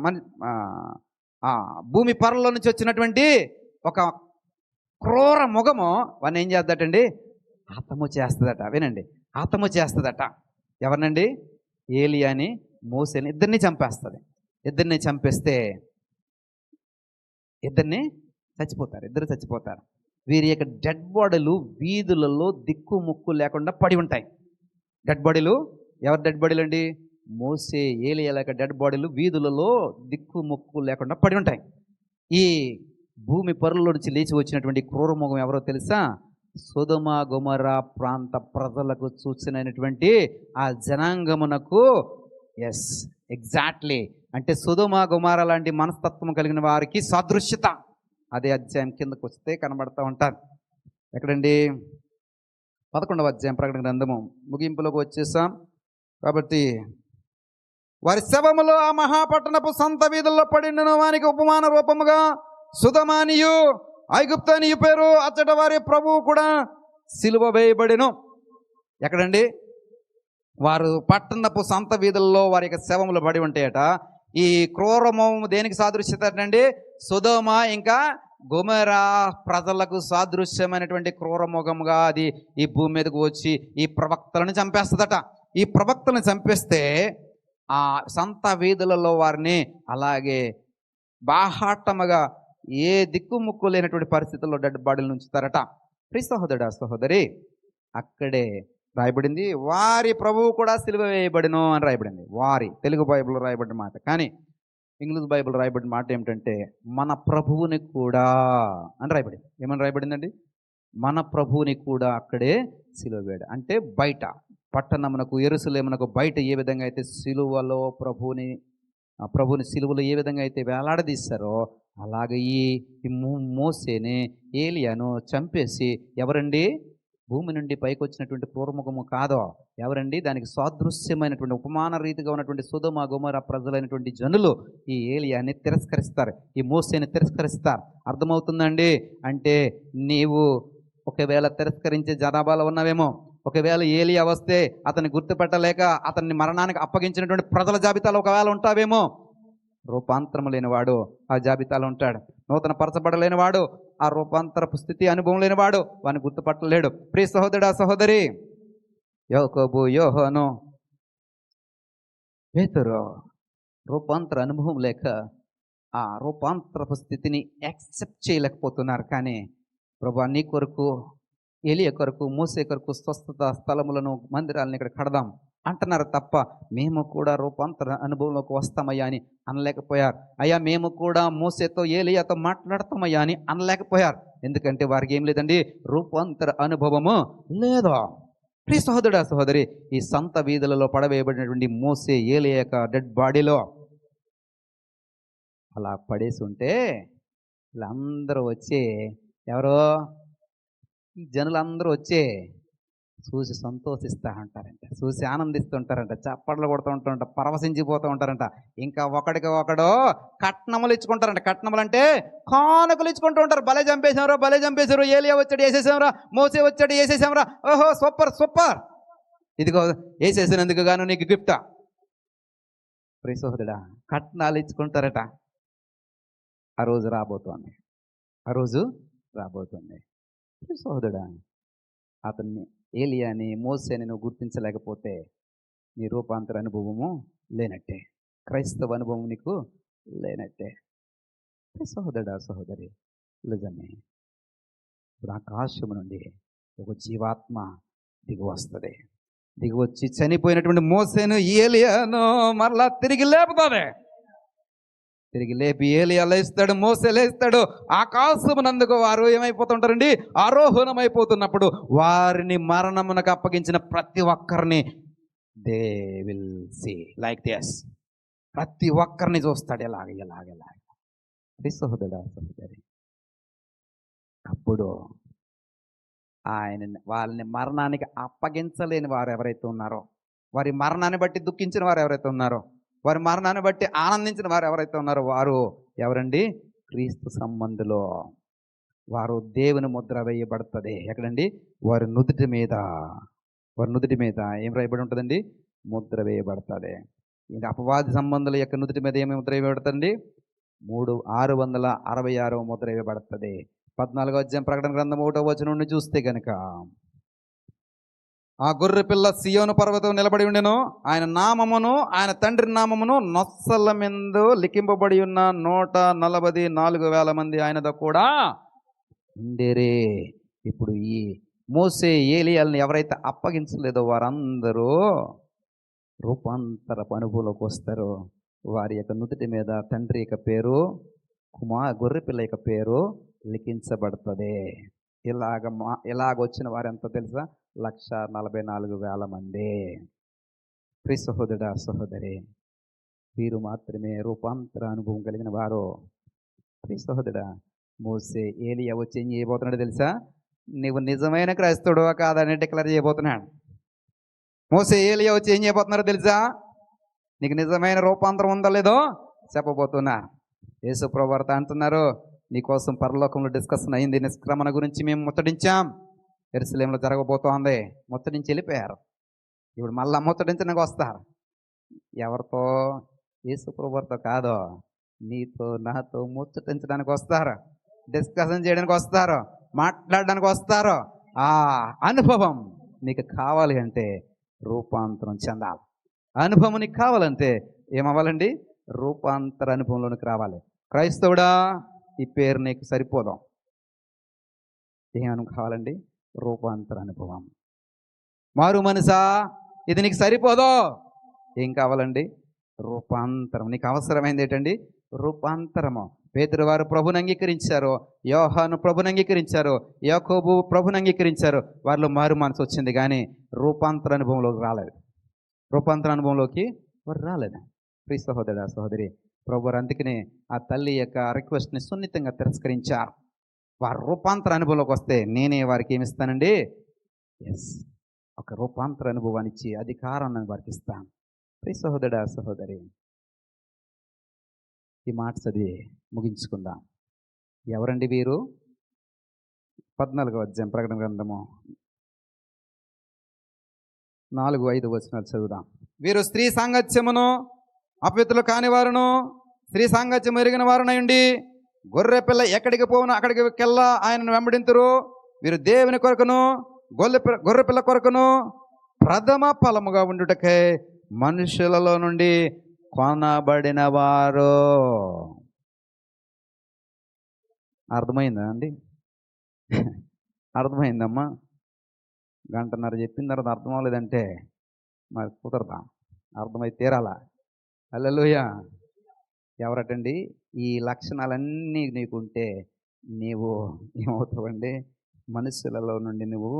మన భూమి పొరలో నుంచి వచ్చినటువంటి ఒక క్రూర ముఖము వాడిని ఏం చేద్దటండి? హతము చేస్తుందట. వినండి, హతము చేస్తుందట. ఎవరినండి? ఏలియాని, మోసేని ఇద్దరిని చంపేస్తుంది. ఇద్దరిని చంపేస్తే ఇద్దరిని చచ్చిపోతారు. ఇద్దరు చచ్చిపోతారు. వీరి యొక్క డెడ్ బాడీలు వీధులలో దిక్కు ముక్కు లేకుండా పడి ఉంటాయి. డెడ్ బాడీలు, ఎవరి డెడ్ బాడీలు అండి? మోసే ఏలియా యొక్క డెడ్ బాడీలు వీధులలో దిక్కు ముక్కు లేకుండా పడి ఉంటాయి. ఈ భూమి పొరలో నుంచి లేచి వచ్చినటువంటి క్రూరముఖం ఎవరో తెలుసా? సొదొమ గొమొర్ర ప్రాంత ప్రజలకు సూచనైనటువంటి ఆ జనాంగమునకు, ఎస్ ఎగ్జాక్ట్లీ, అంటే సొదొమ గొమొర్ర లాంటి మనస్తత్వం కలిగిన వారికి సాదృశ్యత. అదే అధ్యాయం కిందకు వస్తే కనబడతా ఉంటారు. ఎక్కడండి? 11వ అధ్యాయం ప్రకటన గ్రంథము ముగింపులోకి వచ్చేసాం. కాబట్టి వారి శవములు ఆ మహాపట్టణపు సంత వీధుల్లో పడినను వానికి ఉపమాన రూపముగా సుధమానియు ఐగుప్తనియు పేరు అచ్చట వారి ప్రభువు కూడా సిలువ వేయబడిను. ఎక్కడండి? వారు పట్టణపు సంత వీధుల్లో వారి యొక్క శవములు పడి ఉంటాయట. ఈ క్రూరమము దేనికి సాదృశ్యత అండి? సొదొమ ఇంకా గొమొర్ర ప్రజలకు సాదృశ్యమైనటువంటి క్రూరముఖముగా అది ఈ భూమి మీదకు వచ్చి ఈ ప్రవక్తలను చంపేస్తుందట. ఈ ప్రవక్తలను చంపేస్తే ఆ సంత వీధులలో వారిని అలాగే బాహాటముగా ఏ దిక్కుముక్కు లేనటువంటి పరిస్థితుల్లో డెడ్ బాడీలు ఉంచుతారట. ప్రియ సహోదరుడా, సహోదరి, అక్కడే రాయబడింది వారి ప్రభువు కూడా సిలువ వేయబడిను అని రాయబడింది. వారి తెలుగు బైబిల్లో రాయబడిన మాట. కానీ ఇంగ్లీష్ బైబిల్ రాయబడిన మాట ఏమిటంటే మన ప్రభువుని కూడా అని రాయబడింది. ఏమని రాయబడిందండి? మన ప్రభువుని కూడా అక్కడే సిలువ వేయడం. అంటే బయట పట్టణమునకు, యెరూషలేమునకు బయట ఏ విధంగా అయితే సిలువలో ప్రభువుని సిలువలో ఏ విధంగా అయితే వేలాడదీశారో అలాగే ఈ మోసేని, ఏలియాను చంపేసి, ఎవరండి? భూమి నుండి పైకి వచ్చినటువంటి క్రూరముఖము కాదో, ఎవరండి? దానికి సాదృశ్యమైనటువంటి ఉపమాన రీతిగా ఉన్నటువంటి సొదొమ గొమొర్ర ప్రజలైనటువంటి జనులు ఈ ఏలియాని తిరస్కరిస్తారు, ఈ మోసేని తిరస్కరిస్తారు. అర్థమవుతుందండి? అంటే నీవు ఒకవేళ తిరస్కరించే జనాభాలో ఉన్నావేమో. ఒకవేళ ఏలియా వస్తే అతన్ని గుర్తుపెట్టలేక అతన్ని మరణానికి అప్పగించినటువంటి ప్రజల జాబితాలో ఒకవేళ ఉంటావేమో. రూపాంతరం లేనివాడు ఆ జాబితాలో ఉంటాడు. నూతన పరచబడలేనివాడు, ఆ రూపాంతరపు స్థితి అనుభవం లేనివాడు వాడిని గుర్తుపట్టలేడు. ప్రియ సహోదరుడా, సహోదరి, యాకోబు, యోహాను, పేతురు రూపాంతర అనుభవం లేక ఆ రూపాంతరపు స్థితిని యాక్సెప్ట్ చేయలేకపోతున్నారు. కానీ ప్రభువా, నీ కొరకు, ఏలియా కొరకు, మోసే కొరకు స్వస్థత స్థలములను, మందిరాలను ఇక్కడ కడదాం అంటున్నారు తప్ప మేము కూడా రూపాంతర అనుభవంలోకి వస్తామయ్యా అని అనలేకపోయారు. అయ్యా మేము కూడా మోసేతో, ఏలియాతో మాట్లాడతామయ్యా అని అనలేకపోయారు. ఎందుకంటే వారికి ఏం లేదండి? రూపాంతర అనుభవము లేదు. ప్రియ సహోదరుడా, సహోదరి, ఈ సంత వీధులలో పడవేయబడినటువంటి మోసే, ఏలియా యొక్క డెడ్ బాడీలో అలా పడేసి ఉంటే వీళ్ళందరూ వచ్చి, ఎవరో ఈ జనులందరూ వచ్చి చూసి సంతోషిస్తూ ఉంటారంట, చూసి ఆనందిస్తుంటారంట, చప్పట్లు కొడుతూ ఉంటారంట, పరవశించిపోతూ ఉంటారంట. ఇంకా ఒకడికి ఒకడు కట్నములు ఇచ్చుకుంటారంట. కట్నములు అంటే కానుకలు ఇచ్చుకుంటూ ఉంటారు. భలే చంపేశారు, భలే చంపేశారు, ఏలియా వచ్చాడు వేసేసాంరా, మోసే వచ్చాడు వేసేసాంరా, ఓహో సూపర్ సూపర్, ఇదిగో వేసేసినందుకు గాను నీకు గిఫ్టా. ప్రియ సహోదరుడా, కట్నాలు ఇచ్చుకుంటారట. ఆ రోజు రాబోతోంది, ఆ రోజు రాబోతుంది. ప్రియ సహోదరుడా, అతన్ని, ఏలియాని, మోసేని నువ్వు గుర్తించలేకపోతే నీ రూపాంతర అనుభవము లేనట్టే, క్రైస్తవ అనుభవం నీకు లేనట్టే. సహోదరుడా, సహోదరి, నిజమే ఇప్పుడు ఆకాశము నుండి ఒక జీవాత్మ దిగి వస్తుంది. దిగి వచ్చి చనిపోయినటువంటి మోసేను, ఏలియాను మరలా తిరిగి లేపుతుంది. తిరిగి లేపి ఏలియా లేస్తాడు, మోసే లేస్తాడు. ఆకాశమునందుకు వారు ఏమైపోతుంటారండి? ఆరోహణమైపోతున్నప్పుడు వారిని మరణమునకు అప్పగించిన ప్రతి ఒక్కరిని they will see like this. ప్రతి ఒక్కరిని చూస్తాడు ఎలాగ. సహోదరుడా, సహోదరి, అప్పుడు వాళ్ళని మరణానికి అప్పగించలేని వారు ఎవరైతే ఉన్నారో, వారి మరణాన్ని బట్టి దుఃఖించిన వారు ఎవరైతే ఉన్నారో, వారి మరణాన్ని బట్టి ఆనందించిన వారు ఎవరైతే ఉన్నారో వారు ఎవరండి? క్రీస్తు సంబంధులో. వారు దేవుని ముద్ర వేయబడుతుంది. ఎక్కడండి? వారి నుదుటి మీద. వారి నుదుటి మీద ఏం రాయబడి ఉంటుందండి? ముద్ర వేయబడుతుంది. ఇది అపవాది సంబంధుల యొక్క నుదుటి మీద ఏమి ముద్ర వేయబడుతుంది? 666వ ముద్ర వేయబడుతుంది. 14వ అధ్యాయం ప్రకటన గ్రంథం 1వ వచనం నుండి చూస్తే గనుక, ఆ గొర్రె పిల్ల సియోను పర్వతం నిలబడి ఉండెను, ఆయన నామమును ఆయన తండ్రి నామమును నొస్సల మీద లిఖింపబడి ఉన్న 144,000 మంది ఆయనతో కూడా ఉండేరే. ఇప్పుడు ఈ మోసే ఏలియాలను ఎవరైతే అప్పగించలేదో వారందరూ రూపాంతరపు అనుభవంలోకి వస్తారు. వారి యొక్క నుదుటి మీద తండ్రి యొక్క పేరు, గొర్రెపిల్ల యొక్క పేరు లిఖించబడుతుంది. ఇలాగ వచ్చిన వారు ఎంత తెలుసా? 144,000 మంది. ప్రియ సహోదరుడా, సహోదరి, వీరు మాత్రమే రూపాంతర అనుభవం కలిగిన వారు. ప్రియ సహోదరుడా, మోసే ఏలియా వచ్చి ఏం చేయబోతున్నాడు తెలుసా? నీవు నిజమైన క్రైస్తవుడు కాదని డిక్లేర్ చేయబోతున్నాడు. మోసే ఏలియా వచ్చి ఏం చేయబోతున్నారో తెలుసా? నీకు నిజమైన రూపాంతరం ఉందో లేదో చెప్పబోతున్నా. యేసు ప్రభువు వారితో అంటున్నారు, నీకోసం పరలోకంలో డిస్కషన్ అయింది, నిష్క్రమణ గురించి మేము ముచ్చటించాం, యెరూషలేములో జరగబోతోంది. ముచ్చటించి వెళ్ళిపోయారు. ఇప్పుడు మళ్ళా ముచ్చటించడానికి వస్తారు. ఎవరితో? యేసు ప్రభువు వారితో కాదు, నీతో నాతో ముచ్చటించడానికి వస్తారు, డిస్కషన్ చేయడానికి వస్తారు, మాట్లాడడానికి వస్తారు. ఆ అనుభవం నీకు కావాలి అంటే రూపాంతరం చెందాలి. అనుభవం నీకు కావాలంటే ఏమవ్వాలండి? రూపాంతర అనుభవంలోనికి రావాలి. క్రైస్తవుడా, ఈ పేరు నీకు సరిపోదాం. ఏమను కావాలండి? రూపాంతర అనుభవం. మారు మనసా, ఇది నీకు సరిపోదో. ఏం కావాలండి? రూపాంతరం. నీకు అవసరమైంది ఏంటండి? రూపాంతరము. పేతురు వారు ప్రభుని అంగీకరించారు, యోహాను ప్రభుని అంగీకరించారు, యాకోబు ప్రభుని అంగీకరించారు. వారిలో మారు మనసు వచ్చింది, కానీ రూపాంతర అనుభవంలోకి రాలేదు. రూపాంతర అనుభవంలోకి వారు రాలేదు. ప్రియ సహోదరుడా, సహోదరి, ప్రభు వారు అందుకనే ఆ తల్లి యొక్క రిక్వెస్ట్ని సున్నితంగా తిరస్కరించారు. వారు రూపాంతర అనుభవంలోకి వస్తే నేనే వారికి ఏమిస్తానండి? ఎస్, ఒక రూపాంతర అనుభవాన్ని ఇచ్చి అధికారాన్ని వారికి ఇస్తాను. ప్రియ సహోదరుడా, సహోదరి, ఈ మాట చదివి ముగించుకుందాం. ఎవరండి వీరు? 14వ అధ్యాయం ప్రకటన గ్రంథము 4-5 వచనాలు చదువుదాం. వీరు స్త్రీ సాంగత్యమును అపవిత్రులు కాని వారును స్త్రీ సాంగత్యం ఎరిగిన వారునయుండి గొర్రె పిల్ల ఎక్కడికి పోవును అక్కడికి కెల్లా ఆయనను వెంబడింతురు. వీరు దేవుని కొరకును గొర్రె పిల్ల కొరకును ప్రథమ ఫలముగా ఉండుటకై మనుషులలో నుండి కొనబడిన వారు. అర్థమైందా అండి? అర్థమైందమ్మా? గంటన్నర చెప్పిన తర్వాత అర్థం అవ్వలేదంటే మరి కుదరదా? అర్థమై తీరాలా? హల్లెలూయా. ఎవరటండి? ఈ లక్షణాలన్నీ నీకుంటే నీవు ఏమవుతావండి? మనుషులలో నుండి నువ్వు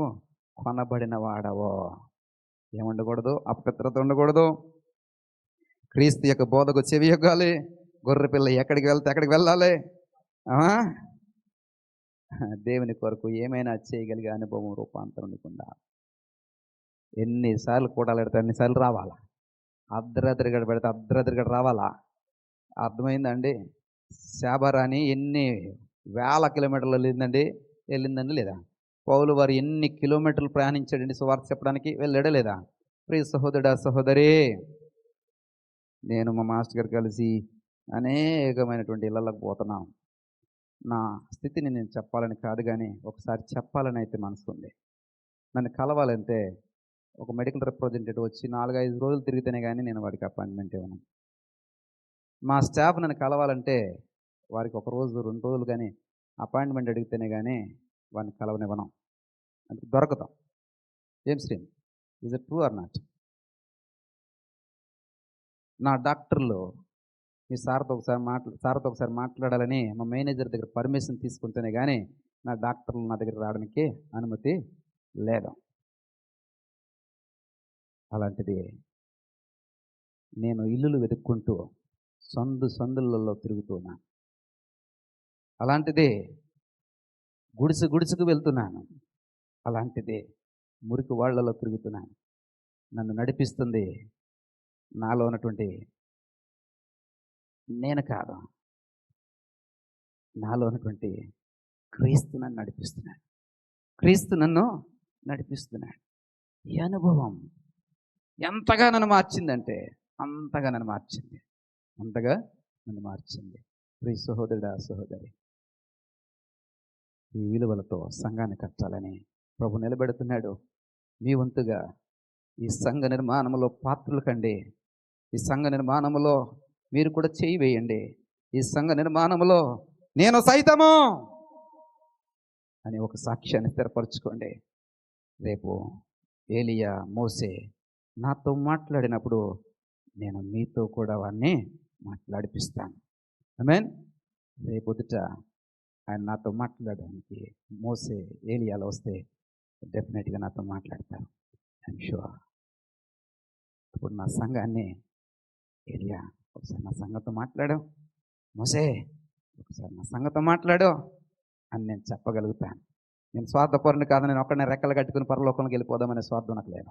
కొనబడిన వాడవో. ఏముండకూడదు? అపవిత్రత ఉండకూడదు. క్రీస్తు యొక్క బోధకు చెవి యొగ్గాలి. గొర్రె పిల్ల ఎక్కడికి వెళ్తే అక్కడికి వెళ్ళాలి. దేవుని కొరకు ఏమైనా చేయగలిగే అనుభవం, రూపాంతరం నీకుండా. ఎన్నిసార్లు కూడాలెడితే అన్నిసార్లు రావాలా? అర్ధరాత్రిగడ పెడితే అర్ధరాత్రిగడ రావాలా? అర్థమైందండి? శాబరాని ఎన్ని వేల కిలోమీటర్లు వెళ్ళిందండి లేదా? పౌలు వారు ఎన్ని కిలోమీటర్లు ప్రయాణించాడండి సువార్త చెప్పడానికి? వెళ్ళాడా లేదా? ప్రియ సహోదరుడా, సహోదరి, నేను మా మాస్టర్ గారు కలిసి అనేకమైనటువంటి ఇళ్ళకి పోతున్నాం. నా స్థితిని నేను చెప్పాలని కాదు, కానీ ఒకసారి చెప్పాలని అయితే మనసు ఉంది. నన్ను కలవాలంటే ఒక మెడికల్ రిప్రజెంటేటివ్ వచ్చి 4-5 రోజులు తిరిగితేనే కానీ నేను వాడికి అపాయింట్మెంట్ ఇవ్వను. మా స్టాఫ్ నన్ను కలవాలంటే వారికి 1 రోజు 2 రోజులు కానీ అపాయింట్మెంట్ అడిగితేనే కానీ వాడిని కలవనివ్వను. అందుకు దొరకతాం. ఏం Srini, is it true or not? నా డాక్టర్లు మీ సార్తో ఒకసారి మాట్లాడాలని మా మేనేజర్ దగ్గర పర్మిషన్ తీసుకుంటేనే కానీ నా డాక్టర్లు నా దగ్గర రావడానికి అనుమతి లేదు. అలాంటిది నేను ఇల్లులు వెతుక్కుంటూ సందులలో తిరుగుతున్నాను. అలాంటిది గుడిసుకు వెళ్తున్నాను. అలాంటిది మురికి వాళ్ళలో తిరుగుతున్నాను. నన్ను నడిపిస్తుంది నాలో ఉన్నటువంటి నేను కాదు, నాలో ఉన్నటువంటి క్రీస్తు నన్ను నడిపిస్తున్నాడు. క్రీస్తు నన్ను నడిపిస్తున్నాడు. ఈ అనుభవం ఎంతగా నన్ను మార్చిందంటే అంతగా నన్ను మార్చింది. అంతగా నన్ను మార్చింది. ప్రియ సహోదరుడా, సహోదరి, ఈ విలువలతో సంఘాన్ని కట్టాలని ప్రభు నిలబెడుతున్నాడు. మీ వంతుగా ఈ సంఘ నిర్మాణంలో పాత్రలు కండి. ఈ సంఘ నిర్మాణంలో మీరు కూడా చేయి వేయండి. ఈ సంఘ నిర్మాణంలో నేను సైతము అని ఒక సాక్ష్యాన్ని స్థిరపరచుకోండి. రేపు ఏలియా, మోసే నాతో మాట్లాడినప్పుడు నేను మీతో కూడా వాడిని మాట్లాడిపిస్తాను. ఆమేన్. రేపొద్దుట ఆయన నాతో మాట్లాడడానికి మోసే, ఏలియాలో వస్తే డెఫినెట్గా నాతో మాట్లాడతారు. I'm sure. ఇప్పుడు నా సంఘాన్ని, ఏలియా ఒకసారి నా సంఘంతో మాట్లాడు, మోసే ఒకసారి నా సంఘంతో మాట్లాడు అని నేను చెప్పగలుగుతాను. నేను స్వార్థపరుని కాదు. నేను ఒక్కడనే రెక్కలు కట్టుకుని పరలోకంలోకి వెళ్ళిపోదామనే స్వార్థం నాకు లేదు.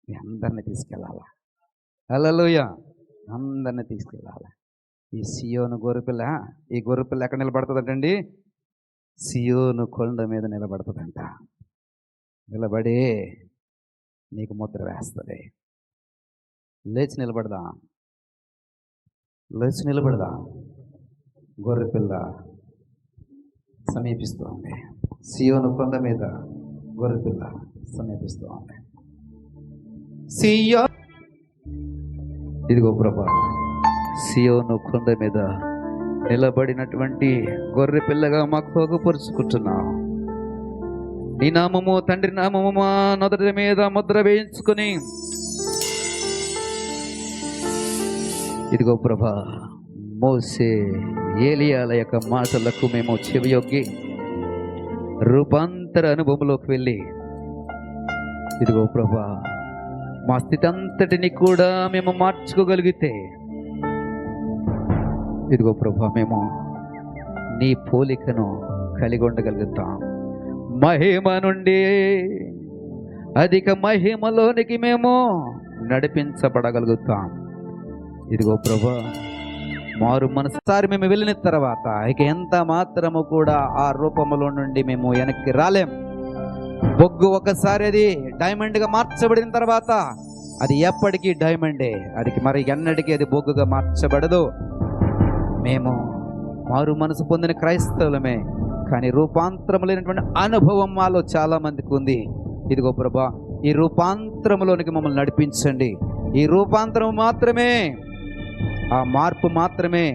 మీ అందరినీ తీసుకెళ్ళాలా. హల్లెలూయా. అందరినీ తీసుకెళ్ళాలా. ఈ సియోను గొర్రెపిల్ల, ఈ గొర్రెపిల్ల ఎక్కడ నిలబడుతుందంటండి? సియోను కొండ మీద నిలబడుతుందంట. నిలబడి నీకు ముద్ర వేస్తుంది. లేచి నిలబడదా, లేచి నిలబడదా. గొర్రెపిల్ల సమీపిస్తూ ఉంది. సియోను కొండ మీద గొర్రెపిల్ల సమీపిస్తూ ఉంది. సియో, ఇదిగో ప్రభా, సియోను కొండ మీద నిలబడినటువంటి గొర్రె పిల్లగా మాకు పోగుపరుచుకుంటున్నాం. నీ నామము, తండ్రి నామము మా నొదటి మీద ముద్ర వేయించుకుని, ఇదిగో ప్రభా, మోసే, ఏలియాల యొక్క మాటలకు మేము చెవియొగ్గి రూపాంతర అనుభవంలోకి వెళ్ళి, ఇదిగో ప్రభా, మా స్థితి అంతటిని కూడా మేము మార్చుకోగలిగితే, ఇదిగో ప్రభా, మేము నీ పోలికను కలిగి ఉండగలుగుతాం. మహిమ నుండి అధిక మహిమలోనికి మేము నడిపించబడగలుగుతాం. ఇదిగో ప్రభా, మారు మనసారి మేము వెళ్ళిన తర్వాత ఇక ఎంత మాత్రము కూడా ఆ రూపములో నుండి మేము వెనక్కి రాలేం. బొగ్గు ఒకసారి అది డైమండ్గా మార్చబడిన తర్వాత అది ఎప్పటికీ డైమండే. అది మరి ఎన్నటికీ అది బొగ్గుగా మార్చబడదు. మేము మారు మనసు పొందిన క్రైస్తవులమే, కానీ రూపాంతరం లేనటువంటి అనుభవం మాలో చాలా మందికి ఉంది. ఇదిగో ప్రభా, ఈ రూపాంతరంలోనికి మమ్మల్ని నడిపించండి. ఈ రూపాంతరం మాత్రమే, ఆ మార్పు మాత్రమే,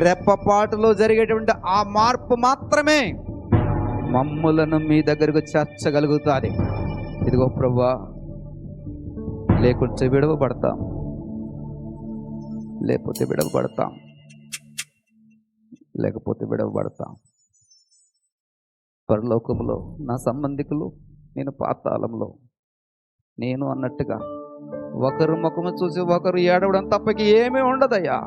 రెప్పపాటులో జరిగేటువంటి ఆ మార్పు మాత్రమే మమ్ములను మీ దగ్గరకు చేర్చగలుగుతుంది. ఇదిగో ప్రభువా, లేకుంటే విడవబడతాం, లేకపోతే విడవబడతాం, లేకపోతే విడవబడతాం. పరలోకంలో నా సంబంధికులు, నేను పాతాళంలో నేను అన్నట్టుగా ఒకరు ముఖము చూసి ఒకరు ఏడవడం తప్పకి ఏమీ ఉండదయ్యా.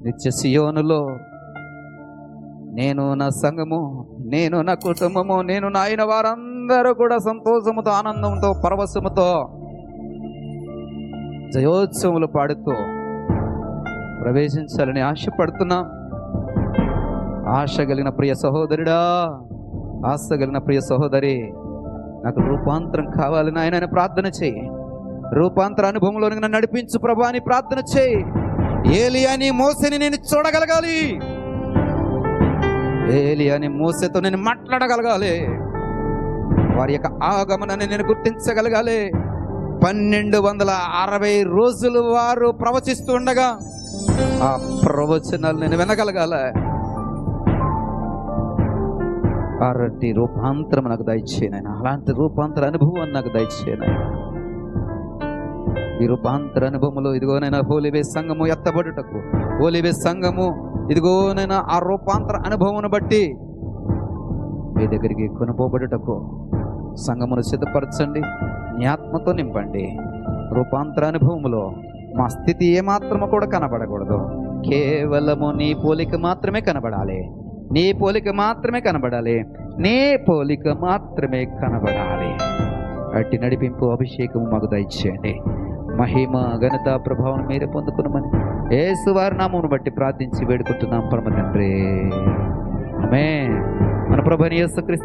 నిత్య సియోనులో నేను, నా సంఘము, నేను, నా కుటుంబము, నేను, నా అయిన వారందరూ కూడా సంతోషముతో, ఆనందంతో, పరవశముతో, జయోత్సవములు పాడుతూ ప్రవేశించాలని ఆశపడుతున్నాం. ఆశ కలిగిన ప్రియ సహోదరుడా, ఆశ కలిగిన ప్రియ సహోదరి, నాకు రూపాంతరం కావాలని ఆయన ప్రార్థన చేయి. రూపాంతర అనుభవంలోనికి నన్ను నడిపించు ప్రభా అని ప్రార్థన చేయి. ఏలియాని, మోసేని నేను చూడగలగాలి. ఏలియాని, మోసేతో నేను మాట్లాడగలగాలి. వారి యొక్క ఆగమనాన్ని నేను గుర్తించగలగాలి. 1260 రోజులు వారు ప్రవచిస్తూ ఉండగా ఆ ప్రవచనాలు నేను వినగలగాల. అలాంటి రూపాంతరం నాకు దయచేయనైనా, అలాంటి రూపాంతర అనుభవం నాకు దయచేయనైనా. ఈ రూపాంతర అనుభవంలో ఇదిగోనైనా హోలీవే సంఘము ఎత్తబడుటకు, హోలీవే సంఘము ఇదిగోనైనా ఆ రూపాంతర అనుభవమును బట్టి మీ దగ్గరికి కొనుపోబడుటకు సంఘమును సిద్ధపరచండి, నీ ఆత్మతో నింపండి. రూపాంతర అనుభవములో మా స్థితి ఏమాత్రము కూడా కనబడకూడదు. కేవలము నీ పోలిక మాత్రమే కనబడాలి, నీ పోలిక మాత్రమే కనబడాలి, నీ పోలిక మాత్రమే కనబడాలి. అట్టి నడిపింపు, అభిషేకము మాకు దయచేయండి. మహిమ, ఘనత, ప్రభావం మీరే పొందుకునమని యేసు వారి నామమును బట్టి ప్రార్థించి వేడుకుంటున్నాం పరమ తండ్రి. ఆమేన్. మన ప్రభువైన యేసుక్రీస్తు